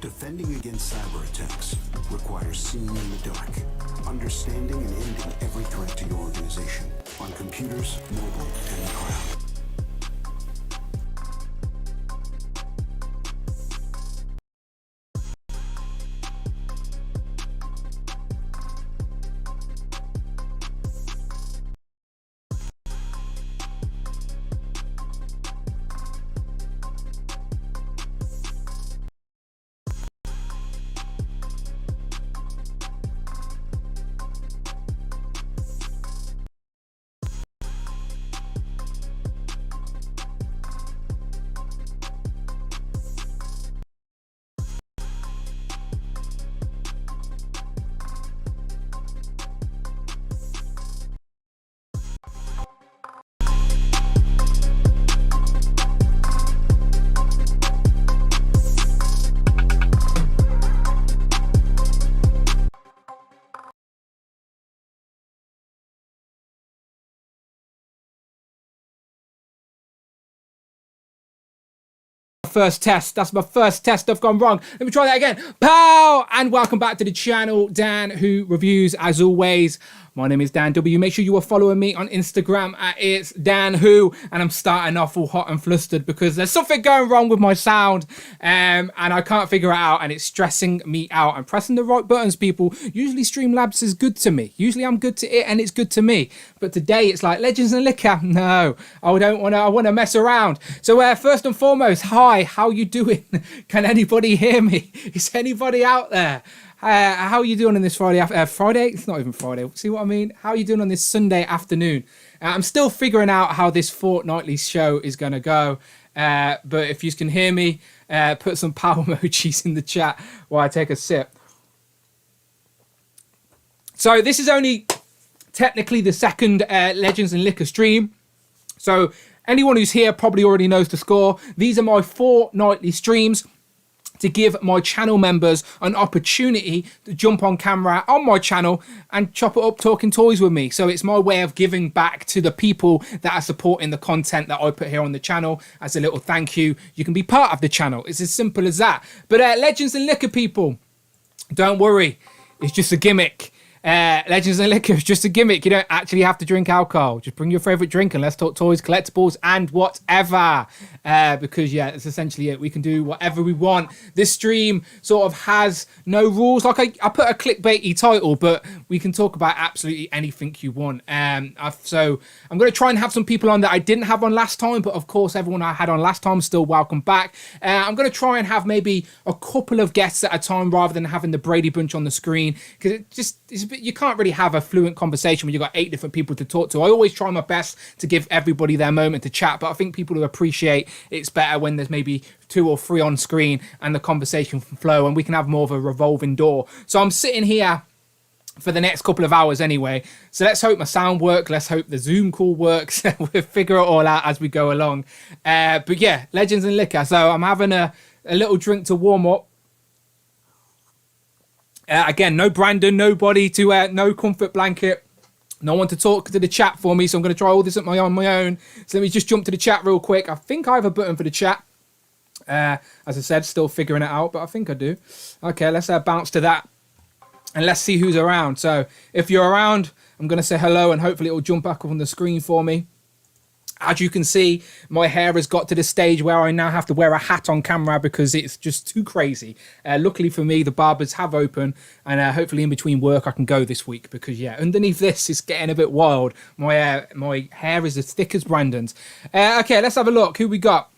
Defending against cyber attacks requires seeing in the dark, understanding and ending every threat to your organization on computers, mobile, and the cloud. First test. That's my first test. I've gone wrong. Let me try that again. Pow! And welcome back to the channel. Dan Who Reviews, as always. My name is Dan W. Make sure you are following me on Instagram at It's Dan Who. And I'm starting off all hot and flustered because there's something going wrong with my sound. And I can't figure it out. And it's stressing me out. I'm pressing the right buttons, people. Usually Streamlabs is good to me. Usually I'm good to it and it's good to me. But today it's like Legends and Liquor. No, I don't want to. I want to mess around. So first and foremost, hi. How you doing? Can anybody hear me? Is anybody out there? How are you doing on this Friday? Friday? It's not even Friday. See what I mean? How are you doing on this Sunday afternoon? I'm still figuring out how this fortnightly show is going to go. But if you can hear me, put some power emojis in the chat while I take a sip. So this is only technically the second Legends and Liquor stream. So anyone who's here probably already knows the score. These are my fortnightly streams to give my channel members an opportunity to jump on camera on my channel and chop it up talking toys with me. So it's my way of giving back to the people that are supporting the content that I put here on the channel. As a little thank you, you can be part of the channel. It's as simple as that. But Legends and Liquor, people, don't worry. It's just a gimmick. Legends and Liquor is just a gimmick. You don't actually have to drink alcohol. Just bring your favorite drink and let's talk toys, collectibles, and whatever. Because yeah, that's essentially it. We can do whatever we want. This stream sort of has no rules. Like I put a clickbaity title, but we can talk about absolutely anything you want. So I'm going to try and have some people on that I didn't have on last time, but of course everyone I had on last time is still welcome back. I'm going to try and have maybe a couple of guests at a time rather than having the Brady Bunch on the screen, because you can't really have a fluent conversation when you've got 8 different people to talk to. I always try my best to give everybody their moment to chat, but I think people who appreciate it's better when there's maybe 2 or 3 on screen and the conversation can flow and we can have more of a revolving door. So I'm sitting here for the next couple of hours anyway. So let's hope my sound works. Let's hope the Zoom call works. We'll figure it all out as we go along. But yeah, Legends and Liquor. So I'm having a little drink to warm up. Again, no Brandon, nobody to, no comfort blanket, no one to talk to the chat for me. So I'm going to try all this on my own. So let me just jump to the chat real quick. I think I have a button for the chat. As I said, still figuring it out, but I think I do. Okay, let's bounce to that. And let's see who's around. So if you're around, I'm going to say hello and hopefully it will jump back up on the screen for me. As you can see, my hair has got to the stage where I now have to wear a hat on camera because it's just too crazy. Luckily for me, the barbers have open, and hopefully in between work I can go this week because, yeah, underneath this it's getting a bit wild. My hair is as thick as Brandon's. Okay, let's have a look. Who we got?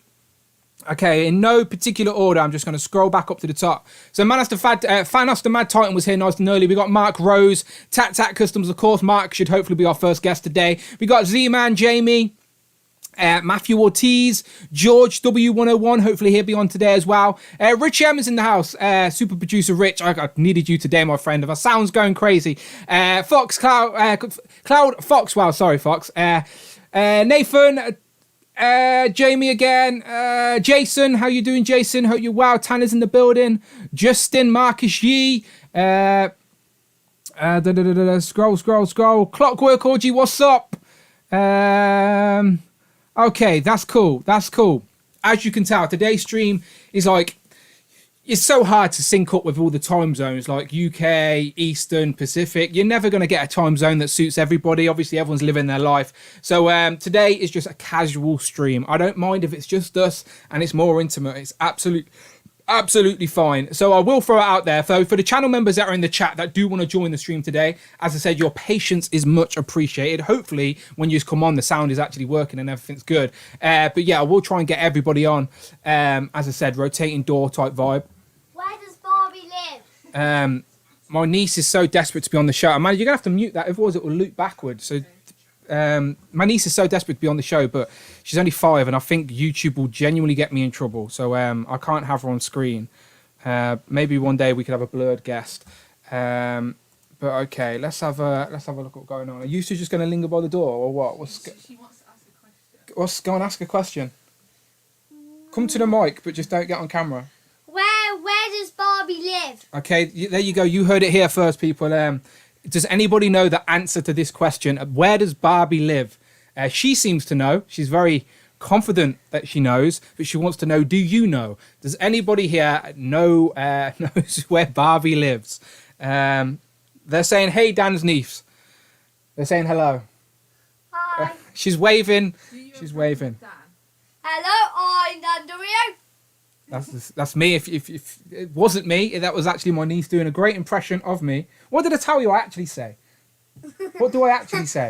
Okay, in no particular order, I'm just going to scroll back up to the top. So Fanos the Mad Titan was here nice and early. We got Mark Rose, Tat Customs, of course. Mark should hopefully be our first guest today. We got Z-Man, Jamie, Matthew Ortiz, George W101, hopefully he'll be on today as well. Rich M is in the house. Super producer Rich, I needed you today, my friend. If our sound's going crazy. Fox, Cloud Fox, wow, sorry, Fox. Nathan, Jamie again. Jason, how you doing, Jason? Hope you're well. Tanner's in the building. Justin, Marcus Yee. Scroll. Clockwork Orgy, what's up? Okay, that's cool. As you can tell, today's stream is like it's so hard to sync up with all the time zones like UK, Eastern, Pacific. You're never going to get a time zone that suits everybody. Obviously, everyone's living their life. So today is just a casual stream. I don't mind if it's just us and it's more intimate. It's absolutely fine. So I will throw it out there. So for the channel members that are in the chat that do want to join the stream today, as I said, your patience is much appreciated. Hopefully when you come on, the sound is actually working and everything's good. But yeah, I will try and get everybody on. As I said, rotating door type vibe. Where does Barbie live? My niece is so desperate to be on the show. Man, you're gonna have to mute that, otherwise it will loop backwards. So my niece is so desperate to be on the show, but she's only 5 and I think YouTube will genuinely get me in trouble. So I can't have her on screen. Maybe one day we could have a blurred guest. But okay, let's have a look what's going on. Are you two just gonna linger by the door or what? She wants to ask a question. Go and ask a question. Come to the mic, but just don't get on camera. Where does Barbie live? Okay, there you go. You heard it here first, people. Does anybody know the answer to this question? Where does Barbie live? She seems to know. She's very confident that she knows, but she wants to know, do you know? Does anybody here knows where Barbie lives? They're saying, hey, Dan's niece. They're saying hello. Hi. She's waving. Do you She's agree waving. with Dan? Hello, I'm Dan W. That's me. If it wasn't me, that was actually my niece doing a great impression of me. What did I tell you I actually say? What do I actually say?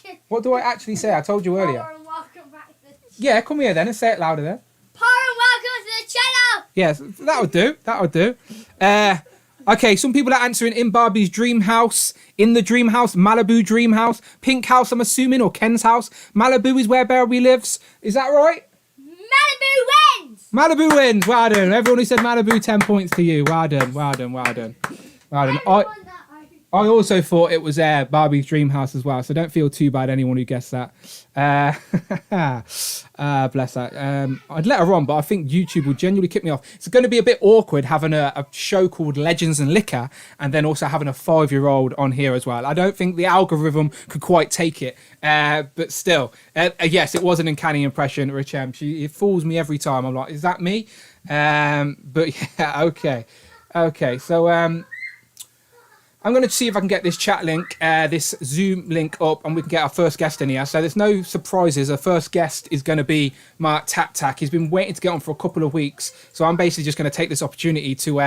Trick. What do I actually say? I told you earlier. Power and welcome back to the Yeah, come here then and say it louder then. Power and welcome to the channel. Yes, that would do. That would do. Okay, some people are answering in Barbie's dream house, in the dream house, Malibu dream house, pink house, I'm assuming, or Ken's house. Malibu is where Barbie lives. Is that right? Malibu wins. Malibu wins. Well done. Everyone who said Malibu, 10 points to you. Well done. Well done. Well done. Well done. I also thought it was Barbie's dream house as well, so don't feel too bad, anyone who guessed that. Bless that. I'd let her on, but I think YouTube will genuinely kick me off. It's going to be a bit awkward having a show called Legends and Liquor and then also having a 5-year-old on here as well. I don't think the algorithm could quite take it, but still. Yes, it was an uncanny impression, Rich M. It fools me every time. I'm like, is that me? But yeah, okay. Okay, so... I'm going to see if I can get this chat link, this Zoom link up, and we can get our first guest in here. So there's no surprises. Our first guest is going to be Mark Tack. He's been waiting to get on for a couple of weeks. So I'm basically just going to take this opportunity to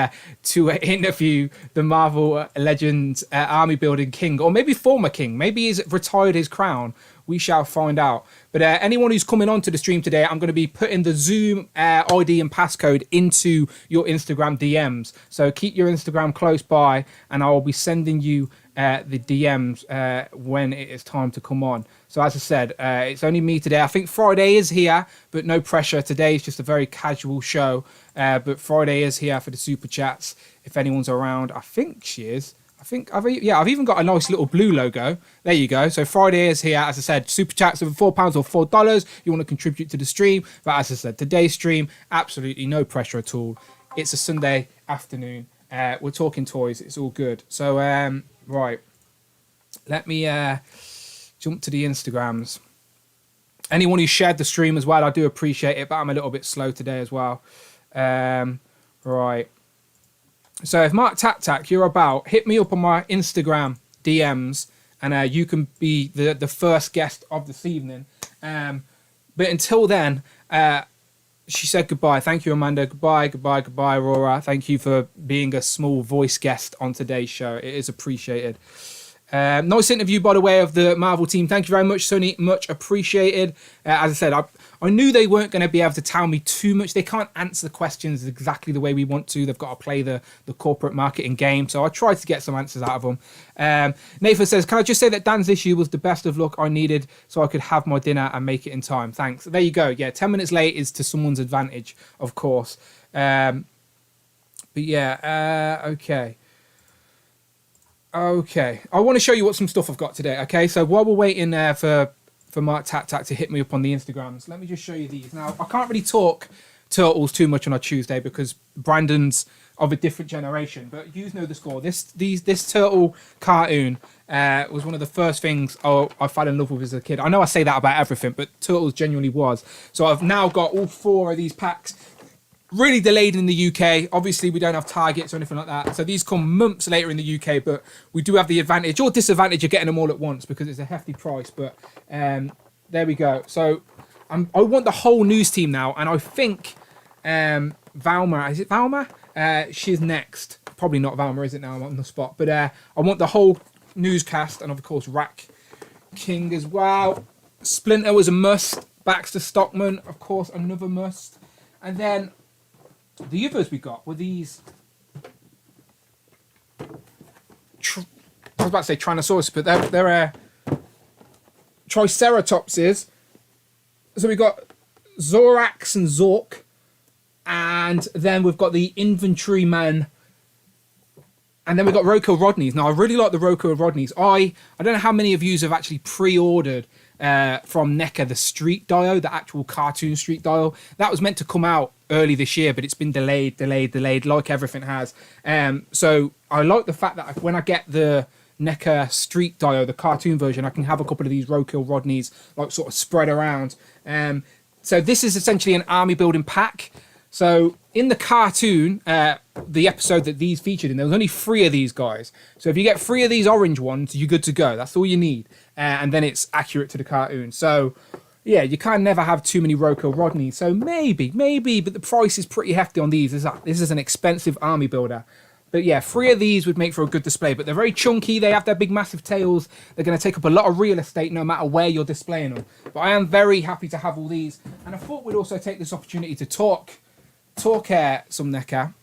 interview the Marvel Legends army building king, or maybe former king. Maybe he's retired his crown. We shall find out. But anyone who's coming onto the stream today, I'm going to be putting the Zoom ID and passcode into your Instagram DMs. So keep your Instagram close by, and I will be sending you the DMs when it is time to come on. So as I said, it's only me today. I think Friday is here, but no pressure. Today is just a very casual show. But Friday is here for the super chats. If anyone's around, I think she is. I've even got a nice little blue logo. There you go. So Friday is here. As I said, super chats of £4 or $4. You want to contribute to the stream. But as I said, today's stream, absolutely no pressure at all. It's a Sunday afternoon. We're talking toys. It's all good. So, right. Let me jump to the Instagrams. Anyone who shared the stream as well, I do appreciate it. But I'm a little bit slow today as well. Right. So if Mark Tack, you're about, hit me up on my Instagram DMs, and you can be the first guest of this evening. But until then, she said goodbye. Thank you, Amanda. Goodbye, Aurora. Thank you for being a small voice guest on today's show. It is appreciated. Nice interview, by the way, of the Marvel team. Thank you very much, Sonny. Much appreciated. As I said, I knew they weren't going to be able to tell me too much. They can't answer the questions exactly the way we want to. They've got to play the corporate marketing game. So I tried to get some answers out of them. Nathan says, can I just say that Dan's issue was the best of luck I needed so I could have my dinner and make it in time. Thanks. There you go. Yeah, 10 minutes late is to someone's advantage, of course. But yeah, okay. Okay, I want to show you what some stuff I've got today. Okay, so while we're waiting for Mark Tack to hit me up on the Instagrams, let me just show you these. Now, I can't really talk Turtles too much on a Tuesday because Brandon's of a different generation. But you know the score. This Turtle cartoon was one of the first things I fell in love with as a kid. I know I say that about everything, but Turtles genuinely was. So I've now got all 4 of these packs. Really delayed in the UK. Obviously, we don't have targets or anything like that. So these come months later in the UK, but we do have the advantage or disadvantage of getting them all at once because it's a hefty price. But there we go. So I want the whole news team now, and I think Valma, is it Valma? She's next. Probably not Valma, is it now? I'm on the spot. But I want the whole newscast, and of course, Rack King as well. Splinter was a must. Baxter Stockman, of course, another must. And then the others we got were these. I was about to say Tyrannosaurus, but they're Triceratopses. So we got Zorax and Zork, and then we've got the Inventoryman, and then we've got Rocco Rodneys. Now I really like the Rocco Rodneys. I don't know how many of you have actually pre-ordered from NECA the Street Dial, the actual cartoon Street Dial. That was meant to come out early this year, but it's been delayed, like everything has. So I like the fact that when I get the NECA Street Dial, the cartoon version, I can have a couple of these Rocco Rodneys like sort of spread around. So this is essentially an army building pack. So in the cartoon, the episode that these featured in, there was only 3 of these guys. So if you get 3 of these orange ones, you're good to go. That's all you need. And then it's accurate to the cartoon. So yeah, you can never have too many Rocco Rodneys. So maybe, but the price is pretty hefty on these. This is an expensive army builder. But yeah, 3 of these would make for a good display. But they're very chunky. They have their big, massive tails. They're going to take up a lot of real estate no matter where you're displaying them. But I am very happy to have all these. And I thought we'd also take this opportunity to talk some NECA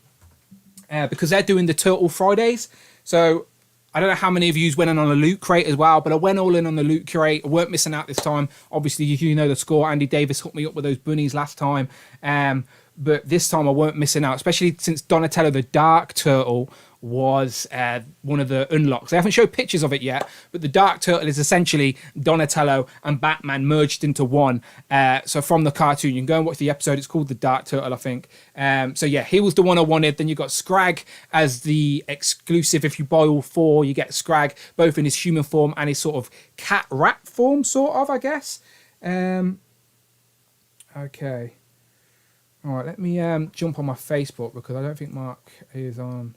because they're doing the Turtle Fridays. So I don't know how many of you went in on a loot crate as well, but I went all in on the loot crate. I weren't missing out this time. Obviously, you know the score. Andy Davis hooked me up with those bunnies last time. But this time I weren't missing out, especially since Donatello the Dark Turtle was one of the unlocks. They haven't showed pictures of it yet, but the Dark Turtle is essentially Donatello and Batman merged into one. So from the cartoon, you can go and watch the episode. It's called the Dark Turtle, I think. So yeah, he was the one I wanted. Then you got Scrag as the exclusive. If you buy all 4, you get Scrag, both in his human form and his sort of cat rat form, sort of, I guess. Okay. All right, let me jump on my Facebook because I don't think Mark is on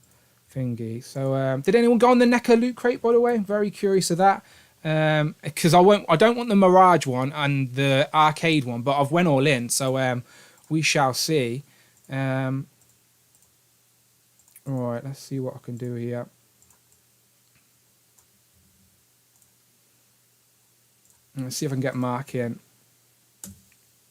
thingy. So did anyone go on the NECA loot crate, by the way? I'm very curious of that. Because I don't want the Mirage one and the arcade one, but I've went all in. So we shall see. All right, let's see what I can do here. Let's see if I can get Mark in.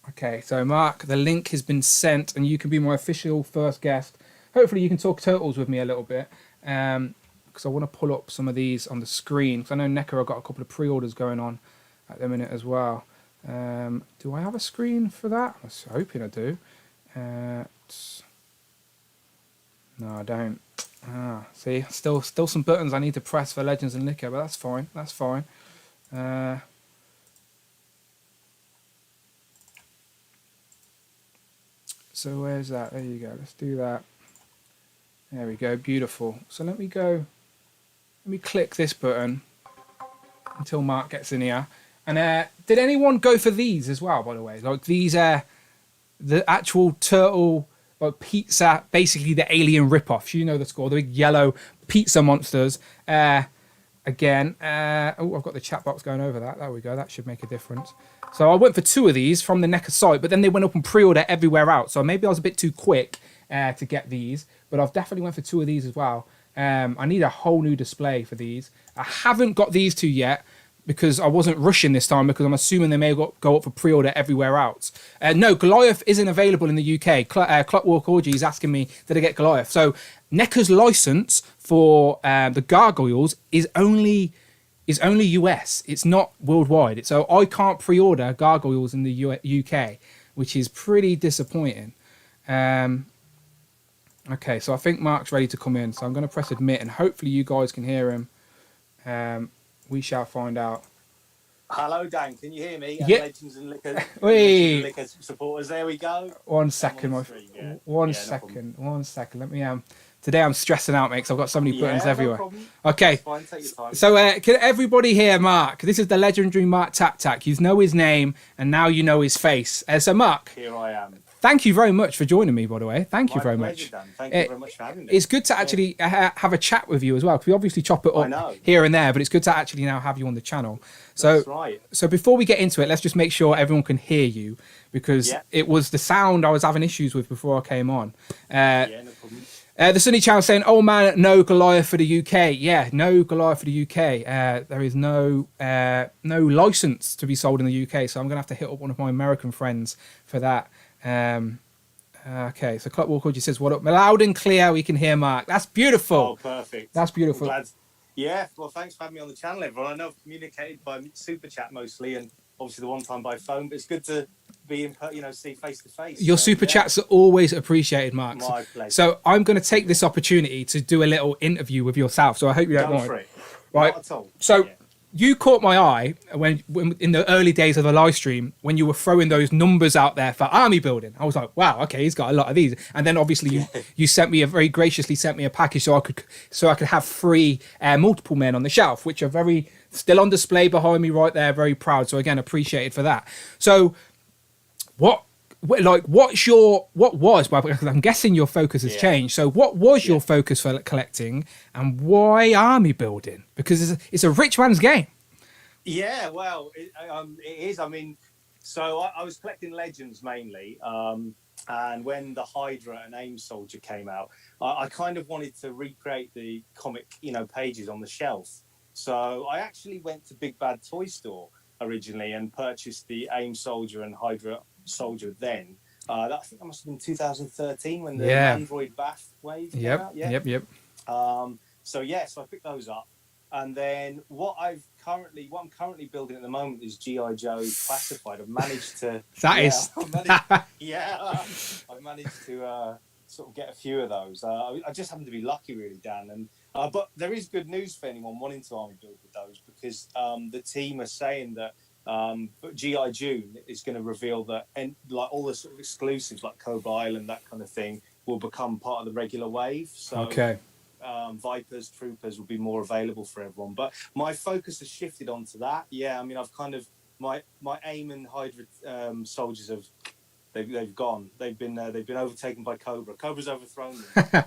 Okay, so Mark, the link has been sent and you can be my official first guest. Hopefully you can talk Turtles with me a little bit because I want to pull up some of these on the screen because I know NECA have got a couple of pre-orders going on at the minute as well. Do I have a screen for that? I was hoping I do. No, I don't. See, still some buttons I need to press for Legends and NECA, but that's fine. That's fine. So where's that? There you go. Let's do that. There we go. Beautiful. So let me click this button until Mark gets in here. And did anyone go for these as well, by the way? Like these are the actual turtle like pizza, basically the alien rip-offs. You know the score. The big yellow pizza monsters. Again, oh, I've got the chat box going over that. There we go. That should make a difference. So I went for 2 of these from the NECA site, but then they went up and pre-order everywhere else. So maybe I was a bit too quick to get these, but I've definitely went for 2 of these as well. I need a whole new display for these. I haven't got these 2 yet because I wasn't rushing this time because I'm assuming they may go up for pre-order everywhere else. No, Goliath isn't available in the UK. Clockwork Orgy is asking me, did I get Goliath? So NECA's license for the Gargoyles is only US. It's not worldwide. So I can't pre-order Gargoyles in the UK, which is pretty disappointing. Okay, so I think Mark's ready to come in. So I'm going to press admit and hopefully you guys can hear him. We shall find out. Hello, Dan. Can you hear me? Yeah. Legends and Liquor, Wait. Legends and Liquor supporters. There we go. One second, on screen, yeah. one No second, 1 second. Let me Today I'm stressing out, mate, because I've got so many buttons everywhere. problem. Okay. It's fine. Take your time. So, can everybody hear Mark? This is the legendary Mark Tac Tac. You know his name, and now you know his face. So, Mark, Here I am. thank you very much for joining me, by the way. Thank you very pleasure, much. Dan. Thank you very much for having me. It's good to actually have a chat with you as well, because we obviously chop it I know. up here and there, but it's good to actually now have you on the channel. So, That's right. So before we get into it, let's just make sure everyone can hear you, because it was the sound I was having issues with before I came on. No problem. The Sunny Channel saying, "Oh man, no Goliath for the UK." Yeah, no Goliath for the UK. There is no license to be sold in the UK, so I'm gonna have to hit up one of my American friends for that. Okay, so Club Walker just says, "What up?" Loud and clear, we can hear Mark. That's beautiful. Oh, perfect. That's beautiful. I'm glad. Yeah, well, thanks for having me on the channel, everyone. I know I've communicated by super chat mostly, and obviously the one time by phone, but it's good to be in, see face to face. Your super chats are always appreciated, Mark. My pleasure. So I'm going to take this opportunity to do a little interview with yourself. So I hope you don't mind. For it. Right. Not at all. So you caught my eye when in the early days of the live stream when you were throwing those numbers out there for army building. I was like, wow, okay, he's got a lot of these. And then obviously you sent me very graciously sent me a package so I could have 3 multiple men on the shelf, which are still on display behind me right there. Very proud. So again, appreciated for that. So what was, because I'm guessing your focus has changed. So what was your focus for collecting, and why army building? Because it's a rich man's game. Yeah, well, it is. I mean, so I was collecting legends mainly, and when the Hydra and AIM Soldier came out, I kind of wanted to recreate the comic, pages on the shelf. So I actually went to Big Bad Toy Store originally and purchased the AIM Soldier and Hydra Soldier then. I think that must have been 2013 when the Android Bath wave came out. Yep. So I picked those up, and then what I'm currently building at the moment is G.I. Joe Classified. I've managed to I've managed to sort of get a few of those. I just happen to be lucky, really, Dan. And but there is good news for anyone wanting to army build with those, because the team are saying that G.I. June is going to reveal that, and like all the sort of exclusives like Cobra Island, that kind of thing, will become part of the regular wave. So Vipers, Troopers will be more available for everyone. But my focus has shifted onto that. Yeah, I mean, I've kind of my AIM and Hydra soldiers have. They've gone. They've been overtaken by Cobra. Cobra's overthrown them.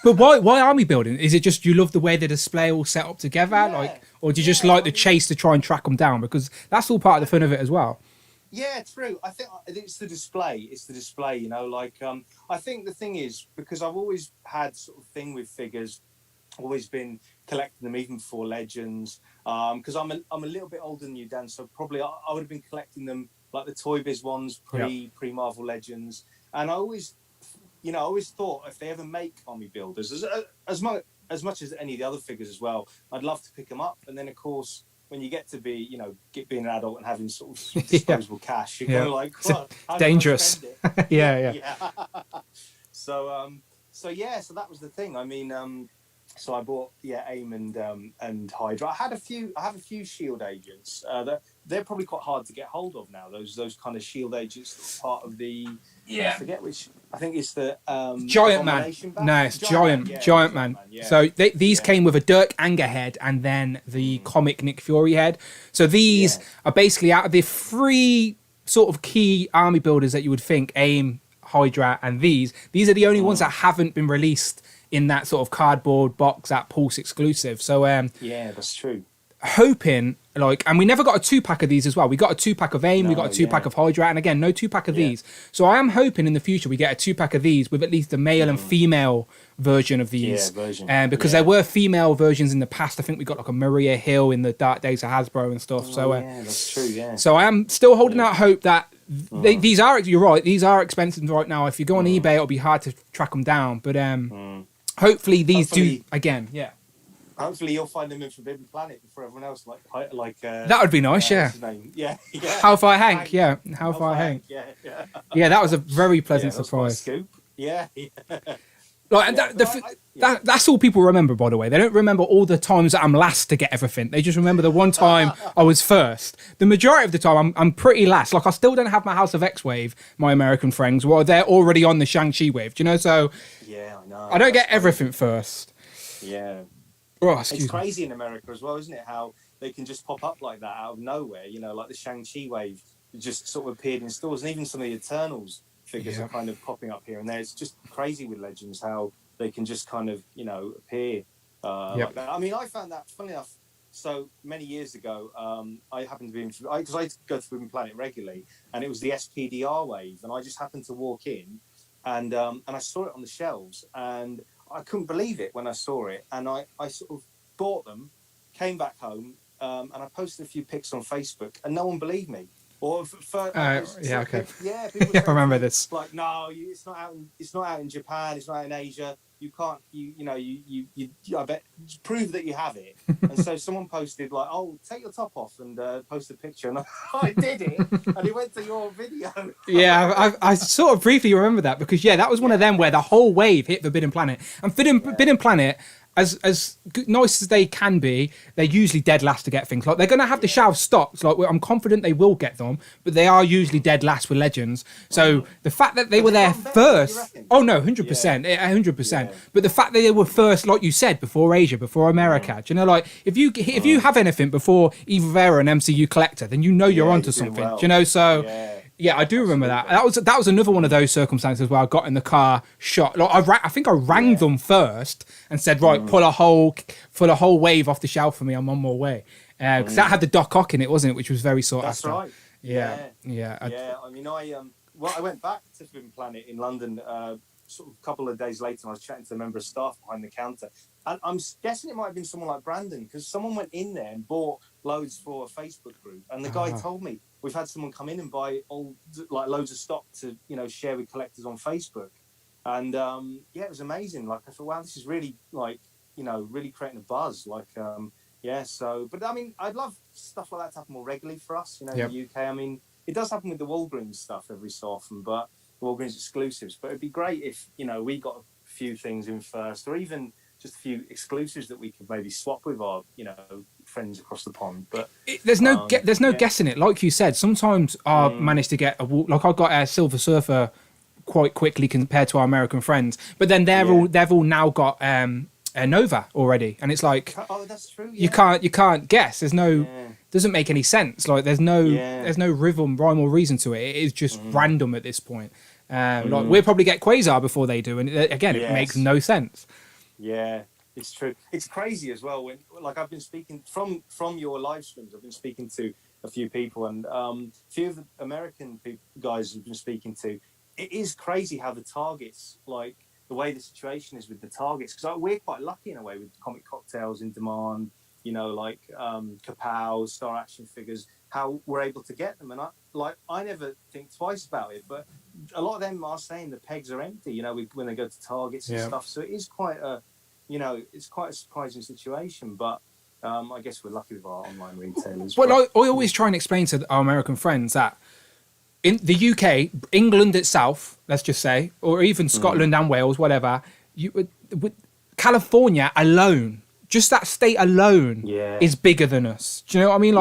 but why army building? Is it just you love the way the display all set up together, or do you just like the chase to try and track them down? Because that's all part of the fun of it as well. Yeah, true. I think it's the display. I think the thing is, because I've always had sort of thing with figures, always been collecting them even before Legends. Because I'm a little bit older than you, Dan. So probably I would have been collecting them like the Toy Biz ones pre Marvel Legends, and I always thought if they ever make army builders, as much as any of the other figures as well, I'd love to pick them up. And then of course, when you get to be being an adult and having sort of disposable cash, you're kind of like, well, it's dangerous. yeah. So that was the thing. I mean, so I bought AIM and Hydra. I have a few Shield agents. They're probably quite hard to get hold of now. Those kind of Shield agents that are part of the I forget which. I think it's the Giant Man. No, it's Giant Man. Yeah. So these came with a Dirk Anger head and then the comic Nick Fury head. So these are basically out of the 3 sort of key army builders that you would think, AIM, Hydra, and these are the only ones that haven't been released in that sort of cardboard box, that Pulse exclusive. So that's true. Hoping and we never got a 2-pack of these as well. We got a 2-pack of AIM, we got a 2-pack of Hydra, and again, no 2-pack of these. So I am hoping in the future we get a 2-pack of these with at least a male and female version of these. Because there were female versions in the past. I think we got like a Maria Hill in the dark days of Hasbro and stuff. That's true. Yeah. So I am still holding out hope that these are. You're right. These are expensive right now. If you go on eBay, it'll be hard to track them down. But hopefully these do again. Yeah. Hopefully you'll find them in Forbidden Planet before everyone else. That would be nice. Yeah. Hellfire Hank. Yeah. Hellfire Hank. Yeah. Yeah, that was a very pleasant surprise. Scoop. Yeah. Like, and Yeah, that's all people remember, by the way. They don't remember all the times that I'm last to get everything. They just remember the one time I was first. The majority of the time, I'm pretty last. Like, I still don't have my House of X wave, my American friends. Well, they're already on the Shang-Chi wave, do you know? So yeah, I know. I don't get That's everything first. Yeah. Oh, It's excuse me. crazy in America as well, isn't it? How they can just pop up like that out of nowhere. You know, like the Shang-Chi wave just sort of appeared in stores, and even some of the Eternals figures Yeah. are kind of popping up here and there. It's just crazy with Legends how they can just kind of, you know, appear Yep. like that. I mean, I found that, funny enough, so many years ago, I happened to be because I go to Forbidden Planet regularly, and it was the SPDR wave, and I just happened to walk in, and I saw it on the shelves, and I couldn't believe it when I saw it, and I sort of bought them, came back home, and I posted a few pics on Facebook, and no one believed me. Or Yeah, okay. People Yeah, I saying remember to me, this. like, no, it's not out in Japan, it's not out in Asia. You can't, I bet, prove that you have it. And so someone posted like, oh, take your top off and post a picture, and I did it, and it went to your video. Yeah, I sort of briefly remember that because that was one of them where the whole wave hit Forbidden Planet, and Forbidden Planet, as nice as they can be, they're usually dead last to get things. Like, they're going to have the shelves stocked. Like, I'm confident they will get them, but they are usually dead last with Legends. So the fact that they were there first, oh no, 100%, 100%. But the fact that they were first, like you said, before Asia, before America, do you know, like if you have anything before either Vera and MCU Collector, then you know you're onto something. Well. Do you know? So. Yeah, I do remember that. That was another one of those circumstances where I got in the car, shot. Like I think I rang them first and said, right, pull a whole wave off the shelf for me. I'm on my way because that had the Doc Ock in it, wasn't it? Which was very sought after. That's right. Yeah. I mean, I went back to Forbidden Planet in London sort of a couple of days later, and I was chatting to a member of staff behind the counter. And I'm guessing it might have been someone like Brandon, because someone went in there and bought loads for a Facebook group. And the guy told me, we've had someone come in and buy loads of stock to, share with collectors on Facebook. And it was amazing. Like, I thought, wow, this is really really creating a buzz. Like, but I mean, I'd love stuff like that to happen more regularly for us, in the UK. I mean, it does happen with the Walgreens stuff every so often, but Walgreens exclusives. But it'd be great if, we got a few things in first, or even just a few exclusives that we could maybe swap with our, friends across the pond. But there's no guessing it. Like you said, sometimes I managed to get I got a Silver Surfer quite quickly compared to our American friends, but then they've all now got a Nova already, and it's like, oh, that's true. You can't guess. There's no doesn't make any sense. Like there's no rhyme or reason to it. It is just random at this point. Like we'll probably get Quasar before they do, and again, it makes no sense. Yeah, it's true. It's crazy as well. When I've been speaking from your live streams, I've been speaking to a few people, and a few of the American guys have been speaking to. It is crazy how the targets, like the way the situation is with the targets, because we're quite lucky in a way with comic cocktails in demand. Kapow, Star Action figures, how we're able to get them, and I never think twice about it, but a lot of them are saying the pegs are empty, when they go to Targets and stuff. So it is quite a, it's quite a surprising situation. But I guess we're lucky with our online retailers. Well, I always try and explain to our American friends that in the UK, England itself, let's just say, or even Scotland and Wales, whatever, with California alone. Just that state alone is bigger than us. Do you know what I mean?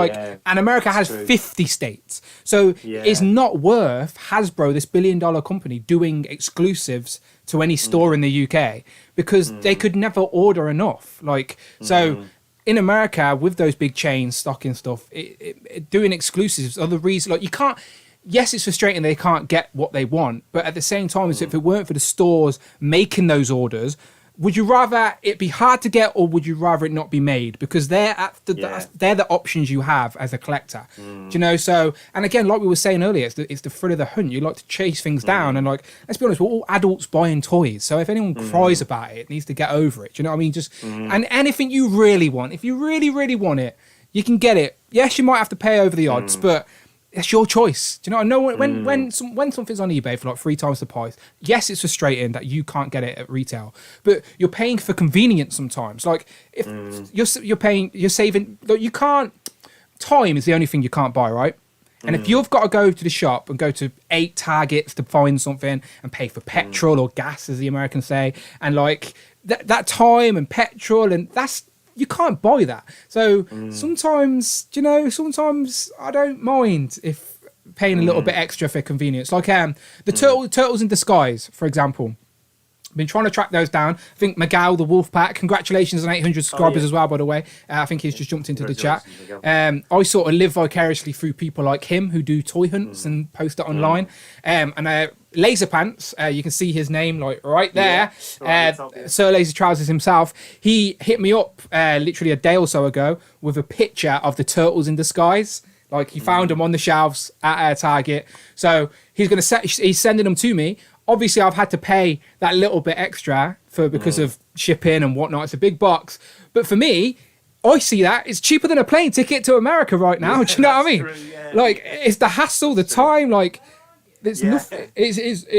And America has 50 states. So it's not worth Hasbro, this billion-dollar company, doing exclusives to any store in the UK because they could never order enough. So in America, with those big chains stocking stuff, doing exclusives are the reason. You can't. Yes, it's frustrating they can't get what they want, but at the same time, if it weren't for the stores making those orders, would you rather it be hard to get, or would you rather it not be made? Because they're the options you have as a collector. Do you know? So, and again, like we were saying earlier, it's the thrill of the hunt. You like to chase things down, and let's be honest, we're all adults buying toys. So if anyone cries about it, needs to get over it. Do you know what I mean? And anything you really want, if you really, really want it, you can get it. Yes, you might have to pay over the odds, but it's your choice. Do you know? I know when something's on eBay for 3 times the price, yes, it's frustrating that you can't get it at retail, but you're paying for convenience sometimes. If you're saving, you can't. Time is the only thing you can't buy, right? And if you've got to go to the shop and go to 8 Targets to find something and pay for petrol or gas, as the Americans say, and like that time and petrol, and you can't buy that. So sometimes, sometimes I don't mind if paying a little bit extra for convenience. Like the Turtles in Disguise, for example. Been trying to track those down. I think Miguel, the Wolfpack, congratulations on 800 subscribers as well, by the way. I think he's just jumped into the chat. I sort of live vicariously through people like him who do toy hunts and post it online. And Laser Pants, you can see his name like right there. Sir Laser Trousers himself. He hit me up literally a day or so ago with a picture of the Turtles in Disguise. Like he found them on the shelves at Target. So he's sending them to me. Obviously, I've had to pay that little bit extra because of shipping and whatnot. It's a big box. But for me, I see that it's cheaper than a plane ticket to America right now. Do you know what I mean? True, yeah. Like, it's the hassle, the time. Like, there's nothing.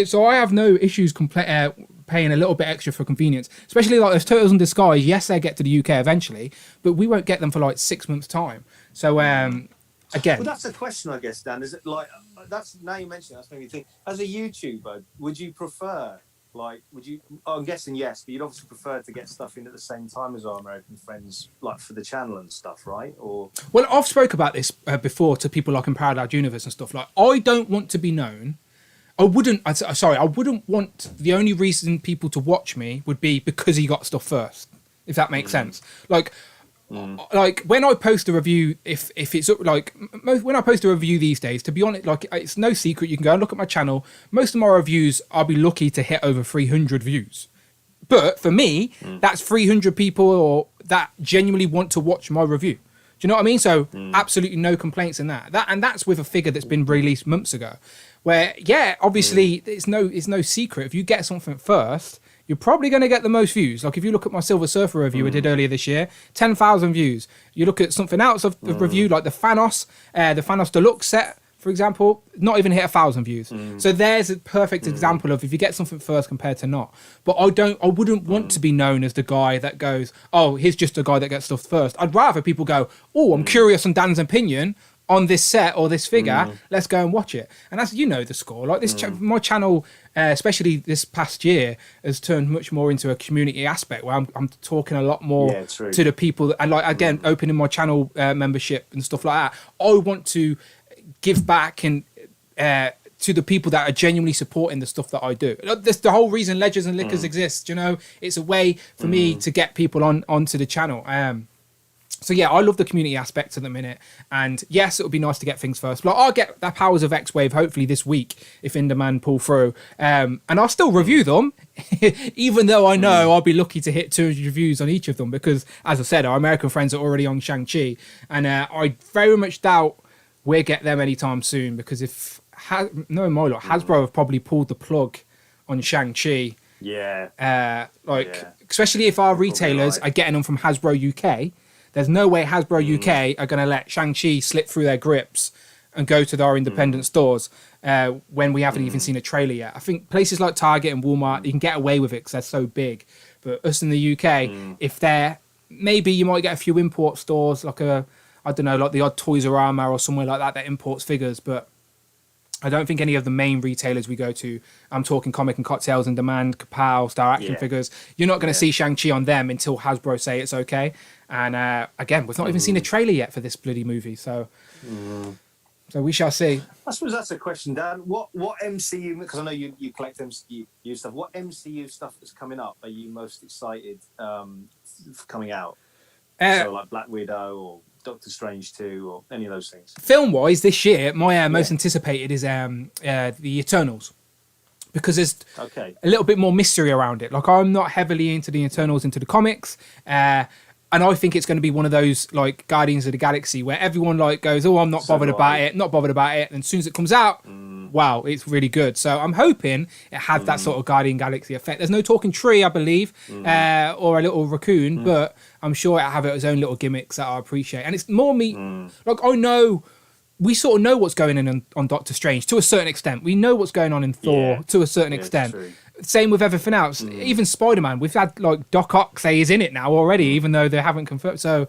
So I have no issues paying a little bit extra for convenience. Especially like those Turtles in Disguise. Yes, they get to the UK eventually, but we won't get them for like 6 months' time. So, again. Well, that's a question, I guess, Dan. Is it like that's now you mention that's made me think. As a YouTuber, would you prefer I'm guessing yes, but you'd obviously prefer to get stuff in at the same time as our American friends, like for the channel and stuff, right? Or well, I've spoke about this before to people like in Parallel Universe and stuff. Like, I don't want to be known. I wouldn't want the only reason people to watch me would be because he got stuff first, if that makes sense. Like when I post a review, if it's like when I post a review these days, to be honest, like it's no secret, you can go and look at my channel. Most of my reviews, I'll be lucky to hit over 300 views. But for me, that's 300 people or that genuinely want to watch my review. Do you know what I mean? So absolutely no complaints in that. And that's with a figure that's been released months ago. Where obviously it's no secret. If you get something first, you're probably going to get the most views. Like if you look at my Silver Surfer review I did earlier this year, 10,000 views. You look at something else of the review, like the Thanos Deluxe set, for example, not even hit 1,000 views. So there's a perfect example of if you get something first compared to not. But I wouldn't want to be known as the guy that goes, oh, here's just a guy that gets stuff first. I'd rather people go, oh, I'm curious on Dan's opinion on this set or this figure, let's go and watch it. And as you know, the score, like this, my channel, especially this past year, has turned much more into a community aspect where I'm talking a lot more to the people, and like again, opening my channel membership and stuff like that. I want to give back and to the people that are genuinely supporting the stuff that I do. That's the whole reason Legends and Liquors exists. You know, it's a way for me to get people onto the channel. So yeah, I love the community aspects at the minute, and yes, it would be nice to get things first. But I'll get the Powers of X-Wave hopefully this week if INSTA pull through, and I'll still review them, even though I know I'll be lucky to hit 200 reviews on each of them because, as I said, our American friends are already on Shang-Chi, and I very much doubt we'll get them anytime soon because if Hasbro have probably pulled the plug on Shang-Chi. Especially if our retailers are getting them from Hasbro UK. There's no way Hasbro UK are going to let Shang-Chi slip through their grips and go to our independent stores when we haven't even seen a trailer yet. I think places like Target and Walmart, you can get away with it because they're so big. But us in the UK, if they're... Maybe you might get a few import stores, like like the odd Toys R Us or somewhere like that imports figures. But I don't think any of the main retailers we go to, I'm talking Comic and Cocktails and Demand, Kapow, Star Action Figures, you're not going to see Shang-Chi on them until Hasbro say it's okay. And again, we've not even seen a trailer yet for this bloody movie, so we shall see. I suppose that's a question, Dan. What MCU? Because I know you collect MCU stuff. What MCU stuff that's coming up are you most excited for coming out? So like Black Widow or Doctor Strange 2 or any of those things. Film-wise, this year, my most anticipated is the Eternals. Because there's a little bit more mystery around it. Like, I'm not heavily into the Eternals, into the comics. And I think it's going to be one of those like Guardians of the Galaxy where everyone like goes, oh, I'm not bothered about it. And as soon as it comes out, wow, it's really good. So I'm hoping it has that sort of Guardian Galaxy effect. There's no talking tree, I believe, or a little raccoon, but I'm sure it'll have its own little gimmicks that I appreciate. And it's more me. Like, I know we sort of know what's going on Doctor Strange to a certain extent. We know what's going on in Thor to a certain extent. True. Same with everything else. Even Spider-Man, we've had like Doc Ock say he's in it now already, even though they haven't confirmed. So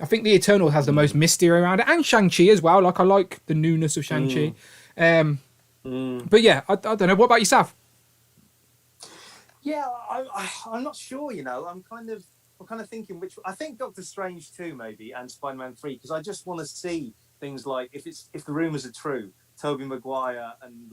I think the Eternal has the most mystery around it, and Shang-Chi as well. Like I like the newness of Shang-Chi. But yeah, I don't know. What about yourself? Yeah, I'm not sure. I'm kind of thinking which. I think Doctor Strange 2 maybe, and Spider-Man 3, because I just want to see things like if the rumors are true, Tobey Maguire and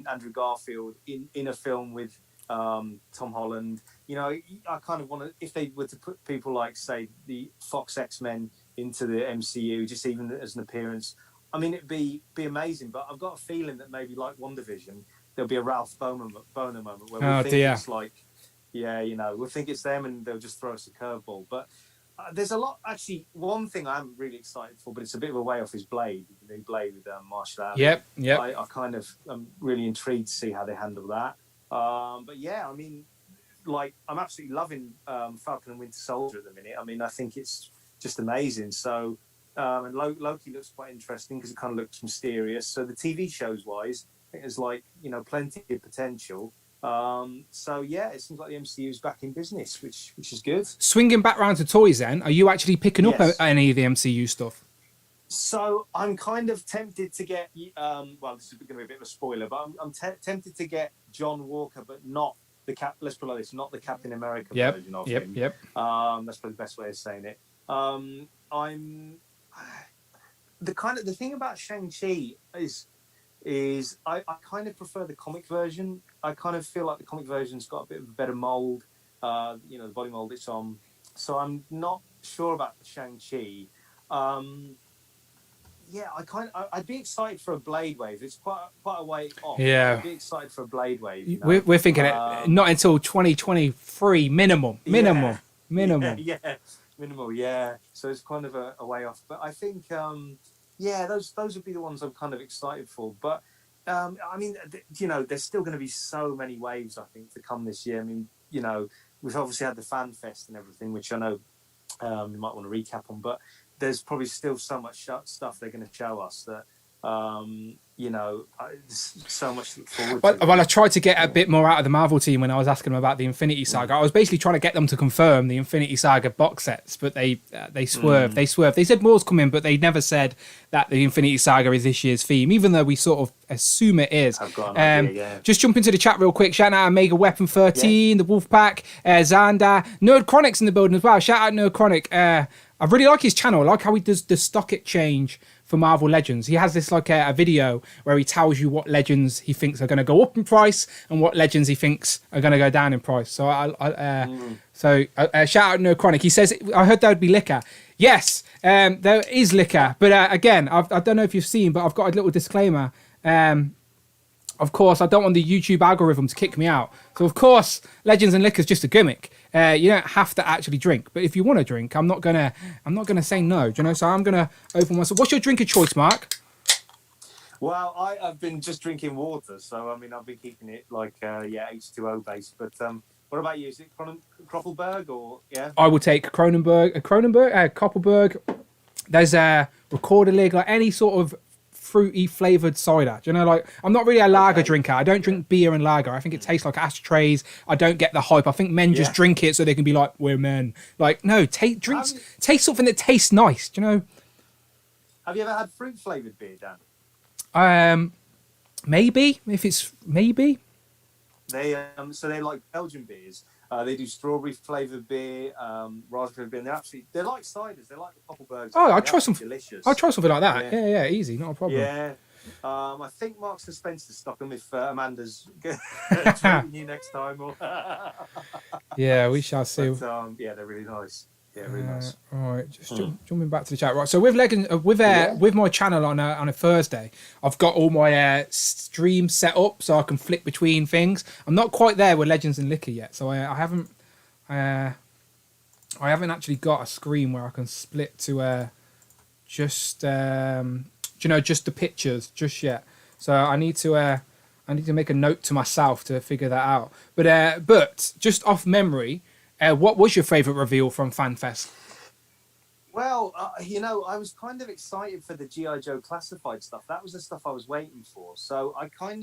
Andrew Garfield in a film with Tom Holland. I kind of want to, if they were to put people like, say, the Fox X-Men into the MCU, just even as an appearance. I mean, it'd be amazing. But I've got a feeling that maybe like WandaVision, there'll be a Ralph Boner moment where we'll think it's like, we'll think it's them and they'll just throw us a curveball. But there's a lot. Actually, one thing I'm really excited for, but it's a bit of a way off, is Blade, the new Blade with Marshall Ali. Yep. I'm really intrigued to see how they handle that. But yeah, I mean, I'm absolutely loving Falcon and Winter Soldier at the minute. I mean, I think it's just amazing. So, and Loki looks quite interesting because it kind of looks mysterious. So the TV shows wise, I think there's plenty of potential. So yeah, it seems like the MCU is back in business, which is good. Swinging back round to toys, then, are you actually picking up any of the MCU stuff? So I'm kind of tempted to get. Well, this is going to be a bit of a spoiler, but I'm tempted to get John Walker, but not the Cap. Let's put it like this: not the Captain America version of him. Yep. That's probably the best way of saying it. I'm the thing about Shang-Chi is I kind of prefer the comic version. I kind of feel like the comic version's got a bit of a better mold, the body mold it's on. So I'm not sure about Shang-Chi. I'd be excited for a Blade Wave. It's quite a way off. Yeah. I'd be excited for a Blade Wave. We're thinking it not until 2023 minimum. Yeah, minimal. Yeah. So it's kind of a way off. But I think those would be the ones I'm kind of excited for. But I mean, there's still going to be so many waves, I think, to come this year. I mean, we've obviously had the Fan Fest and everything, which I know you might want to recap on, but there's probably still so much stuff they're going to show us that so much to look forward to. Well, I tried to get a bit more out of the Marvel team when I was asking them about the Infinity Saga. I was basically trying to get them to confirm the Infinity Saga box sets, but they swerved. They swerved. They said more's coming, but they never said that the Infinity Saga is this year's theme, even though we sort of assume it is. I've got an idea, yeah. Just jump into the chat real quick. Shout out Mega Weapon 13, the Wolfpack, Xander, Nerd Chronic's in the building as well. Shout out Nerd Chronic. I really like his channel. I like how he does the stock exchange for Marvel Legends. He has this a video where he tells you what Legends he thinks are going to go up in price and what Legends he thinks are going to go down in price. So shout out No Chronic. He says, I heard there would be liquor. Yes, there is liquor. But again, I don't know if you've seen, but I've got a little disclaimer. Of course, I don't want the YouTube algorithm to kick me out. So, of course, Legends and Liquor's just a gimmick. You don't have to actually drink. But if you want to drink, I'm not gonna say no. Do you know? So I'm gonna open one. So, what's your drink of choice, Mark? Well, I've been just drinking water, so I mean, I've been keeping it H2O based. But what about you? Is it Kroppelberg or I will take Koppelberg. There's a Recorder Lig, like any sort of fruity flavored cider. Do you know, I'm not really a lager drinker. I don't drink beer and lager. I think it tastes like ashtrays. I don't get the hype. I think men just drink it so they can be like, we're men. No, taste something that tastes nice. Do you know? Have you ever had fruit flavored beer, Dan? Maybe maybe. They're like Belgian beers. They do strawberry flavored beer, raspberry beer. They're like ciders. They're like the Koppelbergs. Oh, I'll try something. Delicious. I'll try something like that. Yeah, easy, not a problem. Yeah. I think Marks and Spencer stock them if Amanda's treating you next time. Or yeah, we shall see. But, they're really nice. Yeah, really nice. All right, just jumping back to the chat. Right, so with with my channel on a Thursday, I've got all my streams set up so I can flick between things. I'm not quite there with Legends and Liquor yet, so I haven't actually got a screen where I can split to just the pictures just yet. So I need to make a note to myself to figure that out. But just off memory. What was your favourite reveal from FanFest? Well, I was kind of excited for the G.I. Joe classified stuff. That was the stuff I was waiting for. So I got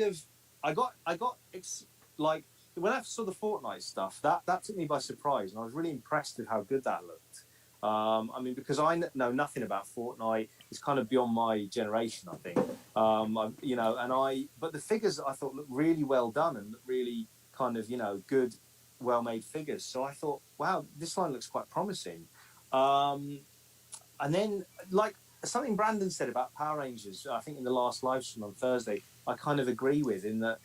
when I saw the Fortnite stuff, that took me by surprise, and I was really impressed with how good that looked. I mean, because I know nothing about Fortnite, it's kind of beyond my generation, I think. You know, but the figures I thought looked really well done and really kind of, you know, good, well-made figures. So I thought, wow, this line looks quite promising. And then, like something Brandon said about Power Rangers, I think in the last live stream on Thursday, I kind of agree with, in that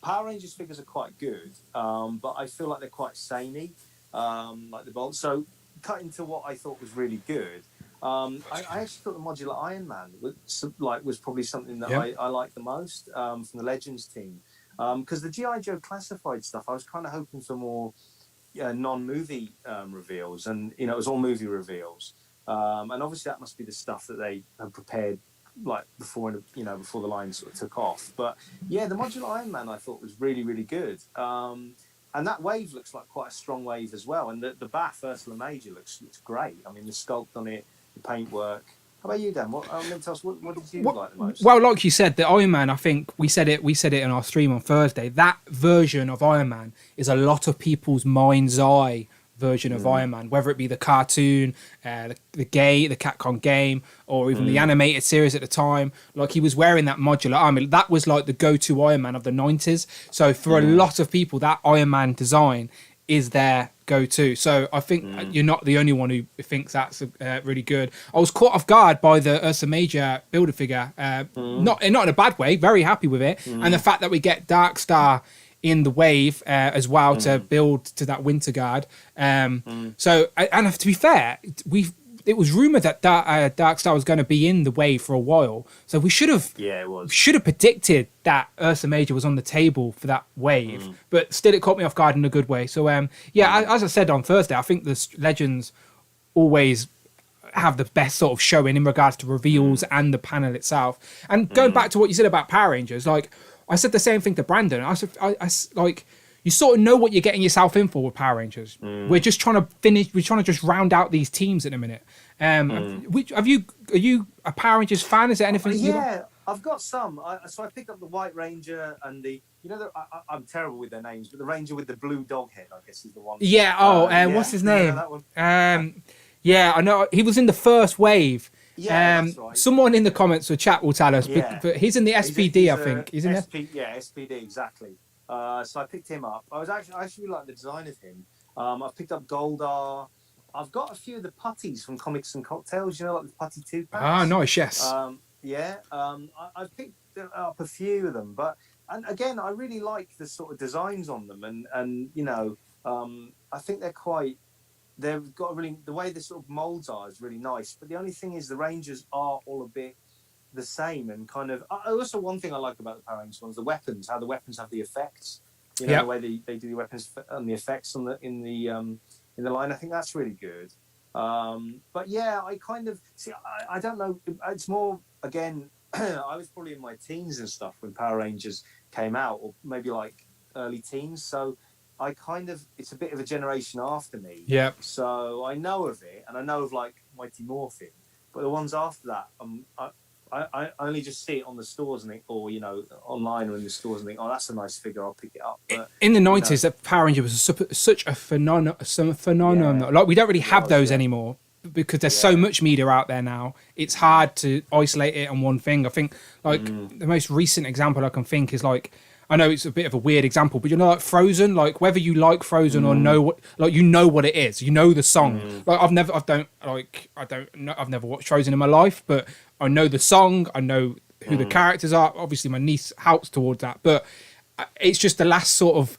Power Rangers figures are quite good, but I feel like they're quite samey, like the bolts. So cutting to what I thought was really good, I actually thought the modular Iron Man was probably something that I liked the most from the Legends team, because the G.I. Joe classified stuff, I was kind of hoping for more non-movie reveals, and you know, it was all movie reveals. And obviously that must be the stuff that they had prepared like before the line sort of took off. But yeah, the modular Iron Man I thought was really, really good. And that wave looks like quite a strong wave as well. And the Bath Ursula Major looks great. I mean, the sculpt on it, the paintwork. How about you, Dan? What did you like the most? Well, like you said, the Iron Man, I think we said it in our stream on Thursday. That version of Iron Man is a lot of people's mind's eye version of Iron Man, whether it be the cartoon, the Capcom game, or even the animated series at the time. Like, he was wearing that modular armor. That was like the go-to Iron Man of the 90s. So for a lot of people, that Iron Man design is their go-to. So I think you're not the only one who thinks that's really good. I was caught off guard by the Ursa Major Build-A-Figure, not in a bad way, very happy with it. And the fact that we get Dark Star in the wave as well to build to that Winter Guard. So, and to be fair, it was rumored that Dark Star was going to be in the wave for a while. So we should have predicted that Ursa Major was on the table for that wave. But still, it caught me off guard in a good way. So as I said on Thursday, I think the Legends always have the best sort of showing in regards to reveals and the panel itself. And going back to what you said about Power Rangers, like, I said the same thing to Brandon. I like, you sort of know what you're getting yourself in for with Power Rangers. We're just trying to just round out these teams in a minute. Are you a Power Rangers fan? Is there anything? Yeah, I've got some. So I picked up the White Ranger and I'm terrible with their names, but the Ranger with the blue dog head, I guess, is the one. Yeah. What's his name? That one? Yeah, I know. He was in the first wave. Yeah, that's right. Someone in the comments or chat will tell us, but he's in the SPD, I think. He's in SPD, exactly. So I picked him up. I actually really like the design of him. I've picked up Goldar. I've got a few of the putties from Comics and Cocktails, like the putty 2-packs. Ah, nice, yes. I've picked up a few of them, and again, I really like the sort of designs on them, and I think they've got the way the sort of molds are is really nice. But the only thing is the Rangers are all a bit the same, and kind of. Also, one thing I like about the Power Rangers ones, the weapons, how the weapons have the effects. The way they do the weapons and the effects in the line. I think that's really good. But yeah, I kind of see. I don't know. It's more, again. I was probably in my teens and stuff when Power Rangers came out, or maybe like early teens. So I kind of, it's a bit of a generation after me. Yeah. So I know of it, and I know of like Mighty Morphin, but the ones after that, I only just see it on the stores and think, or online or in the stores and think, oh, that's a nice figure, I'll pick it up. But in the 90s, that Power Ranger was such a phenomenon. Yeah. Like, we don't really have those anymore because there's so much media out there now. It's hard to isolate it on one thing. I think like the most recent example I can think is like, I know it's a bit of a weird example, but like Frozen, like whether you like Frozen or know what, like, what it is, the song. Like I've never watched Frozen in my life, but I know the song, I know who the characters are. Obviously my niece helps towards that, but it's just the last sort of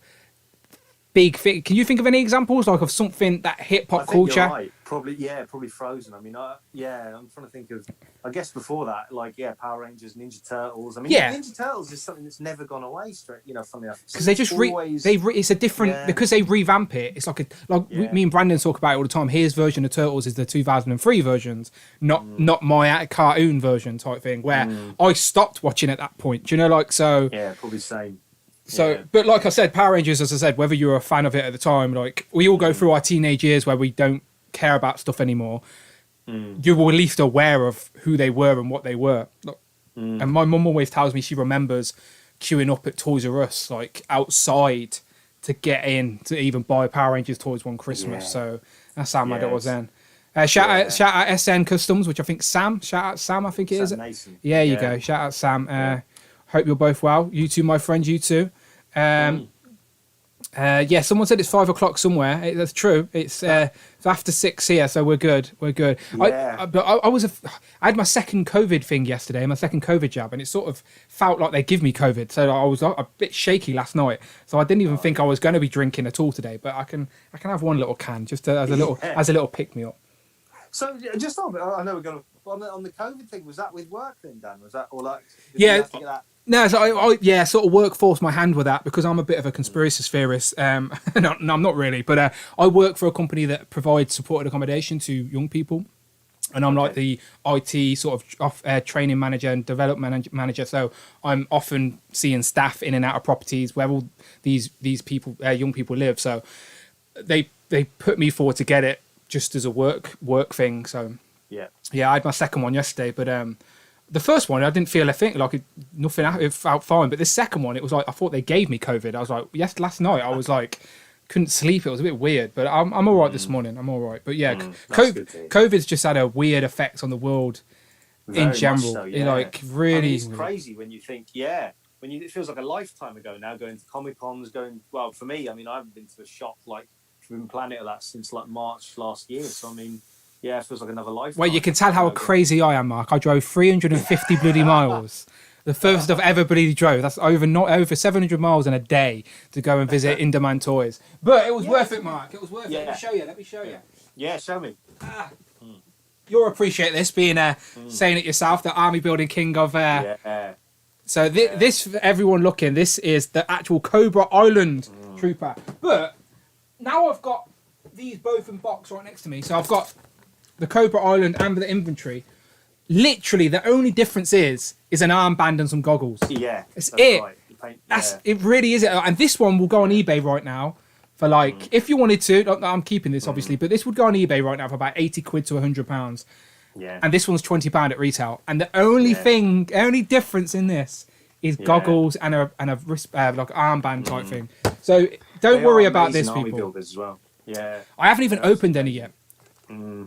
big thing. Can you think of any examples like of something that hit pop culture? You're right. Probably Frozen. I mean, I'm trying to think of. I guess before that, like Power Rangers, Ninja Turtles. I mean, Ninja Turtles is something that's never gone away. Funny enough, because they just it's a different because they revamp it. It's like me and Brandon talk about it all the time. His version of Turtles is the 2003 versions, not my cartoon version type thing. Where I stopped watching at that point. So yeah, probably same. So, but like I said, Power Rangers, as I said, whether you're a fan of it at the time, like we all go through our teenage years where we don't care about stuff anymore. You were at least aware of who they were and what they were. And my mum always tells me she remembers queuing up at Toys R Us, like outside, to get in to even buy Power Rangers toys one Christmas. So that's how mad it was then. Shout out SN Customs, which I think Sam. Shout out Sam, I think it is. Sam Mason. Yeah, you go. Shout out Sam. Hope you're both well. You too, my friend. You too. Yeah, someone said it's 5 o'clock somewhere. That's true. It's after 6 here, so we're good. We're good. Yeah. I had my second COVID thing yesterday, my second COVID jab, and it sort of felt like they give me COVID. So I was a bit shaky last night. So I didn't even think I was going to be drinking at all today. But I can have one little can just as a little pick me up. So just on, I know we're going to on the COVID thing. Was that with work then, Dan? Was that or like? Did Yeah. you have to get that? No, so I sort of work forced my hand with that because I'm a bit of a conspiracy theorist. No, I'm not really, but I work for a company that provides supported accommodation to young people, and I'm like the IT sort of training manager and development manager. So I'm often seeing staff in and out of properties where all these people, young people live. So they put me forward to get it just as a work thing. So yeah, I had my second one yesterday, but the first one, I didn't feel a thing, like nothing, it felt fine. But the second one, it was like, I thought they gave me COVID. I was like, yes, last night, I was like, couldn't sleep. It was a bit weird, but I'm all right this morning. I'm all right. But yeah, COVID's just had a weird effect on the world in general. So, yeah. Like, really. I mean, it's crazy when you think, it feels like a lifetime ago now, going to Comic-Cons, well, for me, I mean, I haven't been to a shop like, been planning at that since like March last year. So, I mean, yeah, it feels like another lifetime. Well, you can tell how crazy I am, Mark. I drove 350 bloody miles. The furthest I've ever bloody drove. That's over 700 miles in a day to go and visit In Demand Toys. But it was worth it, Mark. It was worth it. Let me show you. Yeah, show me. You'll appreciate this, being saying it yourself, the army building king of... So this, for everyone looking, this is the actual Cobra Island Trooper. But now I've got these both in box right next to me. So I've got the Cobra Island and the inventory. Literally, the only difference is an armband and some goggles. Yeah, it's it. Right. It really is it. And this one will go on eBay right now for like, if you wanted to. I'm keeping this obviously, but this would go on eBay right now for about 80 quid to £100. Yeah. And this one's £20 at retail. And the only only difference in this is goggles and a wrist, like armband type thing. So don't worry about this, people. Builders as well. Yeah. I haven't even opened any yet.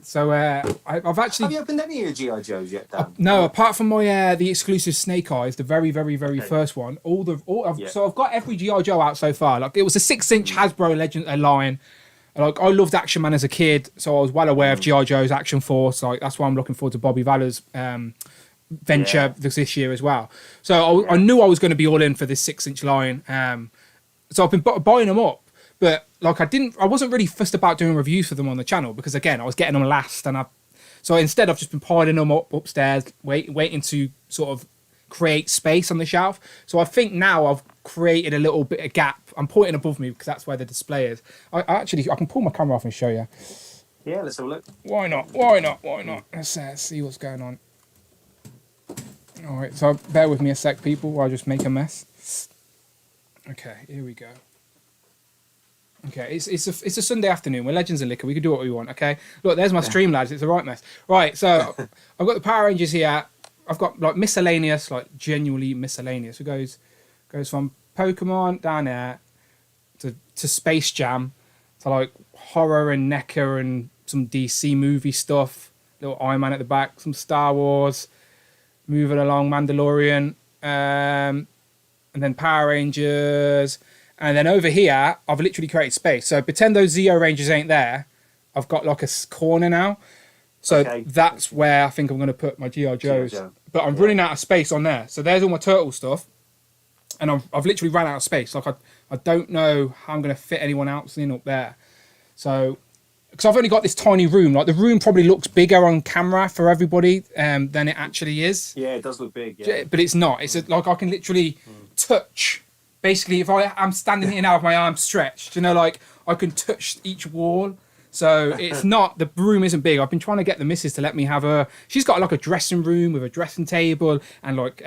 So I've actually... Have you opened any of your G.I. Joes yet, Dan? No, apart from my the exclusive Snake Eyes, the very, very, very first one. So I've got every G.I. Joe out so far. Like, it was a 6-inch Hasbro Legend line. Like, I loved Action Man as a kid, so I was well aware of G.I. Joe's Action Force. Like, that's why I'm looking forward to Bobby Valor's venture this year as well. So I knew I was going to be all in for this 6-inch line. So I've been buying them up. But like, I wasn't really fussed about doing reviews for them on the channel because, again, I was getting them last, so instead I've just been piling them up upstairs, waiting to sort of create space on the shelf. So I think now I've created a little bit of gap. I'm pointing above me because that's where the display is. I can pull my camera off and show you. Yeah, let's have a look. Why not? Let's see what's going on. All right, so bear with me a sec, people, while I just make a mess. Okay, here we go. Okay, it's a Sunday afternoon. We're Legends and Liquor. We can do what we want, okay? Look, there's my stream, lads. It's a right mess. Right, so I've got the Power Rangers here. I've got, like, miscellaneous, like, genuinely miscellaneous. It goes from Pokemon down there to Space Jam to, like, horror and NECA and some DC movie stuff. Little Iron Man at the back. Some Star Wars. Moving along, Mandalorian. And then Power Rangers... And then over here, I've literally created space. So pretend those Zeo Rangers ain't there. I've got like a corner now. So that's where I think I'm going to put my G.I. Joes. But I'm running out of space on there. So there's all my turtle stuff. And I've literally run out of space. Like, I don't know how I'm going to fit anyone else in up there. So, because I've only got this tiny room. Like, the room probably looks bigger on camera for everybody than it actually is. Yeah, it does look big. Yeah. But it's not. It's like I can literally touch... Basically, if I'm standing here now with my arms stretched, like, I can touch each wall. So it's not, the room isn't big. I've been trying to get the missus to let me have her. She's got like a dressing room with a dressing table and like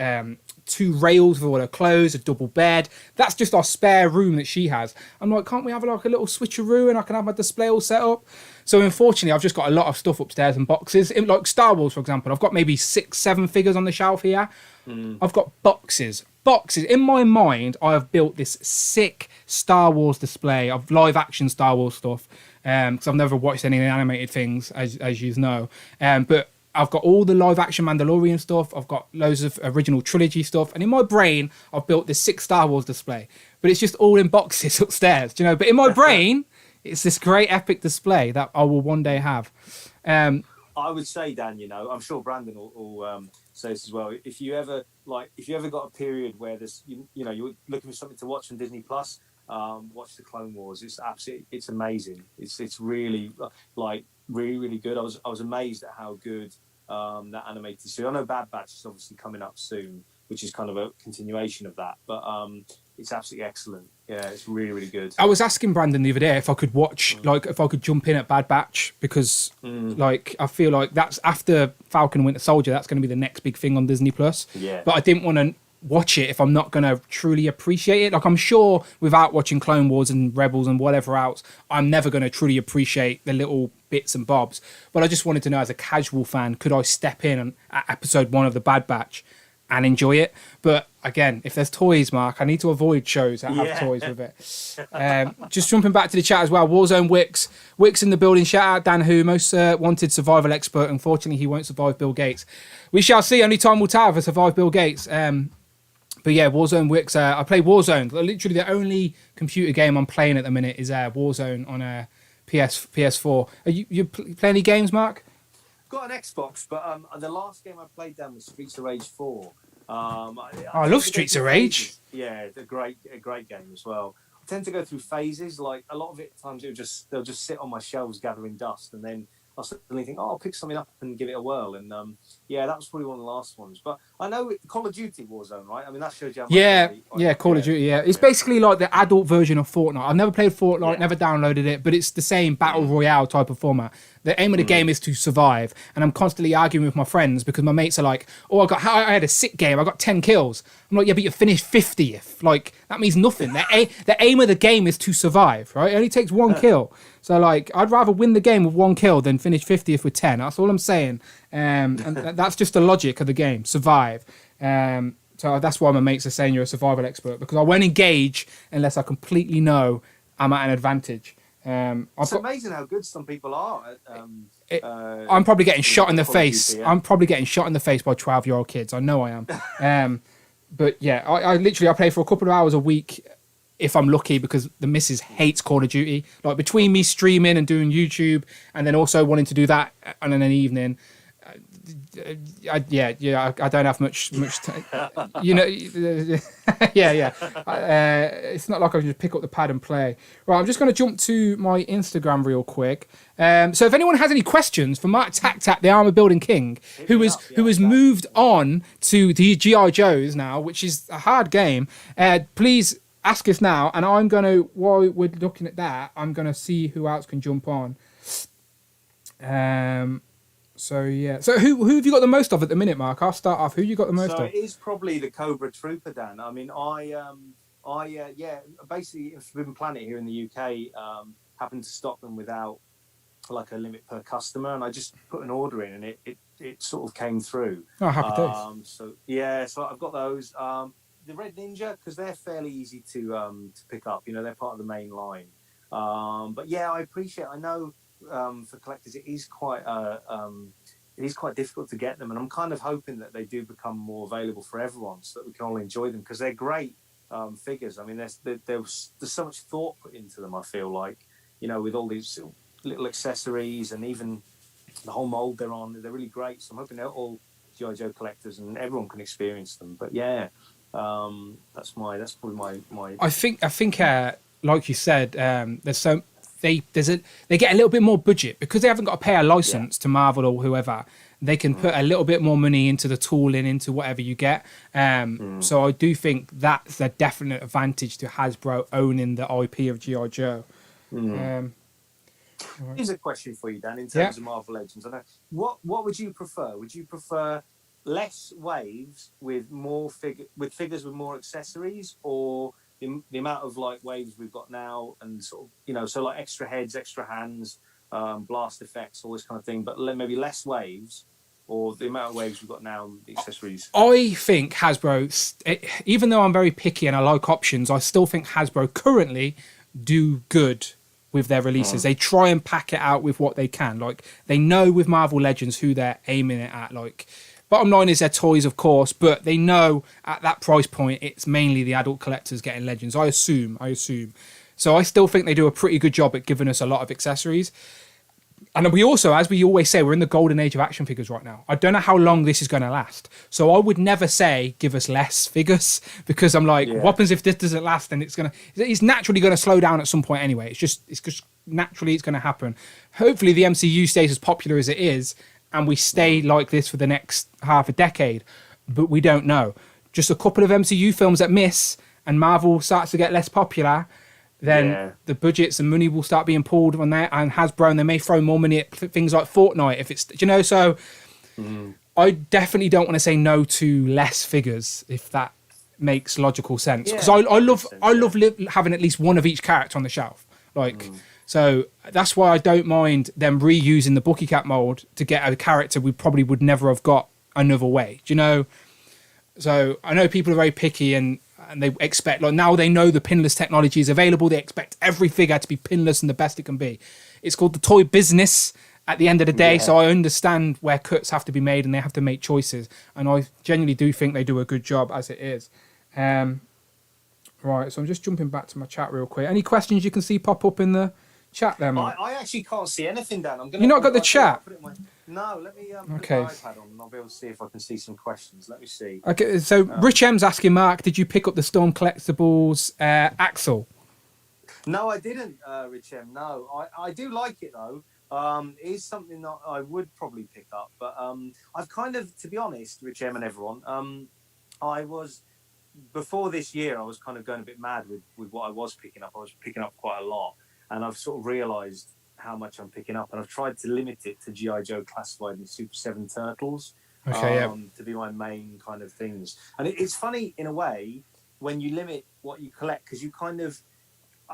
2 rails for all her clothes, a double bed. That's just our spare room that she has. I'm like, can't we have like a little switcheroo and I can have my display all set up? So unfortunately, I've just got a lot of stuff upstairs and boxes. Like Star Wars, for example, I've got maybe 6-7 figures on the shelf here. I've got boxes boxes. In my mind, I have built this sick Star Wars display of live action Star Wars stuff. Because I've never watched any animated things, as you know. But I've got all the live action Mandalorian stuff. I've got loads of original trilogy stuff. And in my brain, I've built this sick Star Wars display. But it's just all in boxes upstairs, do you know? But in my brain, it's this great epic display that I will one day have. I would say, Dan, you know, I'm sure Brandon will say this as well. If you ever got a period where there's, you know, you're looking for something to watch on Disney Plus, watch the Clone Wars. It's amazing. It's really really good. I was amazed at how good that animated series. I know Bad Batch is obviously coming up soon, which is kind of a continuation of that, but it's absolutely excellent. Yeah, it's really, really good. I was asking Brandon the other day if I could watch, if I could jump in at Bad Batch, because, I feel like that's after Falcon and Winter Soldier, that's going to be the next big thing on Disney Plus. Yeah. But I didn't want to watch it if I'm not going to truly appreciate it. Like, I'm sure without watching Clone Wars and Rebels and whatever else, I'm never going to truly appreciate the little bits and bobs. But I just wanted to know, as a casual fan, could I step in at episode 1 of the Bad Batch and enjoy it? But again, if there's toys, Mark, I need to avoid shows that have toys with it. Just jumping back to the chat as well, Warzone Wicks in the building. Shout out Dan Who, most wanted survival expert. Unfortunately, he won't survive Bill Gates. We shall see. Only time will tell if I survive Bill Gates. But yeah, Warzone Wicks. I play Warzone. Literally, the only computer game I'm playing at the minute is Warzone on a PS4. Are you play any games, Mark? Got an Xbox, but the last game I played down was Streets of Rage 4. I love Streets of Rage. Yeah, it's a great game as well. I tend to go through phases. Like, a lot of it times they'll just sit on my shelves gathering dust, and then I'll suddenly think, I'll pick something up and give it a whirl. And that was probably one of the last ones. But I know Call of Duty Warzone, right? I mean, that shows you how much Call of Duty. Yeah, it's basically like the adult version of Fortnite. I've never played Fortnite, never downloaded it, but it's the same battle royale type of format. The aim of the game is to survive, and I'm constantly arguing with my friends because my mates are like, "Oh, I had a sick game. I got 10 kills." I'm like, "Yeah, but you finished 50th. Like, that means nothing. The aim of the game is to survive, right? It only takes 1 kill. So, like, I'd rather win the game with 1 kill than finish 50th with 10. That's all I'm saying. And that's just the logic of the game. Survive. So that's why my mates are saying you're a survival expert, because I won't engage unless I completely know I'm at an advantage. It's amazing how good some people are. I'm probably getting shot in the face. I'm probably getting shot in the face by 12-year-old kids. I know I am. But yeah, I literally play for a couple of hours a week if I'm lucky, because the missus hates Call of Duty. Like, between me streaming and doing YouTube and then also wanting to do that on an evening, I don't have much you know. It's not like I can just pick up the pad and play. Right, I'm just going to jump to my Instagram real quick. So if anyone has any questions for Mark Tactat, the Armor Building King, who has moved on to the GI Joes now, which is a hard game, please ask us now, and I'm going to, while we're looking at that, I'm going to see who else can jump on. So who have you got the most of at the minute, Mark? I'll start off. Who you got the most of? It is probably the Cobra Trooper, Dan. I mean, basically in Forbidden Planet here in the UK, happened to stock them without like a limit per customer, and I just put an order in, and it sort of came through. Oh, happy days. So I've got those. The Red Ninja, because they're fairly easy to pick up. You know, they're part of the main line. But yeah, I appreciate. I know. For collectors, it is quite difficult to get them, and I'm kind of hoping that they do become more available for everyone, so that we can all enjoy them, because they're great figures. I mean, there's so much thought put into them. I feel like, you know, with all these little accessories and even the whole mold they're on, they're really great. So I'm hoping that all GI Joe collectors and everyone can experience them. But yeah, that's probably my. I think like you said, there's so. They get a little bit more budget because they haven't got to pay a license to Marvel or whoever. They can put a little bit more money into the tooling, into whatever you get. So I do think that's a definite advantage to Hasbro owning the IP of G.I. Joe. Here's a question for you, Dan, in terms of Marvel Legends. I know, what would you prefer? Would you prefer less waves with more figures with more accessories, or the amount of like waves we've got now, and sort of, you know, so like extra heads, extra hands, blast effects, all this kind of thing, but maybe less waves, or the amount of waves we've got now, the accessories? I think Hasbro, even though I'm very picky and I like options, I still think Hasbro currently do good with their releases. They try and pack it out with what they can. Like, they know with Marvel Legends who they're aiming it at. Like, bottom line is their toys, of course, but they know at that price point it's mainly the adult collectors getting Legends. I assume. So I still think they do a pretty good job at giving us a lot of accessories. And we also, as we always say, we're in the golden age of action figures right now. I don't know how long this is going to last. So I would never say give us less figures, because I'm like, what happens if this doesn't last? And it's naturally going to slow down at some point anyway. It's just naturally it's going to happen. Hopefully the MCU stays as popular as it is and we stay like this for the next half a decade. But we don't know. Just a couple of MCU films that miss and Marvel starts to get less popular, then the budgets and money will start being pulled on there, and Hasbro, and they may throw more money at things like Fortnite if it's, you know, so I definitely don't want to say no to less figures, if that makes logical sense, because I love having at least one of each character on the shelf, like so that's why I don't mind them reusing the Bookie Cat mold to get a character we probably would never have got another way, do you know? So I know people are very picky and they expect, like, now they know the pinless technology is available, they expect every figure to be pinless and the best it can be. It's called the toy business at the end of the day, so I understand where cuts have to be made and they have to make choices, and I genuinely do think they do a good job as it is. Right, so I'm just jumping back to my chat real quick. Any questions you can see pop up in the chat there, Mark? I actually can't see anything, Dan. You not got the chat? No, let me put my iPad on and I'll be able to see if I can see some questions. Let me see. Okay, so Rich M's asking, Mark, did you pick up the Storm Collectibles Axel? No, I didn't, Rich M. No, I do like it though. It is something that I would probably pick up, but I've kind of, to be honest, Rich M and everyone, I was, before this year, I was kind of going a bit mad with what I was picking up. I was picking up quite a lot, and I've sort of realised how much I'm picking up, and I've tried to limit it to G.I. Joe Classified and Super 7 Turtles to be my main kind of things. And it's funny in a way when you limit what you collect, because you kind of,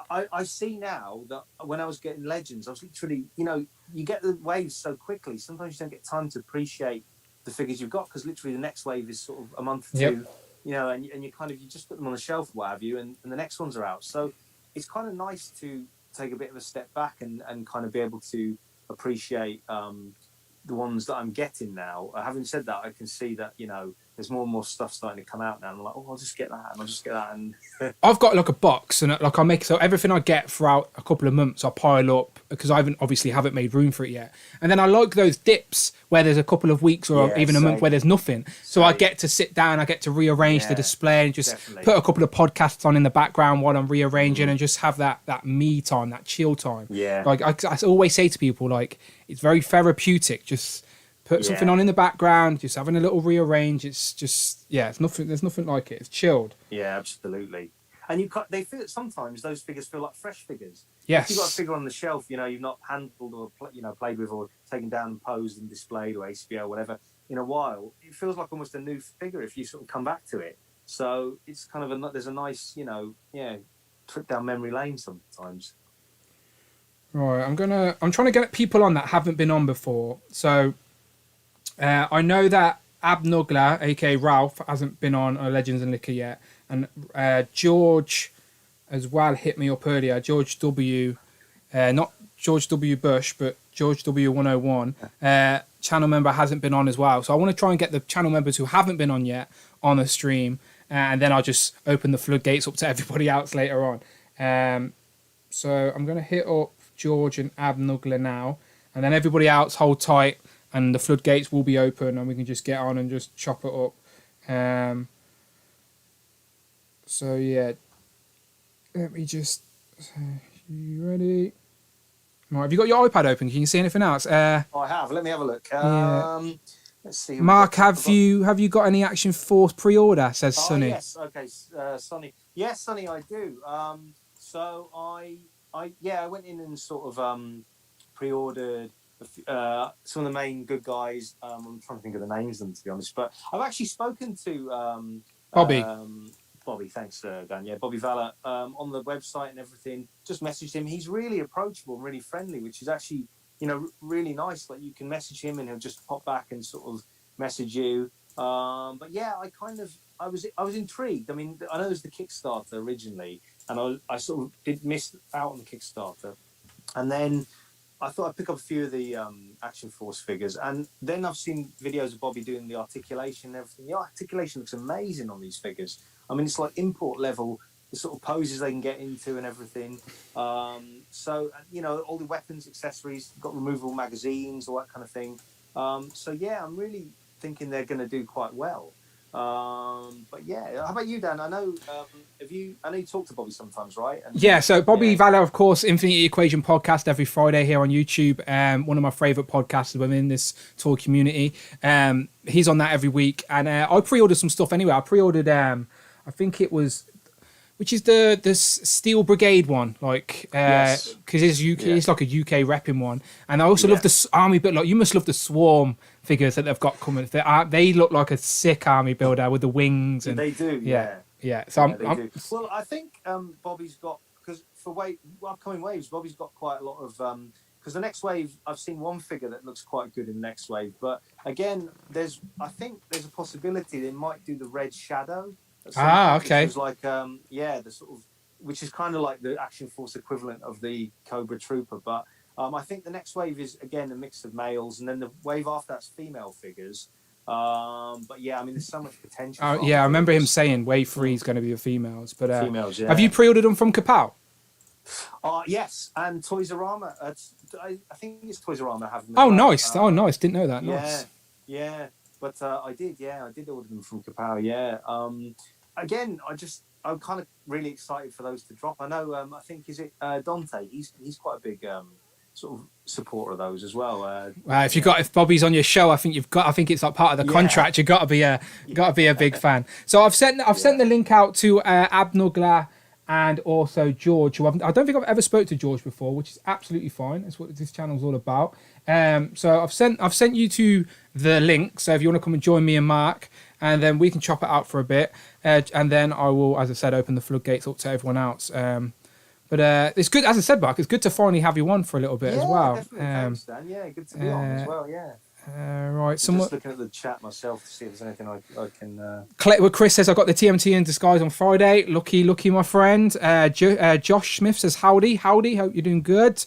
I see now that when I was getting Legends, I was literally, you know, you get the waves so quickly, sometimes you don't get time to appreciate the figures you've got, because literally the next wave is sort of a month or two, you know, and you kind of, you just put them on the shelf or what have you, and the next ones are out. So it's kind of nice to take a bit of a step back and kind of be able to appreciate the ones that I'm getting now. Having said that, I can see that, you know, there's more and more stuff starting to come out now. I'm like, oh, I'll just get that, and I'll just get that. And I've got like a box, and like I make, so everything I get throughout a couple of months, I pile up, because I haven't made room for it yet. And then I like those dips where there's a couple of weeks or even a month where there's nothing. So I get to sit down, I get to rearrange the display and just put a couple of podcasts on in the background while I'm rearranging and just have that me time, that chill time. Yeah. Like I always say to people, like, it's very therapeutic. Just put something on in the background, just having a little rearrange. It's just, it's nothing. There's nothing like it. It's chilled. Yeah, absolutely. And they feel, sometimes those figures feel like fresh figures. Yes. If you've got a figure on the shelf, you know, you've not handled or played with or taken down and posed and displayed or ACBO or whatever in a while, it feels like almost a new figure if you sort of come back to it. So it's kind of there's a nice, trip down memory lane sometimes. Right, I'm trying to get people on that haven't been on before. So I know that Abnugler, aka Ralph, hasn't been on Legends and Liquor yet, and George as well hit me up earlier. George W, not George W Bush, but George W101, channel member, hasn't been on as well. So I want to try and get the channel members who haven't been on yet on the stream, and then I'll just open the floodgates up to everybody else later on. So I'm going to hit up George and Abnugler now, and then everybody else hold tight, and the floodgates will be open, and we can just get on and just chop it up. So yeah, let me just. You ready? Right, have you got your iPad open? Can you see anything else? I have. Let me have a look. Let's see. Mark, have you got any Action Force pre-order? Says Sonny. Yes. Okay, Sonny. Yes, Sonny, I do. So I went in and sort of pre-ordered some of the main good guys. I'm trying to think of the names of them, to be honest, but I've actually spoken to Bobby. Bobby, thanks, Dan. Yeah, Bobby Valor on the website and everything. Just messaged him. He's really approachable and really friendly, which is actually really nice. Like you can message him and he'll just pop back and sort of message you. But yeah, I was intrigued. I mean, I know it was the Kickstarter originally, and I sort of did miss out on the Kickstarter, and then I thought I'd pick up a few of the Action Force figures, and then I've seen videos of Bobby doing the articulation and everything. The articulation looks amazing on these figures. I mean, it's like import level, the sort of poses they can get into and everything. So, all the weapons, accessories, got removable magazines, all that kind of thing. So, yeah, I'm really thinking they're going to do quite well. But yeah, how about you, Dan? I know you talk to Bobby sometimes, right? Yeah, so Bobby Valor, of course, Infinity Equation podcast every Friday here on YouTube. One of my favorite podcasts within this toy community. He's on that every week, and I pre-ordered some stuff anyway. I pre-ordered I think it was, which is the Steel Brigade one, like because it's UK, it's like a UK repping one. And I also love the army build. Like you must love the Swarm figures that they've got coming. They look like a sick army builder with the wings. And they do, yeah. So do. Well, I think Bobby's got, because for upcoming waves, Bobby's got quite a lot of. Because the next wave, I've seen one figure that looks quite good in the next wave, but again, I think there's a possibility they might do the Red Shadow. Okay. Which is like the sort of, which is kind of like the Action Force equivalent of the Cobra Trooper, but I think the next wave is again a mix of males, and then the wave after that's female figures. But yeah, I mean, there's so much potential. I remember him saying wave 3 is going to be the females, but females. Yeah. Have you pre-ordered them from Kapow? Yes, and Toys R Us. I think it's Toys R Us have them. Oh, nice! Nice. Didn't know that. Nice. Yeah. But I did order them from Kapow. Yeah. Again, I'm kind of really excited for those to drop. I know. I think Dante. He's quite a big sort of supporter of those as well. If Bobby's on your show, I think it's like part of the contract. You got to be a big fan. So I've sent the link out to Abnugla and also George, who I don't think I've ever spoke to George before, which is absolutely fine. That's what this channel's all about. So I've sent you to the link. So if you want to come and join me and Mark, and then we can chop it out for a bit, and then I will, as I said, open the floodgates up to everyone else. But it's good, as I said, Mark. It's good to finally have you on for a little bit as well. Definitely. Thanks, Dan. Yeah, good to be on as well. Yeah. Right. Just looking at the chat myself to see if there's anything I can. Chris says I got the TMT in disguise on Friday. Lucky, my friend. Josh Smith says howdy. Hope you're doing good.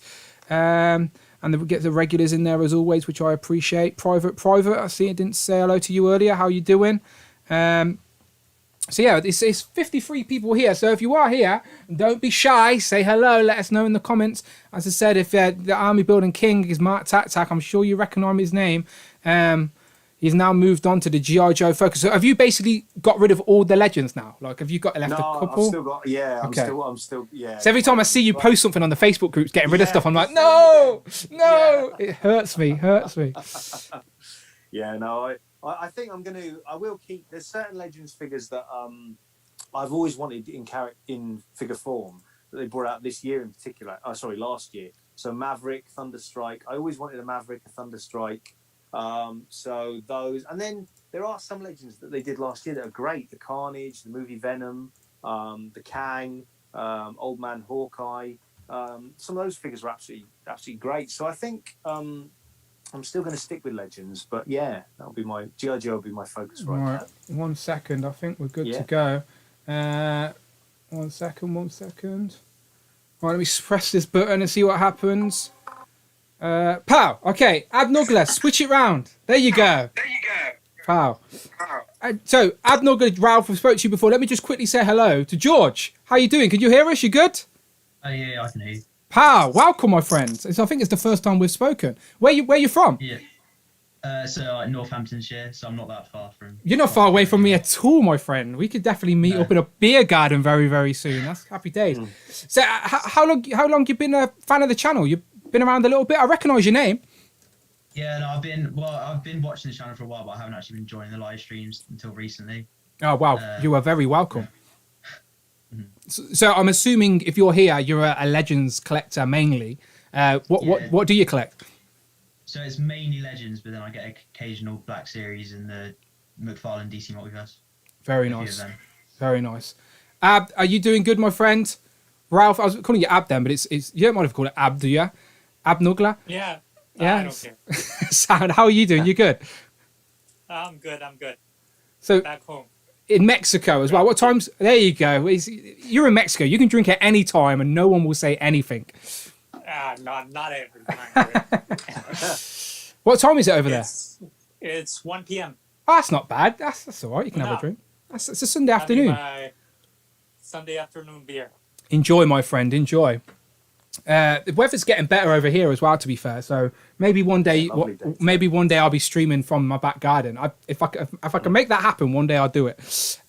And then we get the regulars in there as always, which I appreciate. Private. I see I didn't say hello to you earlier. How you doing? So yeah, it's 53 people here. So if you are here, don't be shy. Say hello. Let us know in the comments. As I said, if the army building king is Mark Tak, I'm sure you recognise his name. He's now moved on to the G.I. Joe focus. So have you basically got rid of all the legends now? Like, have you got left a couple? I've still got. Yeah, okay. I'm still. Yeah. So every time I see you post something on the Facebook groups, getting rid of stuff, I'm like, no. It hurts me. Yeah, no, I think I will keep. There's certain Legends figures that I've always wanted in figure form that they brought out this year in particular. Last year. So Maverick, Thunderstrike. I always wanted a Maverick, a Thunderstrike. So those, and then there are some Legends that they did last year that are great. The Carnage, the movie Venom, the Kang, Old Man Hawkeye. Some of those figures are absolutely great. So I think I'm still going to stick with Legends, but yeah, that'll be my G.I. Joe will be my focus right now. 1 second, I think we're good to go. 1 second. Right, let me press this button and see what happens. Pow! Okay, Abnugla, switch it round. There you go. Pow. So, Abnugla, Ralph, I spoke to you before. Let me just quickly say hello to George. How you doing? Can you hear us? You good? Yeah, I can hear you. Pow! Welcome, my friends. I think it's the first time we've spoken. Where you from? Yeah. So Northamptonshire, so I'm not that far from. You're not far away from me at all, my friend. We could definitely meet up in a beer garden very, very soon. That's happy days. So, how long you been a fan of the channel? You've been around a little bit. I recognise your name. Yeah, no, I've been watching the channel for a while, but I haven't actually been joining the live streams until recently. Oh wow, you are very welcome. So I'm assuming if you're here, you're a Legends collector mainly. What do you collect? So it's mainly Legends, but then I get occasional Black Series and the McFarlane DC Multiverse. Very nice. Ab, are you doing good, my friend? Ralph, I was calling you Ab then, but it's you don't mind if I call it Ab, do you? Abnugla? Yeah. Yeah. I don't care. Sound. How are you doing? You good? I'm good. So Back home. in Mexico as well. What times? There you go. You're in Mexico. You can drink at any time, and no one will say anything. Not every time. What time is it over there? It's 1 p.m. Oh, that's not bad. That's all right. You can have a No. drink. It's a Sunday afternoon. My Sunday afternoon beer. Enjoy, my friend. Enjoy. The weather's getting better over here as well, to be fair. So maybe one day, Lovely day. maybe one day I'll be streaming from my back garden. If I can make that happen, one day I'll do it.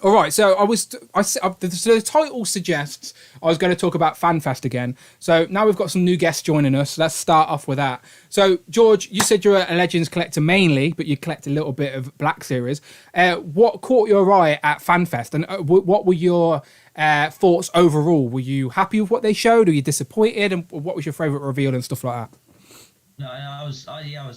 All right. So the title suggests I was going to talk about FanFest again. So now we've got some new guests joining us. Let's start off with that. So George, you said you're a Legends collector mainly, but you collect a little bit of Black Series. What caught your eye at FanFest, and what were your thoughts overall? Were you happy with what they showed? Were you disappointed? And what was your favourite reveal and stuff like that? No, I was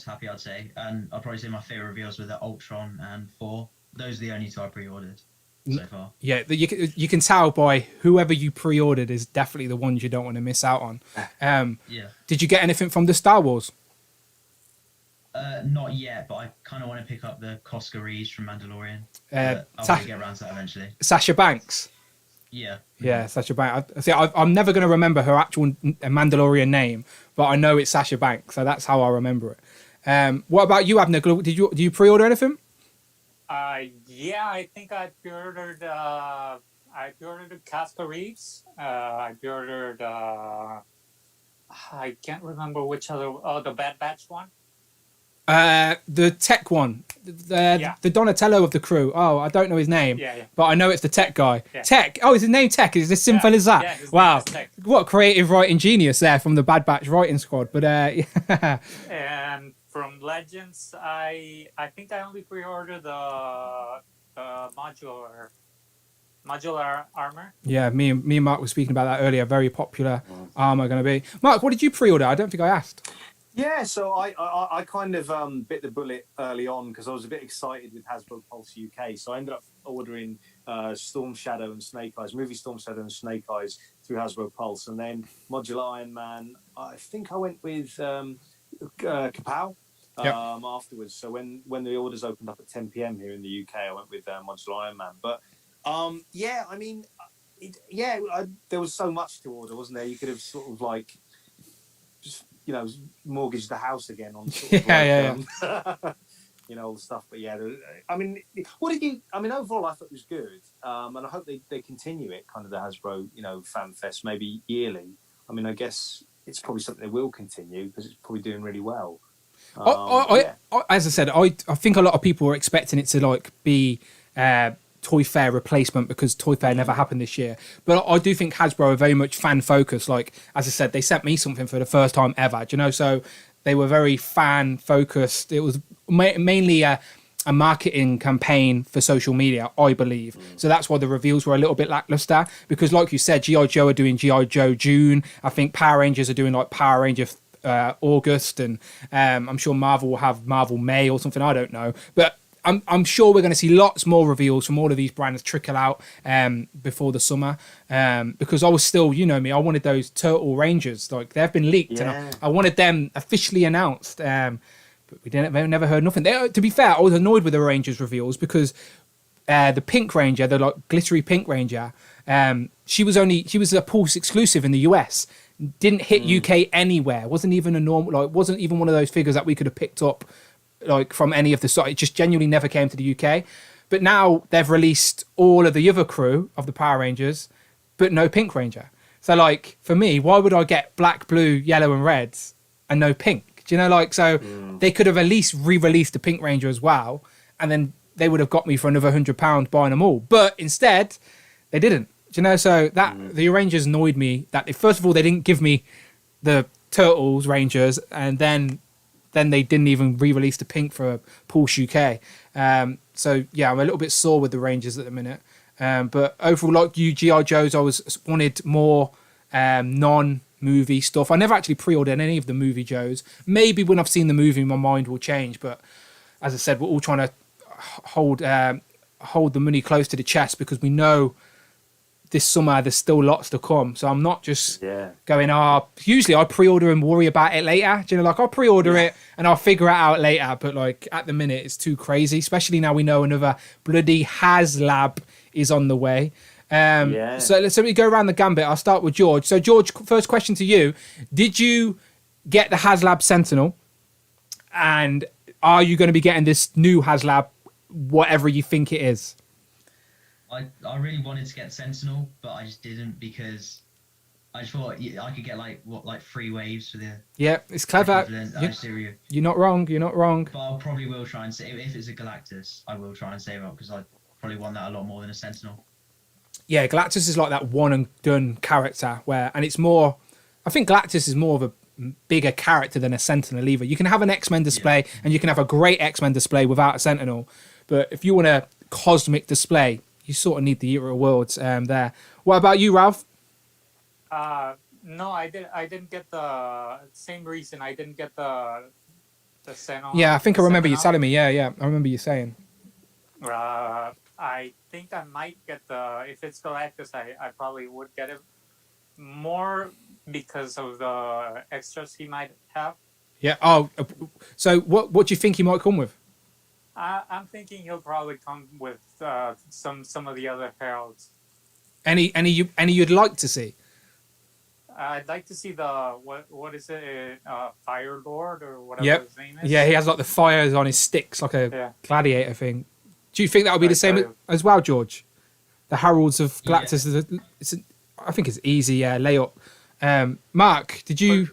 happy, I'd say. And I'd probably say my favourite reveals were the Ultron and 4. Those are the only 2 I pre-ordered so far. Yeah, you can tell by whoever you pre-ordered is definitely the ones you don't want to miss out on. Yeah. Did you get anything from the Star Wars? Not yet, but I kind of want to pick up the Costco Reeves from Mandalorian. Uh, I'll Sa- probably get around to that eventually. Sasha Banks. Yeah. Yeah, Sasha Banks. I'm never going to remember her actual Mandalorian name, but I know it's Sasha Banks, so that's how I remember it. What about you, Abner? Did you pre-order anything? Yeah, I think I pre-ordered the Casper Reeves. I pre-ordered I can't remember which other. Oh, the Bad Batch one. The tech one, the Donatello of the crew. Oh, I don't know his name, but I know it's the tech guy. Yeah. Tech. Oh, is his name Tech? Is it as simple as that? Yeah, his wow, name is Tech. What creative writing genius there from the Bad Batch writing squad. But yeah. And from Legends, I think I only pre-ordered the modular armor. Yeah, me and Mark were speaking about that earlier. Very popular armor going to be. Mark, what did you pre-order? I don't think I asked. Yeah, so I kind of bit the bullet early on because I was a bit excited with Hasbro Pulse UK. So I ended up ordering Storm Shadow and Snake Eyes, movie Storm Shadow and Snake Eyes through Hasbro Pulse. And then Modular Iron Man, I think I went with Kapow afterwards. So when the orders opened up at 10 p.m. here in the UK, I went with Modular Iron Man. But yeah, I mean, there was so much to order, wasn't there? You could have sort of like just, mortgage the house again on sort of all the stuff. But yeah, I mean, overall I thought it was good. And I hope they continue it, kind of the Hasbro, Fan Fest, maybe yearly. I mean, I guess it's probably something they will continue because it's probably doing really well. As I said, I think a lot of people were expecting it to be Toy Fair replacement because Toy Fair never happened this year. But I do think Hasbro are very much fan focused. Like, as I said, they sent me something for the first time ever, so they were very fan focused. It was mainly a marketing campaign for social media, I believe. So that's why the reveals were a little bit lackluster because, like you said, G.I. Joe are doing G.I. Joe June. I think Power Rangers are doing Power Ranger August, and I'm sure Marvel will have Marvel May or something. I don't know, but I'm sure we're going to see lots more reveals from all of these brands trickle out before the summer because I was still, me, I wanted those Turtle Rangers. They've been leaked and I wanted them officially announced, but we never heard nothing. To be fair, I was annoyed with the Rangers reveals because the Pink Ranger, the glittery Pink Ranger, she was a Pulse exclusive in the US. Didn't hit UK anywhere. Wasn't even a normal, wasn't even one of those figures that we could have picked up from any of the site. It just genuinely never came to the UK. But now they've released all of the other crew of the Power Rangers, but no Pink Ranger. So for me, why would I get black, blue, yellow and reds and no pink? Do you know, they could have at least re-released the Pink Ranger as well, and then they would have got me for another £100 buying them all. But instead, they didn't. Do you know, so that the Rangers annoyed me that first of all, they didn't give me the Turtles Rangers, and then they didn't even re-release the pink for Pulse UK. So yeah, I'm a little bit sore with the Rangers at the minute. But overall, like you, G.I. Joes, I wanted more non-movie stuff. I never actually pre-ordered any of the movie Joes. Maybe when I've seen the movie, my mind will change. But as I said, we're all trying to hold the money close to the chest because we know this summer there's still lots to come. So I'm not just Yeah. going, usually I pre-order and worry about it later. Do you know, like I'll pre-order it and I'll figure it out later. But like at the minute, it's too crazy, especially now we know another bloody HasLab is on the way. So let's go around the gambit. I'll start with George. So George, first question to you. Did you get the HasLab Sentinel? And are you going to be getting this new HasLab, whatever you think it is? I really wanted to get Sentinel, but I just didn't because I just thought I could get like 3 waves for the. Yeah, it's clever. You're not wrong. You're not wrong. But I probably will try and save if it's a Galactus. I will try and save up because I probably want that a lot more than a Sentinel. Yeah, Galactus is like that one and done character and it's more. I think Galactus is more of a bigger character than a Sentinel either. You can have an X-Men display and you can have a great X-Men display without a Sentinel, but if you want a cosmic display, you sort of need the Era of Worlds there. What about you, Ralph? No, I didn't get the same reason. I didn't get the Sentinel. Yeah, I think I remember you telling me. Yeah, I remember you saying. I think I might get if it's Galactus, I probably would get it more because of the extras he might have. Yeah. Oh, so what do you think he might come with? I'm thinking he'll probably come with some of the other heralds. Any you'd like to see? I'd like to see the what is it? Fire Lord or whatever his name is. Yeah, he has like the fires on his sticks, like a gladiator thing. Do you think that would be the same as well, George? The Heralds of Galactus. I think it's easy layup. Mark, did you?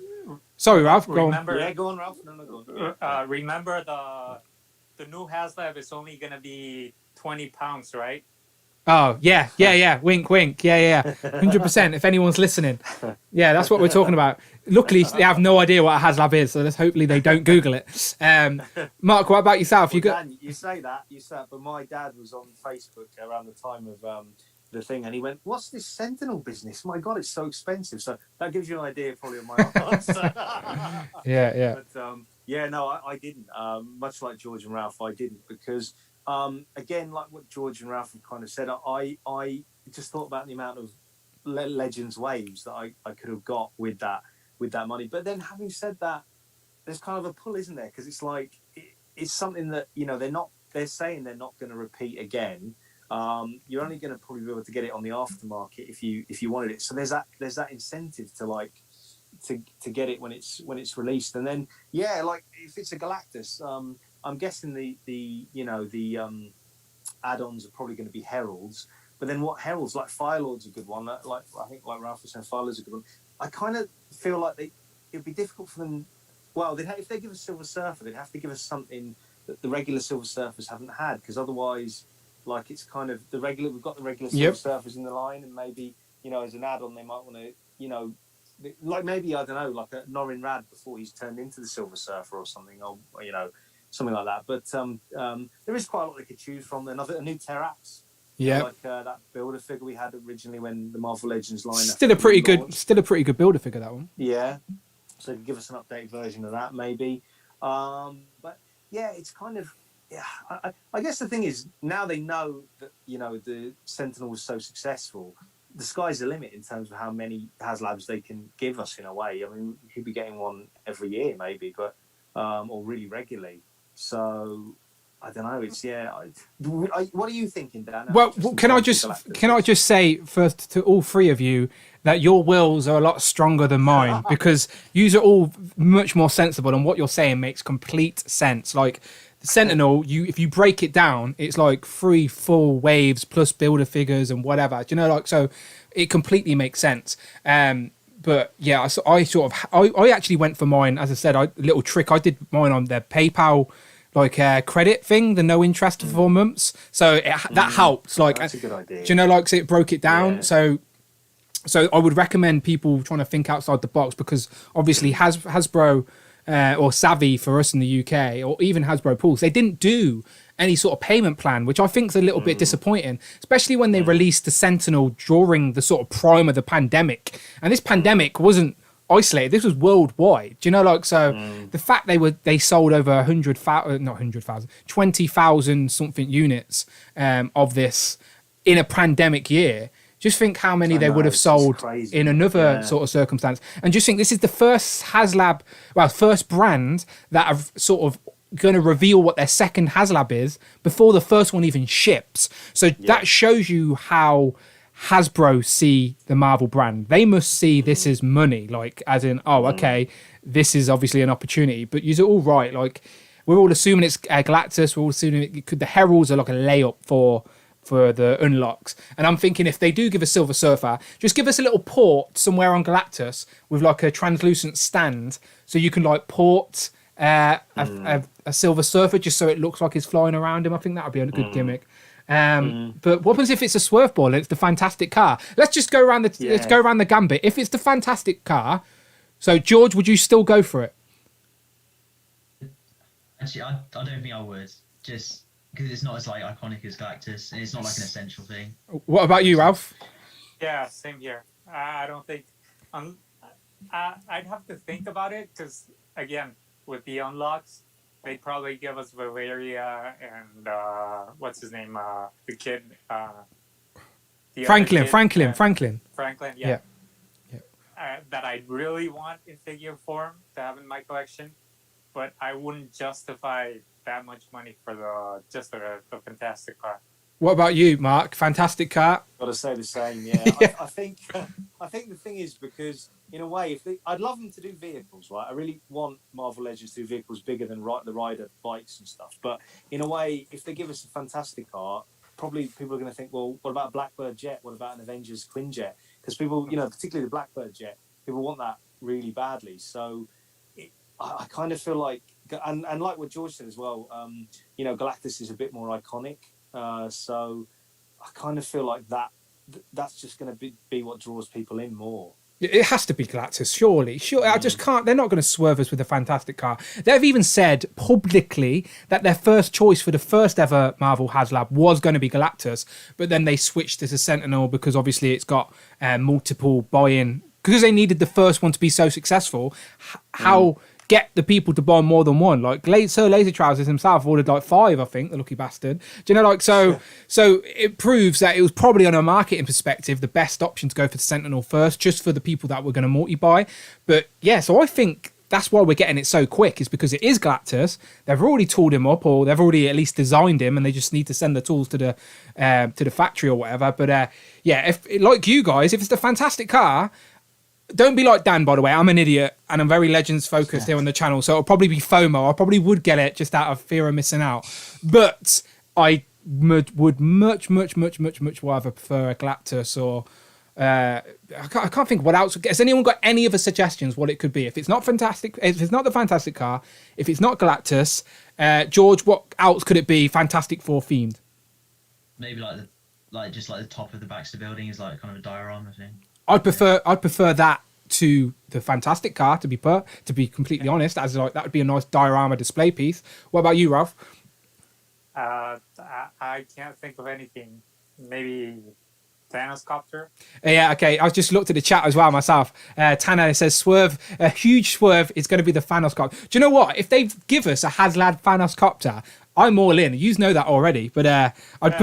Sorry, Ralph. Go on. Go on, Ralph. No, go on. Remember the new HasLab is only gonna be £20, right? Oh yeah. Wink, wink. Yeah. 100%. If anyone's listening, yeah, that's what we're talking about. Luckily, they have no idea what a HasLab is, so hopefully they don't Google it. Mark, what about yourself? Dan, you say that, but my dad was on Facebook around the time of the thing, and he went, "What's this Sentinel business? My God, it's so expensive." So that gives you an idea, probably, of my answer. Yeah. But no, I didn't. Much like George and Ralph, I didn't because. Again, like what George and Ralph have kind of said, I just thought about the amount of Legends waves that I could have got with that money. But then, having said that, there's kind of a pull, isn't there? Because it's like it's something that they're saying they're not going to repeat again. You're only going to probably be able to get it on the aftermarket if you wanted it. So there's that incentive to get it when it's released. And then if it's a Galactus. I'm guessing the add-ons are probably going to be heralds, but then what heralds? Like Firelord's a good one. Like I think, like Ralph was saying, Firelord's a good one. I kind of feel like it'd be difficult for them. Well, if they give us Silver Surfer, they'd have to give us something that the regular Silver Surfers haven't had, because otherwise, like it's kind of we've got the regular Silver Surfers in the line, and maybe as an add-on they might want to like maybe I don't know, like a Norrin Rad before he's turned into the Silver Surfer or something, or something like that. But there is quite a lot they could choose from. A new Terrax, like that builder figure we had originally when the Marvel Legends line. Still a pretty good builder figure, that one. Yeah, so give us an updated version of that maybe. But yeah, it's kind of I guess the thing is now they know that the Sentinel was so successful. The sky's the limit in terms of how many HasLabs they can give us in a way. I mean, we could be getting one every year maybe, but or really regularly. So I don't know. It's what are you thinking, Dan? Well, can I just say first to all three of you that your wills are a lot stronger than mine because you are all much more sensible, and what you're saying makes complete sense. Like the Sentinel, if you break it down, it's like 3 full waves plus builder figures and whatever. Do you know, so it completely makes sense. But yeah, I actually went for mine. As I said, a little trick. I did mine on their PayPal credit thing, the no interest for 4 months. So that helped. Like, that's a good idea. Do you know, so it broke it down. Yeah. So I would recommend people trying to think outside the box, because obviously Hasbro or Savvy for us in the UK, or even Hasbro Pulse, they didn't do any sort of payment plan, which I think is a little bit disappointing, especially when they released the Sentinel during the sort of prime of the pandemic. And this pandemic wasn't isolated, this was worldwide. Do you know, the fact they sold over 20,000 something units of this in a pandemic year, Just think how many I they know, would have it's sold crazy. in another Yeah. sort of circumstance. And just think, this is the first first brand that are sort of going to reveal what their second HasLab is before the first one even ships. So that shows you how Hasbro see the Marvel brand. They must see this as money, like as in, oh, okay, this is obviously an opportunity. But you're all right, like we're all assuming it's Galactus. We're all assuming the Heralds are like a layup for the unlocks. And I'm thinking, if they do give a Silver Surfer, just give us a little port somewhere on Galactus with like a translucent stand, so you can like port a Silver Surfer just so it looks like he's flying around him. I think that would be a good gimmick. But what happens if it's a swerve ball and it's the Fantastic Car? Let's just go around let's go around the gambit. If it's the Fantastic Car, so George, would you still go for it? Actually, I don't think I would. Just because it's not as like iconic as Galactus, and it's not like an essential thing. What about you, Ralph? Yeah, same here. I don't think. I'd have to think about it because, again, with the unlocks, they'd probably give us Valeria and what's his name, the kid, the Franklin, other kid, Franklin. Franklin, Yeah. that I really want in figure form to have in my collection, but I wouldn't justify that much money for the Fantastic Car. What about you, Mark? Fantastic Car? Got to say the same, yeah. I think the thing is, because in a way, I'd love them to do vehicles, right? I really want Marvel Legends to do vehicles bigger than the Rider bikes and stuff. But in a way, if they give us a Fantastic Car, probably people are going to think, well, what about a Blackbird jet? What about an Avengers Quinjet? Because people, particularly the Blackbird jet, people want that really badly. So I kind of feel like, and like what George said as well, Galactus is a bit more iconic. So I kind of feel like that's just going to be what draws people in more. It has to be Galactus, surely. Sure, I just can't. They're not going to swerve us with a Fantastic Car. They've even said publicly that their first choice for the first ever Marvel HasLab was going to be Galactus, but then they switched to Sentinel because obviously it's got multiple buy-in. Because they needed the first one to be so successful, how get the people to buy more than one? Like Sir Laser Trousers himself ordered like 5, I think, the lucky bastard. Do you know, like, so it proves that it was probably on a marketing perspective the best option to go for the Sentinel first, just for the people that were going to multi-buy. But yeah, so I think that's why we're getting it so quick, is because it is Galactus. They've already tooled him up, or they've already at least designed him, and they just need to send the tools to the factory or whatever. But yeah, if like you guys, if it's the Fantastic Car, don't be like Dan, by the way. I'm an idiot and I'm very Legends focused here on the channel. So it'll probably be FOMO. I probably would get it just out of fear of missing out. But I would much rather prefer a Galactus or... I can't think what else. Has anyone got any other suggestions what it could be? If it's not Fantastic, if it's not the Fantastic Car, if it's not Galactus, George, what else could it be Fantastic Four themed? Maybe just the top of the Baxter building is like kind of a diorama thing. I'd prefer that to the Fantastic Car, to be completely honest, as like that would be a nice diorama display piece. What about you, Ralph? I can't think of anything. Maybe Thanos Copter. Yeah, okay. I just looked at the chat as well myself. Tanner says swerve, a huge swerve is going to be the Thanos Copter. Do you know what? If they give us a HasLab Thanos Copter, I'm all in. You know that already, but I'd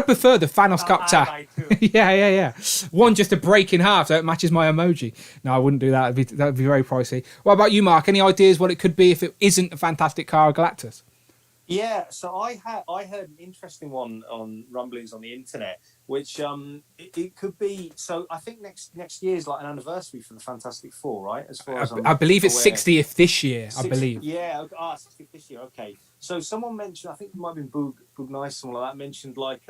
prefer the Thanos Copter. Yeah. One just to break in half so it matches my emoji. No, I wouldn't do that. That would be very pricey. What about you, Mark? Any ideas what it could be if it isn't a Fantastic Car or Galactus? Yeah, so I heard an interesting one on rumblings on the internet, which it could be. So I think next year is like an anniversary for the Fantastic Four, right? As far as I believe it's aware. 60th this year. I believe. Yeah, 60th this year. Okay. So someone mentioned, I think it might have been Boog Nice, someone like that mentioned like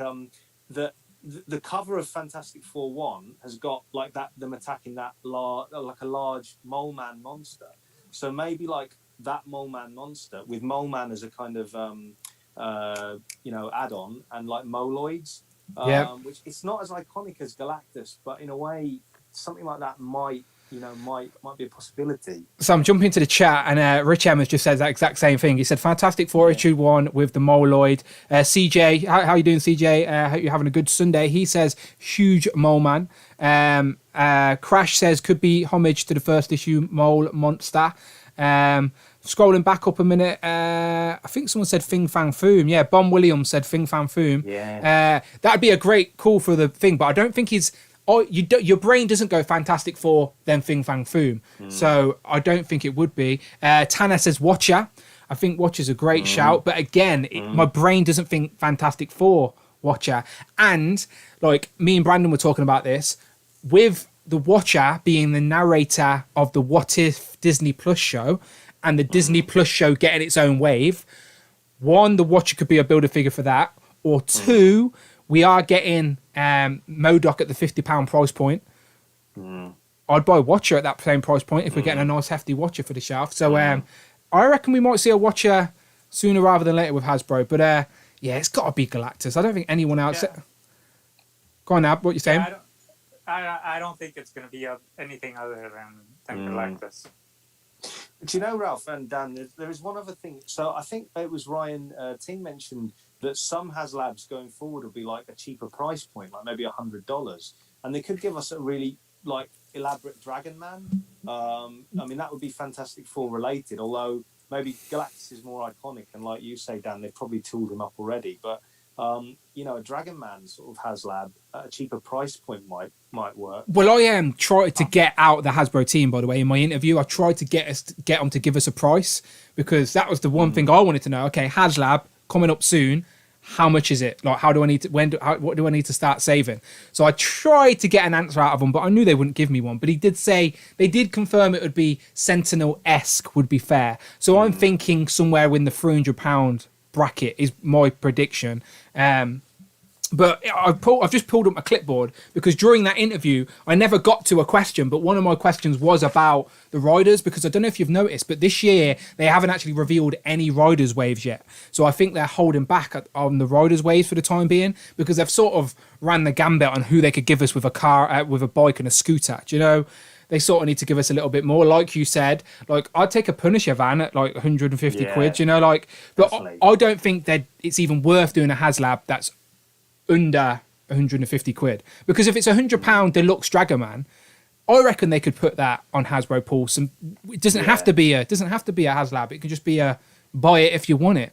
that the cover of Fantastic Four 1 has got like them attacking that like a large mole man monster. So maybe like that Mole Man monster with Mole Man as a kind of add-on, and like Moloids, which it's not as iconic as Galactus, but in a way something like that might be a possibility. So I'm jumping into the chat, and Rich M has just said that exact same thing. He said Fantastic Four Issue 1 with the Moloid. CJ, how you doing, CJ? Hope you're having a good Sunday. He says huge Mole Man. Crash says could be homage to the first issue Mole Monster. Scrolling back up a minute, I think someone said Fing Fang Foom. Yeah, Bon Williams said Fing Fang Foom. Yeah. That'd be a great call for the thing, but I don't think he's. Oh, your brain doesn't go Fantastic Four, then Fing Fang Foom. So I don't think it would be. Tanner says Watcher. I think Watcher's a great shout, but again, my brain doesn't think Fantastic Four Watcher. And like me and Brandon were talking about this, with the Watcher being the narrator of the What If Disney Plus show, and the Disney Plus show getting its own wave. One, the Watcher could be a builder figure for that, or two, we are getting MODOK at the £50 price point. I'd buy Watcher at that same price point if we're getting a nice hefty Watcher for the shelf. So I reckon we might see a Watcher sooner rather than later with Hasbro. But yeah, it's got to be Galactus. I don't think anyone else. Yeah. Go on, Ab. What you saying? I don't think it's going to be anything other than Galactus. Do you know, Ralph and Dan, there is one other thing. So I think it was Ryan Ting mentioned that some HasLabs going forward will be like a cheaper price point, like maybe $100. And they could give us a really like elaborate Dragon Man. I mean, that would be Fantastic Four related, although maybe Galactus is more iconic. And like you say, Dan, they've probably tooled him up already. But, you know, a Dragon Man sort of HasLab at a cheaper price point might work. Well, I am trying to get out the Hasbro team, by the way. In my interview, I tried to get them to give us a price, because that was the one thing I wanted to know. Okay, HasLab coming up soon. How much is it? Like, how do I need to? What do I need to start saving? So I tried to get an answer out of them, but I knew they wouldn't give me one. But he did say they did confirm it would be Sentinel-esque would be fair. So I'm thinking somewhere in the £300 bracket is my prediction. But I've just pulled up my clipboard, because during that interview, I never got to a question, but one of my questions was about the Riders, because I don't know if you've noticed, but this year they haven't actually revealed any Riders waves yet. So I think they're holding back on the Riders waves for the time being, because they've sort of ran the gambit on who they could give us with a car, with a bike and a scooter. Do you know? They sort of need to give us a little bit more. Like you said, like I'd take a Punisher van at like 150 quid, you know, like, but I don't think that it's even worth doing a HasLab that's under 150 quid, because if it's £100 deluxe Dragon Man, I reckon they could put that on Hasbro Pulse, and it doesn't have to be a HasLab. It can just be a buy it if you want it,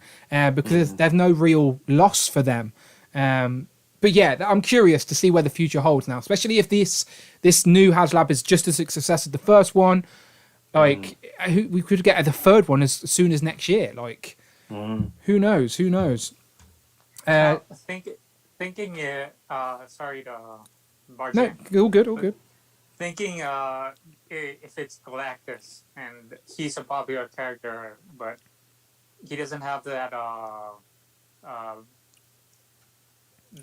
because there's no real loss for them. But yeah, I'm curious to see where the future holds now, especially if this new HasLab is just as a success as the first one. Like we could get the third one as soon as next year. Like who knows? Thinking, sorry to barge No, in. all good. Thinking if it's Galactus and he's a popular character, but he doesn't have that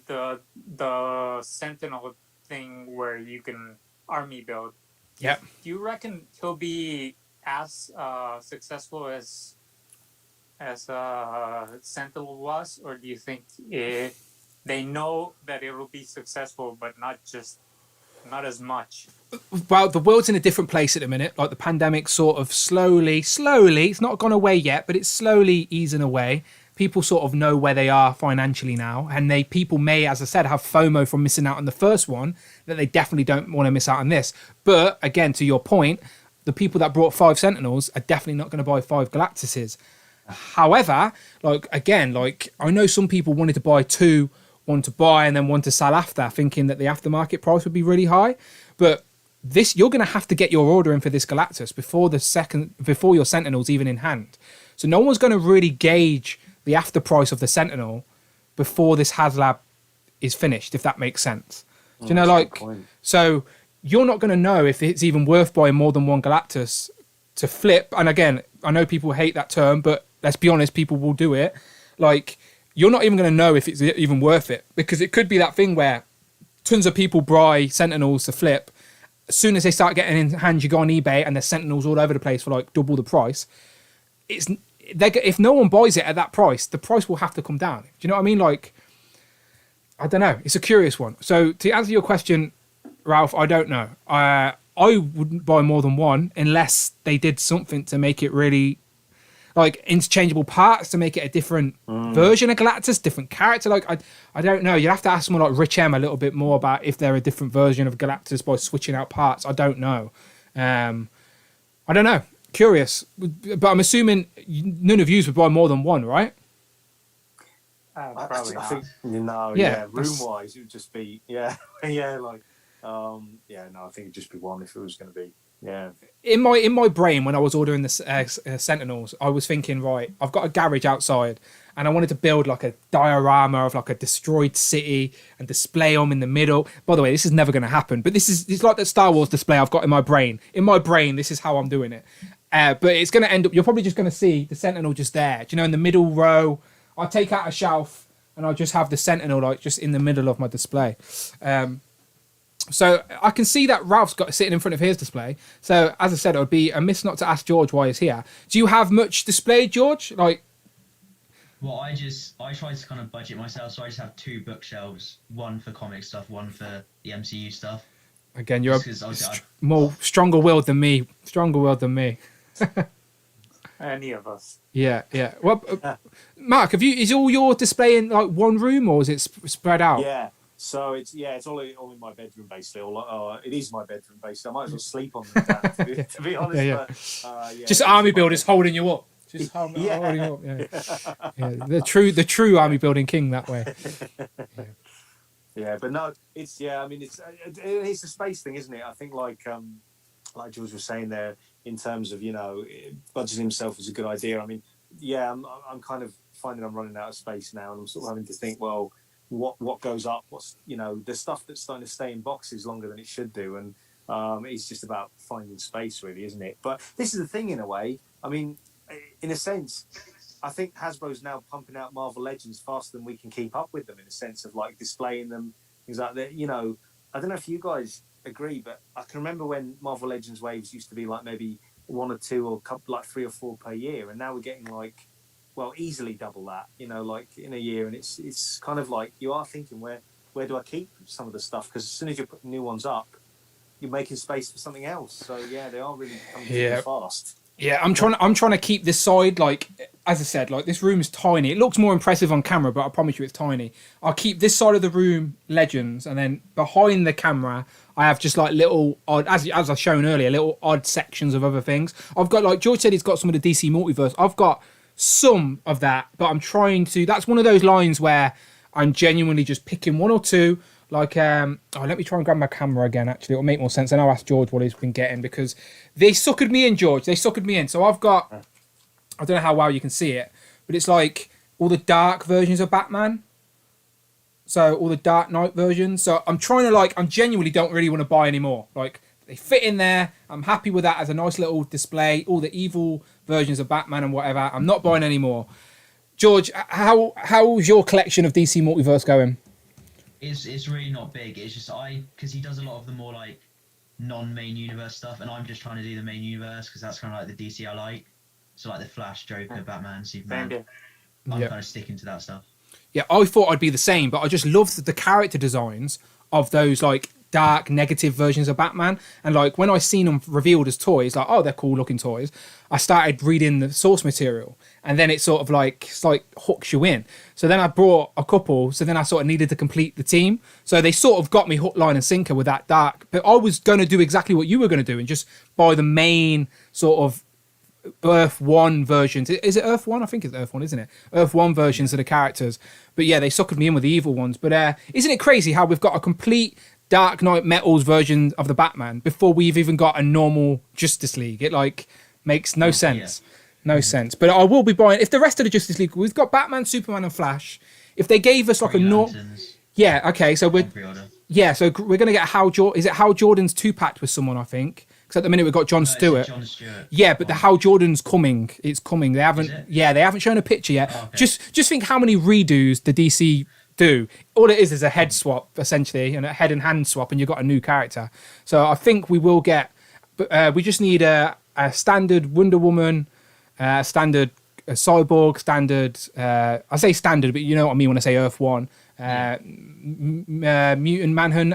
the Sentinel thing where you can army build. Yep. Do you reckon he'll be as successful as Sentinel was, or do you think they know that it will be successful, but not as much? Well, the world's in a different place at the minute. Like the pandemic sort of slowly, it's not gone away yet, but it's slowly easing away. People sort of know where they are financially now, and people may, as I said, have FOMO from missing out on the first one, that they definitely don't want to miss out on this. But again, to your point, the people that brought 5 Sentinels are definitely not going to buy 5 Galactuses. However, I know some people wanted to buy 2, one to buy and then one to sell after, thinking that the aftermarket price would be really high. But you're going to have to get your order in for this Galactus before your Sentinel's even in hand. So no one's going to really gauge the after price of the Sentinel before this HasLab is finished, if that makes sense. Do you know, so you're not going to know if it's even worth buying more than one Galactus to flip. And again, I know people hate that term, but let's be honest, people will do it. Like, you're not even going to know if it's even worth it, because it could be that thing where tons of people buy Sentinels to flip. As soon as they start getting in hand, you go on eBay and there's Sentinels all over the place for like double the price. If no one buys it at that price, the price will have to come down. Do you know what I mean? Like, I don't know. It's a curious one. So to answer your question, Ralph, I don't know. I wouldn't buy more than one unless they did something to make it really, like, interchangeable parts to make it a different version of Galactus, different character. Like, I don't know. You'd have to ask someone like Rich M a little bit more about if they're a different version of Galactus by switching out parts. I don't know. I don't know. curious, but I'm assuming none of you would buy more than one, right? Probably I not. think Yeah, room wise it would just be yeah like I think it'd just be one if it was going to be In my brain, when I was ordering the Sentinels, I was thinking, right, I've got a garage outside, and I wanted to build like a diorama of like a destroyed city and display them in the middle. By the way, this is never going to happen, but it's like the Star Wars display I've got in my brain. In my brain, this is how I'm doing it. But it's going to end up, you're probably just going to see the Sentinel just there. Do you know, in the middle row, I'll take out a shelf and I'll just have the Sentinel like just in the middle of my display. So I can see that Ralph's got sitting in front of his display. So as I said, it would be a miss not to ask George why he's here. Do you have much displayed, George? Like, Well, I try to kind of budget myself, so I just have 2 bookshelves, one for comic stuff, one for the MCU stuff. again, you're Just 'cause more stronger-willed than me. Stronger-willed than me. Any of us. Yeah. Well, Mark, is all your display in like one room, or is it spread out? yeah. So it's all in my bedroom basically. It is my bedroom basically. I might as well sleep on the to be honest. Yeah. But, Just army builders holding you up. Just holding you up. Yeah. The true army building king that way. Yeah, but no, it's I mean, it's a space thing, isn't it? I think like George was saying there, in terms of budgeting himself is a good idea. I mean, I'm kind of finding I'm running out of space now, and I'm sort of having to think, well, what goes up? What's the stuff that's starting to stay in boxes longer than it should do, and it's just about finding space, really, isn't it? But this is the thing, in a way. I mean, in a sense, I think Hasbro's now pumping out Marvel Legends faster than we can keep up with them, in a sense of like displaying them, things like that. I don't know if you guys agree, but I can remember when Marvel Legends waves used to be like maybe 1 or 2 or couple, like 3 or 4 per year, and now we're getting like, well, easily double that, like in a year. And it's kind of like you are thinking, where do I keep some of the stuff? Because as soon as you're putting new ones up, you're making space for something else. So yeah, they are really coming together fast. Yeah, I'm trying to keep this side, like, as I said, like, this room is tiny. It looks more impressive on camera, but I promise you it's tiny. I'll keep this side of the room Legends, and then behind the camera, I have just like little odd, as I've shown earlier, little odd sections of other things. I've got, like George said, he's got some of the DC multiverse. I've got some of that, but I'm trying to, that's one of those lines where I'm genuinely just picking 1 or 2. Like, let me try and grab my camera again, actually. It'll make more sense. And I'll ask George what he's been getting, because they suckered me in, George. They suckered me in. So I've got, I don't know how well you can see it, but it's like all the dark versions of Batman. So all the Dark Knight versions. So I'm trying to, I genuinely don't really want to buy any more. Like, they fit in there. I'm happy with that as a nice little display. All the evil versions of Batman and whatever. I'm not buying any more. George, how's your collection of DC Multiverse going? It's really not big. It's just because he does a lot of the more like non-main universe stuff, and I'm just trying to do the main universe because that's kind of like the DC I like. So like the Flash, Joker, Batman, Superman. I'm kind of sticking to that stuff. Yeah, I thought I'd be the same, but I just loved the character designs of those like dark, negative versions of Batman. And like when I seen them revealed as toys, like, oh, they're cool looking toys, I started reading the source material, and then it sort of like hooks you in. So then I brought a couple, so then I sort of needed to complete the team. So they sort of got me hook, line and sinker with that dark, but I was going to do exactly what you were going to do and just buy the main sort of Earth 1 versions. Is it Earth 1? I think it's Earth 1, isn't it? Earth 1 versions of the characters. But yeah, they suckered me in with the evil ones. But isn't it crazy how we've got a complete Dark Knight Metals version of the Batman before we've even got a normal Justice League? It like makes no sense. Yeah. No sense. But I will be buying, if the rest of the Justice League, we've got Batman, Superman and Flash. If they gave us like a normal... Yeah, okay, so we're... Yeah, so we're going to get Hal Jordan... Is it Hal Jordan's 2-pack with someone, I think? Because at the minute we've got John Stewart. John Stewart. Yeah, but the Hal Jordan's coming. It's coming. They haven't... Yeah, they haven't shown a picture yet. Oh, okay. Just think how many redos the DC do. All it is a head swap, essentially, and a head and hand swap, and you've got a new character. So I think we will get... we just need a standard Wonder Woman... standard Cyborg, standard, I say standard, but you know what I mean when I say Earth 1. Mutant Manhunt,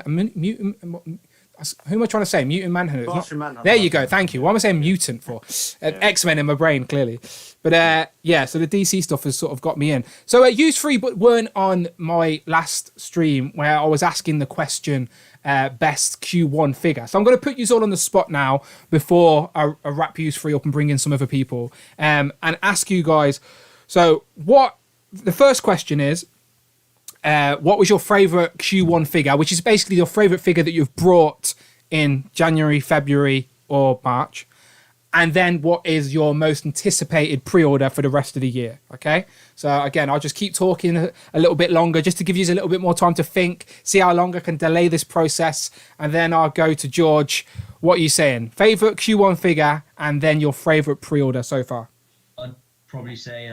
Who am I trying to say? Mutant Manhunter. It's Martian not- Manhunter. There you go. Thank you. Why am I saying mutant for? X-Men in my brain, clearly. But yeah, so the DC stuff has sort of got me in. So Use 3 but weren't on my last stream where I was asking the question best Q1 figure. So I'm going to put you all on the spot now before I wrap Use 3 up and bring in some other people and ask you guys. So the first question is, what was your favorite Q1 figure, which is basically your favorite figure that you've brought in January, February, or March? And then what is your most anticipated pre-order for the rest of the year? Okay. So again, I'll just keep talking a little bit longer just to give you a little bit more time to think, see how long I can delay this process. And then I'll go to George. What are you saying? Favorite Q1 figure and then your favorite pre-order so far? I'd probably say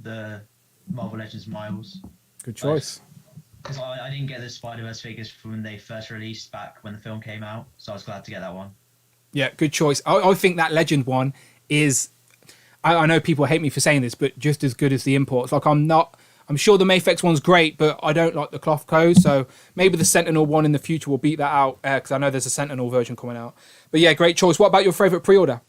the Marvel Legends Miles. Good choice. Because I didn't get the Spider-Verse figures from when they first released back when the film came out, so I was glad to get that one. Yeah, good choice. I think that Legend one is, I know people hate me for saying this, but just as good as the imports. Like I'm sure the Mafex one's great, but I don't like the cloth codes. So maybe the Sentinel one in the future will beat that out because I know there's a Sentinel version coming out. But yeah, great choice. What about your favorite pre-order?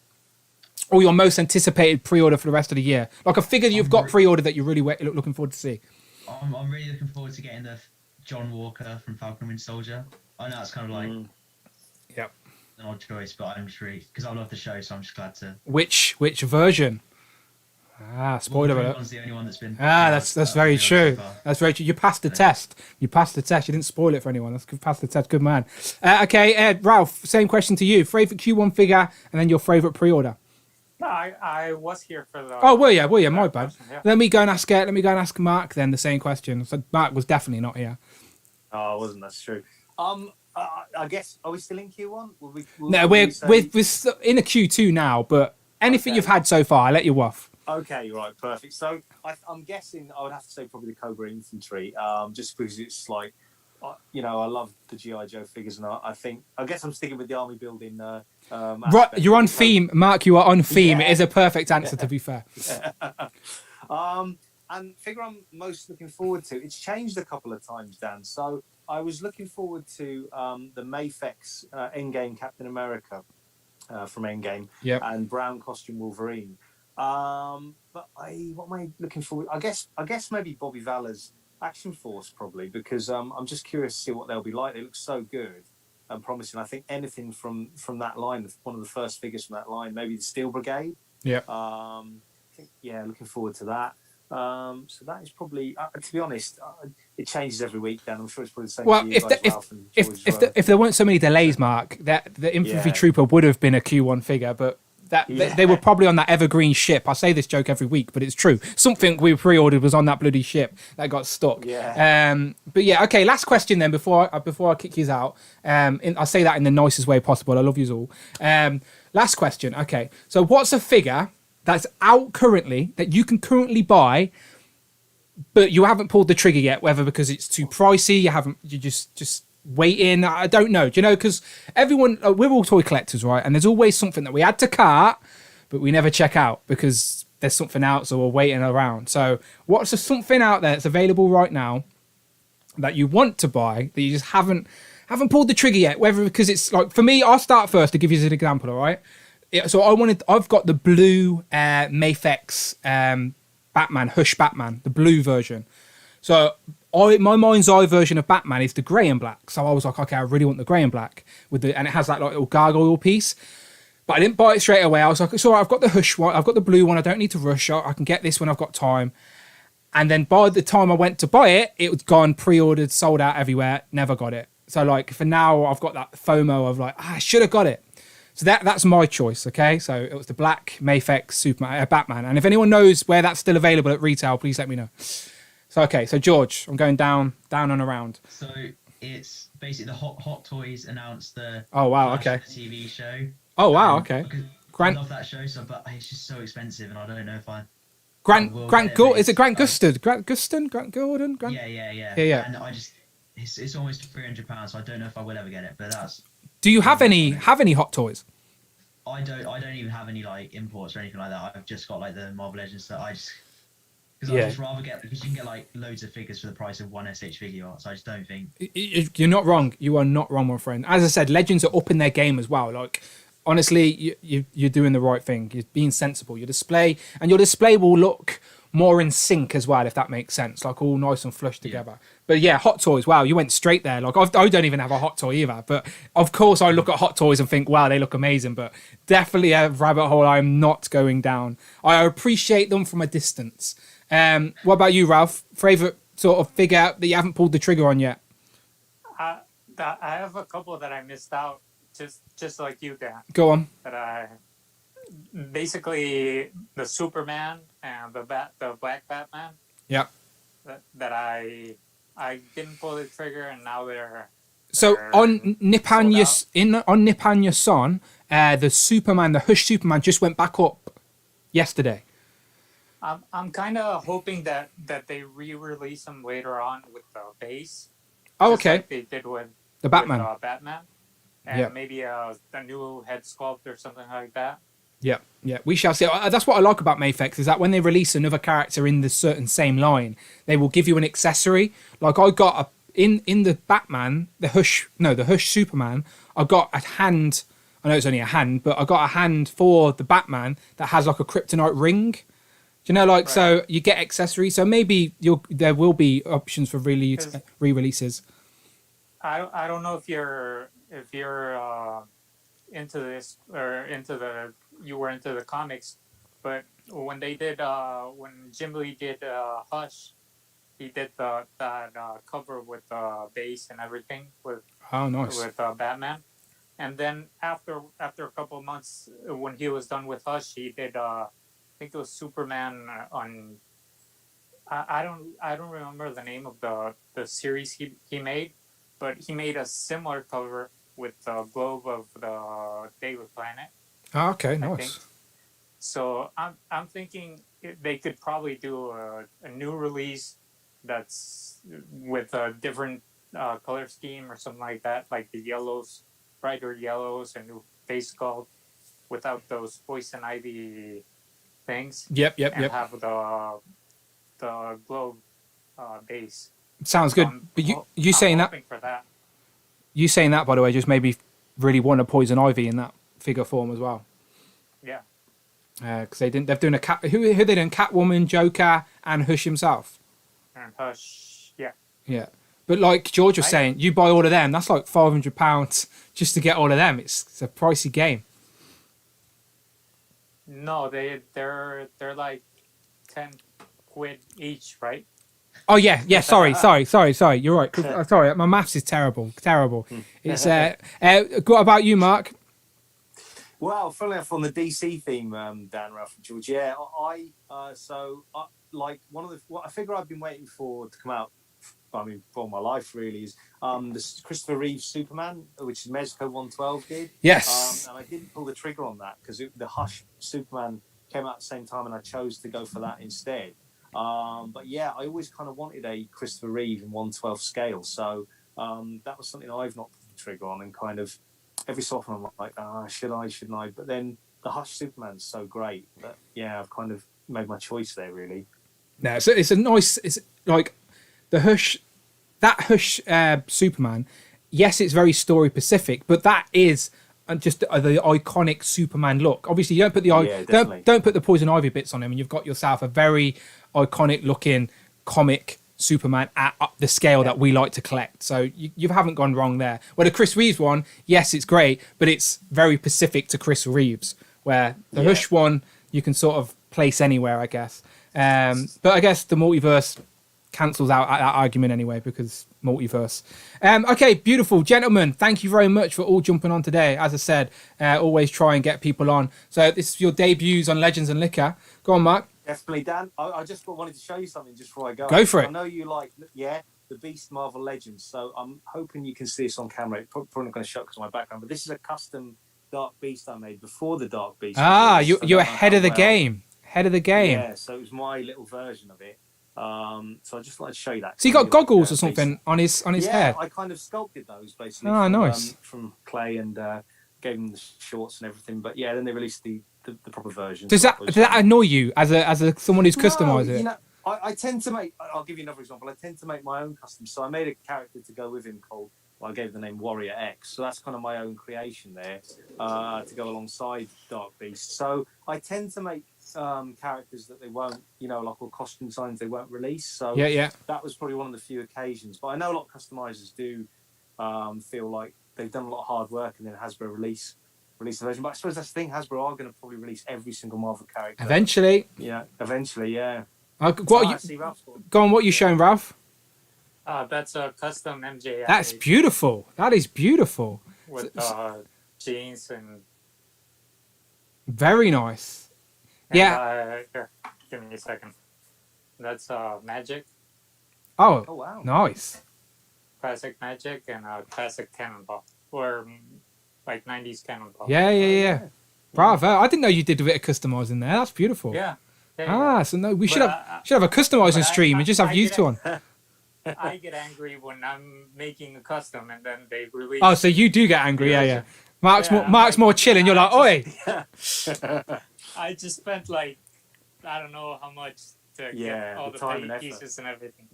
Or your most anticipated pre-order for the rest of the year? Like a figure that you've got pre-ordered that you're really looking forward to see. I'm really looking forward to getting the John Walker from Falcon and Winter Soldier. I know it's kind of like Yep. an odd choice, but I'm just really, because I love the show, so I'm just glad to. Which version? Spoiler Well, the alert. one's the only one that's been. That's very true. So far. That's very true. You passed the test. You passed the test. You didn't spoil it for anyone. That's good. Passed the test. Good man. Okay, Ed, Ralph. Same question to you. Favorite Q1 figure, and then your favorite pre-order. No, I was here for the. Oh, were you? My bad. question, yeah. Let me go and ask Mark then the same question. So Mark was definitely not here. Oh, it wasn't. That's true. I guess, are we still in Q1? No, we're in a Q2 now. But anything you've had so far, I let you off. Okay, right, perfect. So I'm guessing I would have to say probably the Cobra Infantry, just because it's like, I love the G.I. Joe figures, and I guess I'm sticking with the army building. Right, you're on theme, Mark. You are on theme. Yeah. It is a perfect answer, to be fair. And figure I'm most looking forward to. It's changed a couple of times, Dan. So I was looking forward to the Mafex Endgame Captain America from Endgame, and brown costume Wolverine. But what am I looking forward? I guess maybe Bobby Valor's Action Force probably, because I'm just curious to see what they'll be like. They look so good and promising. I think anything from that line, one of the first figures from that line, maybe the Steel Brigade. Yeah. I think looking forward to that. So that is probably, to be honest, it changes every week. Dan, I'm sure it's probably the same. Well, for you guys, Ralph and George as well. if there weren't so many delays, Mark, that the infantry trooper would have been a Q1 figure, but. They were probably on that evergreen ship. I say this joke every week, but it's true. Something we pre-ordered was on that bloody ship that got stuck. Yeah. But yeah, okay. Last question then before I kick you out. I say that in the nicest way possible. I love you all. Last question. Okay. So what's a figure that's out currently that you can currently buy, but you haven't pulled the trigger yet? Whether because it's too pricey, you just waiting. I don't know. Do you know? Because everyone, we're all toy collectors, right? And there's always something that we add to cart, but we never check out because there's something out, so we're waiting around. So what's something out there that's available right now that you want to buy that you just haven't pulled the trigger yet? Whether because it's like, for me, I'll start first to give you an example. All right. So I've got the blue Mafex Batman, Hush Batman, the blue version. So my mind's eye version of Batman is the grey and black. So I was like, okay, I really want the grey and black and it has that like little gargoyle piece. But I didn't buy it straight away. I was like, it's all right, I've got the Hush one, I've got the blue one. I don't need to rush. I can get this when I've got time. And then by the time I went to buy it, it was gone, pre-ordered, sold out everywhere. Never got it. So like for now, I've got that FOMO of like, I should have got it. So that's my choice, okay? So it was the black Mafex Batman. And if anyone knows where that's still available at retail, please let me know. So, okay, so George, I'm going down and around. So it's basically the Hot Toys announced the TV show. Oh, wow, okay. I love that show, but it's just so expensive, and I don't know if I... Grant Gordon? Is it Grant Gustin? Grant Gordon? Yeah. And it's almost £300, so I don't know if I will ever get it, but that's... Do you have any Hot Toys? I don't even have any like imports or anything like that. I've just got like the Marvel Legends that I just... Because Yeah. I'd just rather get, because you can get like loads of figures for the price of one SH figure art. So I just don't think. You're not wrong. You are not wrong, my friend. As I said, Legends are up in their game as well. Like, honestly, you're doing the right thing. You're being sensible. Your display will look more in sync as well, if that makes sense. Like all nice and flush together. But yeah, Hot Toys. Wow, you went straight there. Like I don't even have a Hot Toy either. But of course, I look at Hot Toys and think, wow, they look amazing. But definitely a rabbit hole I'm not going down. I appreciate them from a distance. What about you, Ralph? Favorite sort of figure that you haven't pulled the trigger on yet? I have a couple that I missed out, just like you, Dan. Go on. That I basically the Superman and the Black Batman. Yeah. That I didn't pull the trigger, and now they're. So on Nippon sold Yasan, the Superman, the Hush Superman, just went back up yesterday. I'm kind of hoping that they re-release them later on with the base. Oh, just okay. like they did with The Batman. With, Batman, and Yeah. maybe a new head sculpt or something like that. Yeah, yeah, we shall see. That's what I like about Mafex, is that when they release another character in the certain same line, they will give you an accessory. Like I got in the Batman, the Hush Superman, I got a hand. I know it's only a hand, but I got a hand for the Batman that has like a kryptonite ring. Do you know, like, Right. So you get accessories. So maybe there will be options for re-releases. I don't know if you're into this or you were into the comics, but when they did when Jim Lee did Hush, he did that cover with base and everything with Oh, nice. Batman, and then after a couple of months when he was done with Hush, he did I think it was Superman on. I don't remember the name of the series he made, but he made a similar cover with the globe of the Daily Planet. Oh, okay, I think. nice. So I'm thinking they could probably do a new release that's with a different color scheme or something like that, like the yellows, brighter yellows, and new face sculpt without those poison ivy things. Yep. And have the globe base. Sounds good. But you saying that? Hoping for that. You saying that, by the way, just made me really want a poison ivy in that figure form as well. Yeah. Because they've done a cat. Who they done? Catwoman, Joker, and Hush himself. And Hush, yeah. Yeah, but like George was saying, you buy all of them. That's like £500 just to get all of them. It's a pricey game. No, they're like 10 quid each, right? Oh yeah. Sorry. You're right. Sorry, my maths is terrible. It's what about you, Mark? Well, funnily enough, on the DC theme, Dan, Ralph, and George, yeah, like one of a figure I've been waiting for to come out. I mean, for all my life, really, is the Christopher Reeves Superman, which is Mezco 112 did. Yes. And I didn't pull the trigger on that because the Hush Superman came out at the same time, and I chose to go for that instead. But yeah, I always kind of wanted a Christopher Reeve in 112 scale, so that was something I've not pulled the trigger on, and kind of every so often I'm like, should I, shouldn't I? But then the Hush Superman's so great that yeah, I've kind of made my choice there, really. No, it's a nice. It's like the Hush, that Hush Superman. Yes, it's very story specific, but that is just the iconic Superman look. Obviously, you don't put don't put the poison ivy bits on him, and you've got yourself a very iconic looking comic Superman at the scale that we like to collect. So you haven't gone wrong there. Well, the Chris Reeves one, yes, it's great, but it's very specific to Chris Reeves. Where the Hush one, you can sort of place anywhere, I guess. But I guess the multiverse cancels out that argument anyway, because multiverse. Okay, beautiful. Gentlemen, thank you very much for all jumping on today. As I said, always try and get people on. So this is your debuts on Legends and Liquor. Go on, Mark. Definitely, Dan. I just wanted to show you something just before I go. Go for it. I know you like, the Beast Marvel Legends, so I'm hoping you can see this on camera. It's probably not going to show because of my background, but this is a custom Dark Beast I made before the Dark Beast. You're ahead of the game. Ahead of the game. Yeah, so it was my little version of it. So I just wanted to show you that. So you got goggles or something on his head? Yeah, I kind of sculpted those basically. Nice. From clay and gave them the shorts and everything. But yeah, then they released the proper version. Does that annoy you as a someone who's customized it? You know, I tend to make. I'll give you another example. I tend to make my own customs. So I made a character to go with him called. Well, I gave the name Warrior X. So that's kind of my own creation there to go alongside Dark Beast. So I tend to make characters that they won't, like all costume designs they won't release. So that was probably one of the few occasions. But I know a lot of customizers do feel like they've done a lot of hard work and then Hasbro release the version. But I suppose that's the thing. Hasbro are going to probably release every single Marvel character Eventually. Yeah, eventually. Yeah. Go on. What are you showing, Ralph? That's a custom MJ. That's beautiful. That is beautiful. With jeans and. Very nice. And, yeah. Here, give me a second. That's Magic. Oh wow. Nice. Classic Magic and classic Cannonball, or like 90s Cannonball. Yeah. Bravo! I didn't know you did a bit of customizing there. That's beautiful. Yeah. So no, we should have a customizing stream and just have you two on. I get angry when I'm making a custom and then they release. Oh, so you do get angry, yeah. Mark's more chill, and you're like, oi. I just spent like I don't know how much to get all the paint pieces and everything.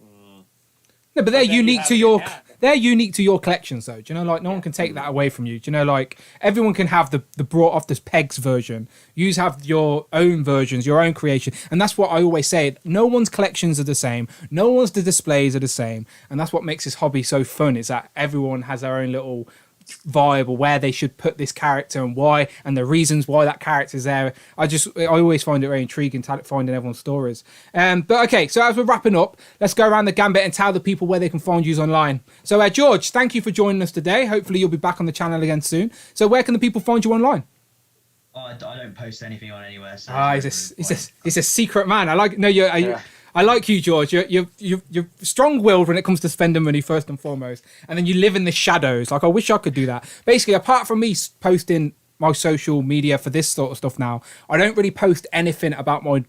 No, but they're unique to your collections, though. Do you know, like no one can take that away from you. Do you know, like everyone can have the brought off the pegs version. You have your own versions, your own creation, and that's what I always say. No one's collections are the same. No one's the displays are the same, and that's what makes this hobby so fun. Is that everyone has their own little vibe or where they should put this character and why, and the reasons why that character's there. I always find it very intriguing finding everyone's stories. But okay, so as we're wrapping up, let's go around the gambit and tell the people where they can find you online. So George, thank you for joining us today. Hopefully you'll be back on the channel again soon. So where can the people find you online? I don't post anything on anywhere. So he's a secret man. I like you, George. You're strong-willed when it comes to spending money first and foremost, and then you live in the shadows. Like I wish I could do that. Basically, apart from me posting my social media for this sort of stuff now, I don't really post anything about my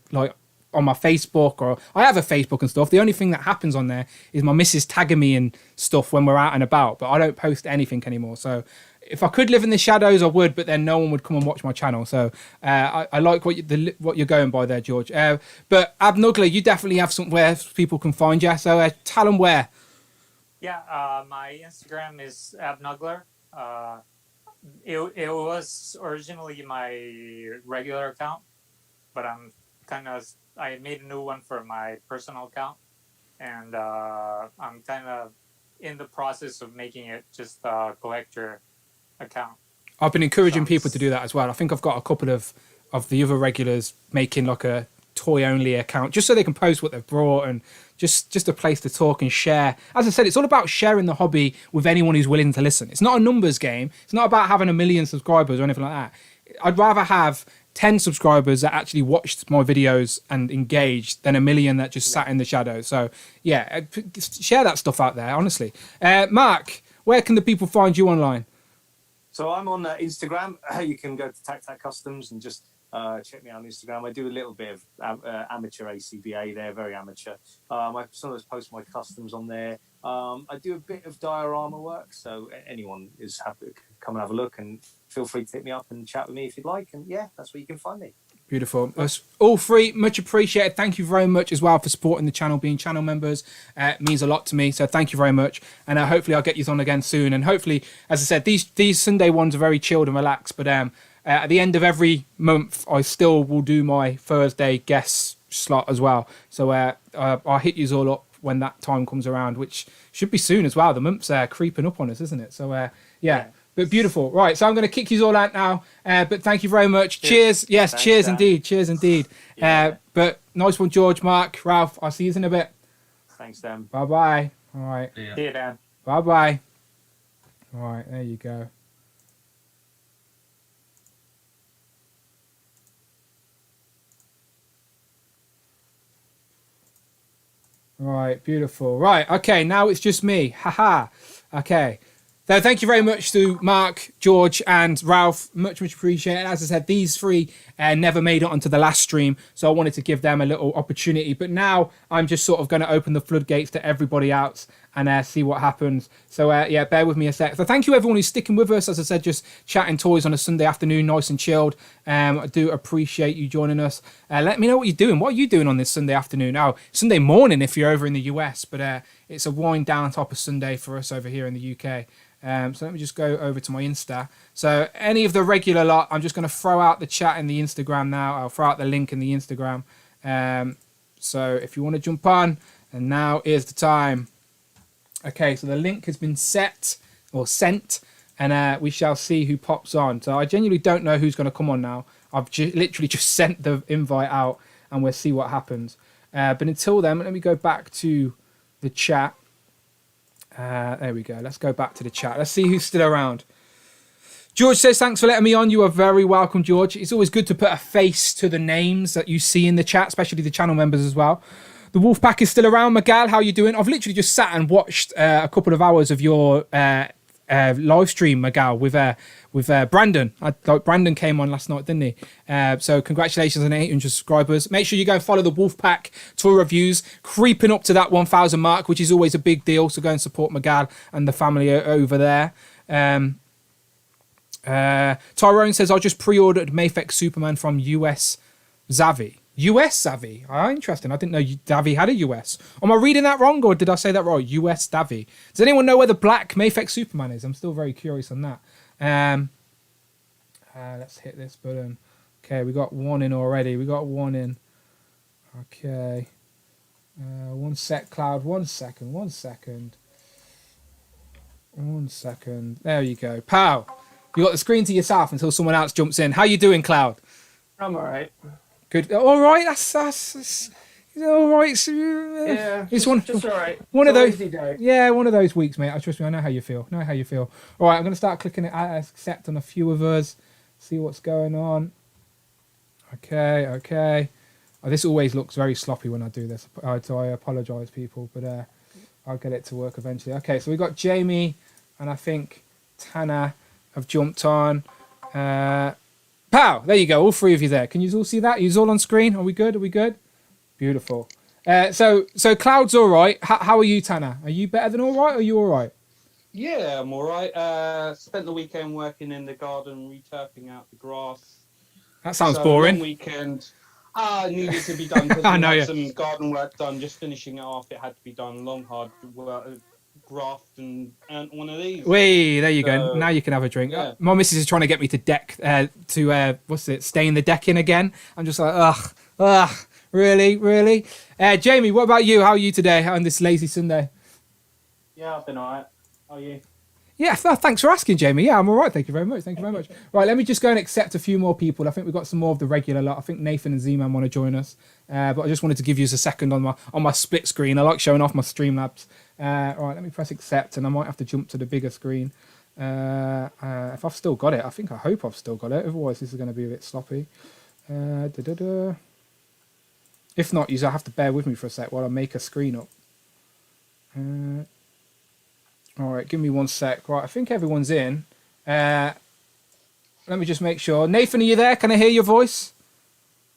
on my Facebook, or I have a Facebook and stuff. The only thing that happens on there is my missus tagging me and stuff when we're out and about, but I don't post anything anymore. So if I could live in the shadows, I would, but then no one would come and watch my channel. So I like what you're going by there, George. But Abnuggler, you definitely have somewhere people can find you. So tell them where. Yeah, my Instagram is Abnuggler. It was originally my regular account, but I made a new one for my personal account, and I'm kind of in the process of making it just a collector account. I've been encouraging people to do that as well. I think I've got a couple of the other regulars making like a toy only account just so they can post what they've brought and just a place to talk and share. As I said, it's all about sharing the hobby with anyone who's willing to listen. It's not a numbers game. It's not about having 1 million subscribers or anything like that. I'd rather have 10 subscribers that actually watched my videos and engaged than 1 million that just sat in the shadows. So yeah, share that stuff out there, honestly. Mark, where can the people find you online? So I'm on Instagram. You can go to Tac Customs and just check me out on Instagram. I do a little bit of amateur ACBA there, very amateur. I sometimes post my customs on there. I do a bit of diorama work, so anyone is happy to come and have a look, and feel free to hit me up and chat with me if you'd like. And yeah, that's where you can find me. Beautiful. That's all free. Much appreciated. Thank you very much as well for supporting the channel, being channel members. It means a lot to me. So thank you very much. And hopefully I'll get you on again soon. And hopefully, as I said, these Sunday ones are very chilled and relaxed. But at the end of every month, I still will do my Thursday guest slot as well. So I'll hit you all up when that time comes around, which should be soon as well. The month's creeping up on us, isn't it? So yeah. But beautiful. Right, so I'm going to kick you all out now. But thank you very much. Cheers. Yes, thanks, cheers Dan. Indeed. Cheers indeed. Yeah. But nice one, George, Mark, Ralph. I'll see you in a bit. Thanks, Dan. Bye-bye. All right. See you, Dan. Bye-bye. All right, there you go. All right, beautiful. Right, okay, now it's just me. Haha. Okay. So thank you very much to Mark, George, and Ralph. Much appreciated. As I said, these three never made it onto the last stream, so I wanted to give them a little opportunity. But now I'm just sort of going to open the floodgates to everybody else and see what happens. So yeah, bear with me a sec. So thank you everyone who's sticking with us. As I said, just chatting toys on a Sunday afternoon, nice and chilled. I do appreciate you joining us. Let me know what you're doing. What are you doing on this Sunday afternoon? Oh, Sunday morning if you're over in the US, but it's a wind down type of Sunday for us over here in the UK. So let me just go over to my Insta. So any of the regular lot, I'm just going to throw out the chat in the Instagram now. I'll throw out the link in the Instagram. So if you want to jump on, and now is the time. Okay, so the link has been set or sent, and we shall see who pops on. So I genuinely don't know who's going to come on now. I've literally just sent the invite out, and we'll see what happens. But until then, let me go back to the chat. There we go. Let's go back to the chat. Let's see who's still around. George says, thanks for letting me on. You are very welcome, George. It's always good to put a face to the names that you see in the chat, especially the channel members as well. The Wolfpack is still around. Miguel, how you doing? I've literally just sat and watched a couple of hours of your live stream, Miguel, with Brandon. Brandon came on last night, didn't he? So congratulations on 800 subscribers. Make sure you go and follow the Wolfpack tour reviews, creeping up to that 1,000 mark, which is always a big deal. So go and support Miguel and the family over there. Tyrone says, I just pre-ordered Mayfix Superman from US Zavvi. US Zavvi? Interesting. I didn't know Davy had a US. Am I reading that wrong, or did I say that right? US Davy. Does anyone know where the black Mayfix Superman is? I'm still very curious on that. Let's hit this button. Okay, we got one in already. We got one in. Okay. One sec, Cloud. 1 second. 1 second. 1 second. There you go. Pow. You got the screen to yourself until someone else jumps in. How you doing, Cloud? I'm alright. Good. All right. That's all right. Yeah, it's just all right. One It's of those. easy day. Yeah, one of those weeks, mate. I trust me. I know how you feel. All right. I'm gonna start clicking it. Accept on a few of us. See what's going on. Okay. Oh, this always looks very sloppy when I do this. So I apologise, people, but I'll get it to work eventually. Okay. So we got Jamie, and I think Tana have jumped on. Pow! There you go. All three of you there. Can you all see that? Are you all on screen? Are we good? Beautiful. So Cloud's all right. How are you, Tana? Are you better than all right, or are you all right? Yeah, I'm alright. Spent the weekend working in the garden, returfing out the grass. That sounds So, boring. Long weekend. Needed to be done because I we know, had yeah. some garden work done, just finishing it off. It had to be done. Long, hard work, graft and one of these. Wait, there you go. So, Now you can have a drink. yeah. My missus is trying to get me to stain the decking again. I'm just like, ugh, really? Jamie, what about you? How are you today on this lazy Sunday? Yeah, I've been alright. How are you? Yeah, thanks for asking, Jamie. Yeah, I'm all right. Thank you very much. Right, let me just go and accept a few more people. I think we've got some more of the regular lot. I think Nathan and Z-Man want to join us. But I just wanted to give you a second on my split screen. I like showing off my Streamlabs. Right, let me press accept, and I might have to jump to the bigger screen. If I've still got it. I hope I've still got it. Otherwise, this is going to be a bit sloppy. If not, you have to bear with me for a sec while I make a screen up. All right, give me 1 sec. Right, I think everyone's in. Let me just make sure. Nathan, are you there? Can I hear your voice?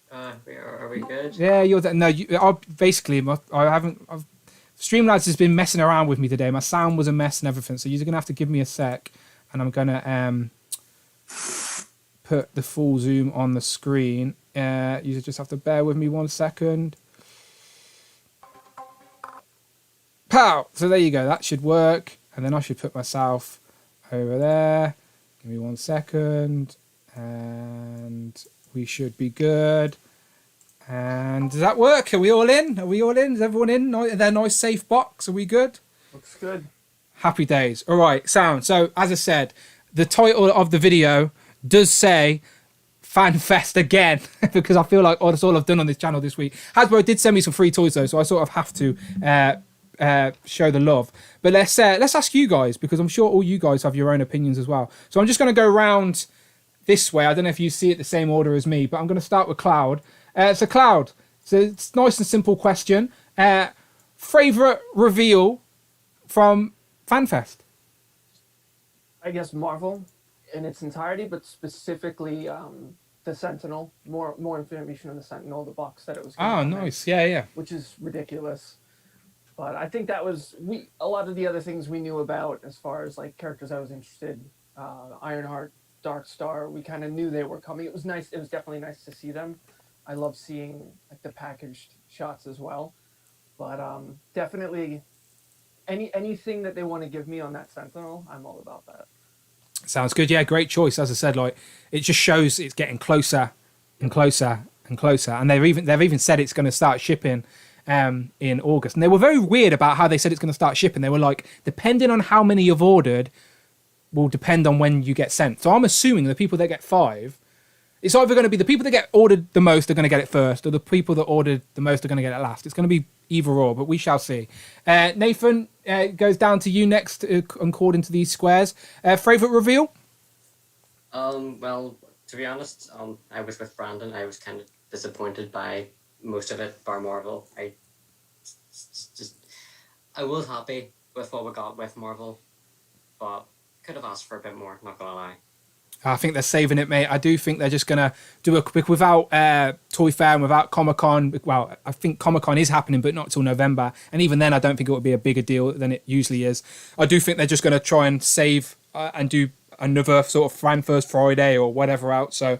Are we good? Yeah, you're there. No, Streamlabs has been messing around with me today. My sound was a mess and everything, so you're going to have to give me a sec, and I'm going to put the full zoom on the screen. You just have to bear with me 1 second. Pow! So there you go. That should work. And then I should put myself over there. Give me 1 second. And we should be good. And does that work? Are we all in? Is everyone in? Their nice safe box? Are we good? Looks good. Happy days. All right, sound. So as I said, the title of the video does say FanFest again, because I feel like that's all I've done on this channel this week. Hasbro did send me some free toys though, so I sort of have to show the love. But let's ask you guys, because I'm sure all you guys have your own opinions as well. So I'm just going to go around this way. I don't know if you see it the same order as me, but I'm going to start with Cloud. So Cloud, so it's a nice and simple question. Favorite reveal from FanFest? I guess Marvel in its entirety, but specifically the Sentinel. More information on the Sentinel, the box that it was. Oh, nice. Yeah. Which is ridiculous. But I think that was a lot of the other things we knew about as far as like characters I was interested. Ironheart, Dark Star, we kind of knew they were coming. It was nice. It was definitely nice to see them. I love seeing like the packaged shots as well. But definitely anything that they want to give me on that Sentinel, I'm all about that. Sounds good. Yeah, great choice. As I said, like it just shows it's getting closer and closer and closer. And they've even said it's going to start shipping in August. And they were very weird about how they said it's going to start shipping. They were like, depending on how many you've ordered, will depend on when you get sent. So I'm assuming the people that get 5, it's either going to be the people that get ordered the most are going to get it first, or the people that ordered the most are going to get it last. It's going to be either or, but we shall see. Nathan, goes down to you next according to these squares. Favorite reveal? Well, to be honest, I was with Brandon. I was kind of disappointed by most of it, bar Marvel. I was happy with what we got with Marvel, but could have asked for a bit more, not gonna lie. I think they're saving it, mate. I do think they're just going to do a quick, without Toy Fair and without Comic-Con. Well, I think Comic-Con is happening, but not till November. And even then, I don't think it would be a bigger deal than it usually is. I do think they're just going to try and save and do another sort of Fan First Friday or whatever out. So,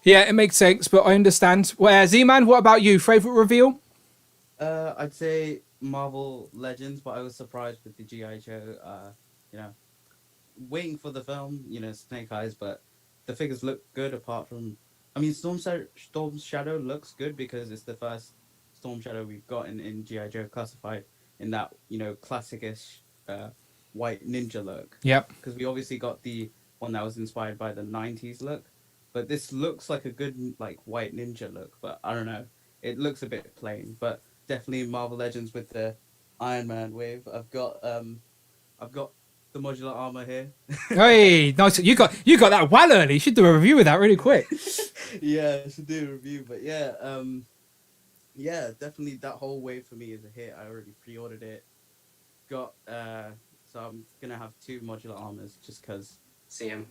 yeah, it makes sense, but I understand. Well, Z-Man, what about you? Favorite reveal? I'd say Marvel Legends, but I was surprised with the G.I. Joe, waiting for the film, Snake Eyes, but the figures look good apart from... I mean, Storm Shadow looks good because it's the first Storm Shadow we've got in G.I. Joe classified in that, classic-ish white ninja look. Yep. Because we obviously got the one that was inspired by the 90s look, but this looks like a good, white ninja look, but I don't know. It looks a bit plain, but definitely Marvel Legends with the Iron Man wave. I've got the modular armor here. Hey, nice. You got that well early. You should do a review of that really quick. Yeah, I should do a review, but yeah, definitely that whole wave for me is a hit. I already pre-ordered it. So I'm gonna have 2 modular armors just because. Same.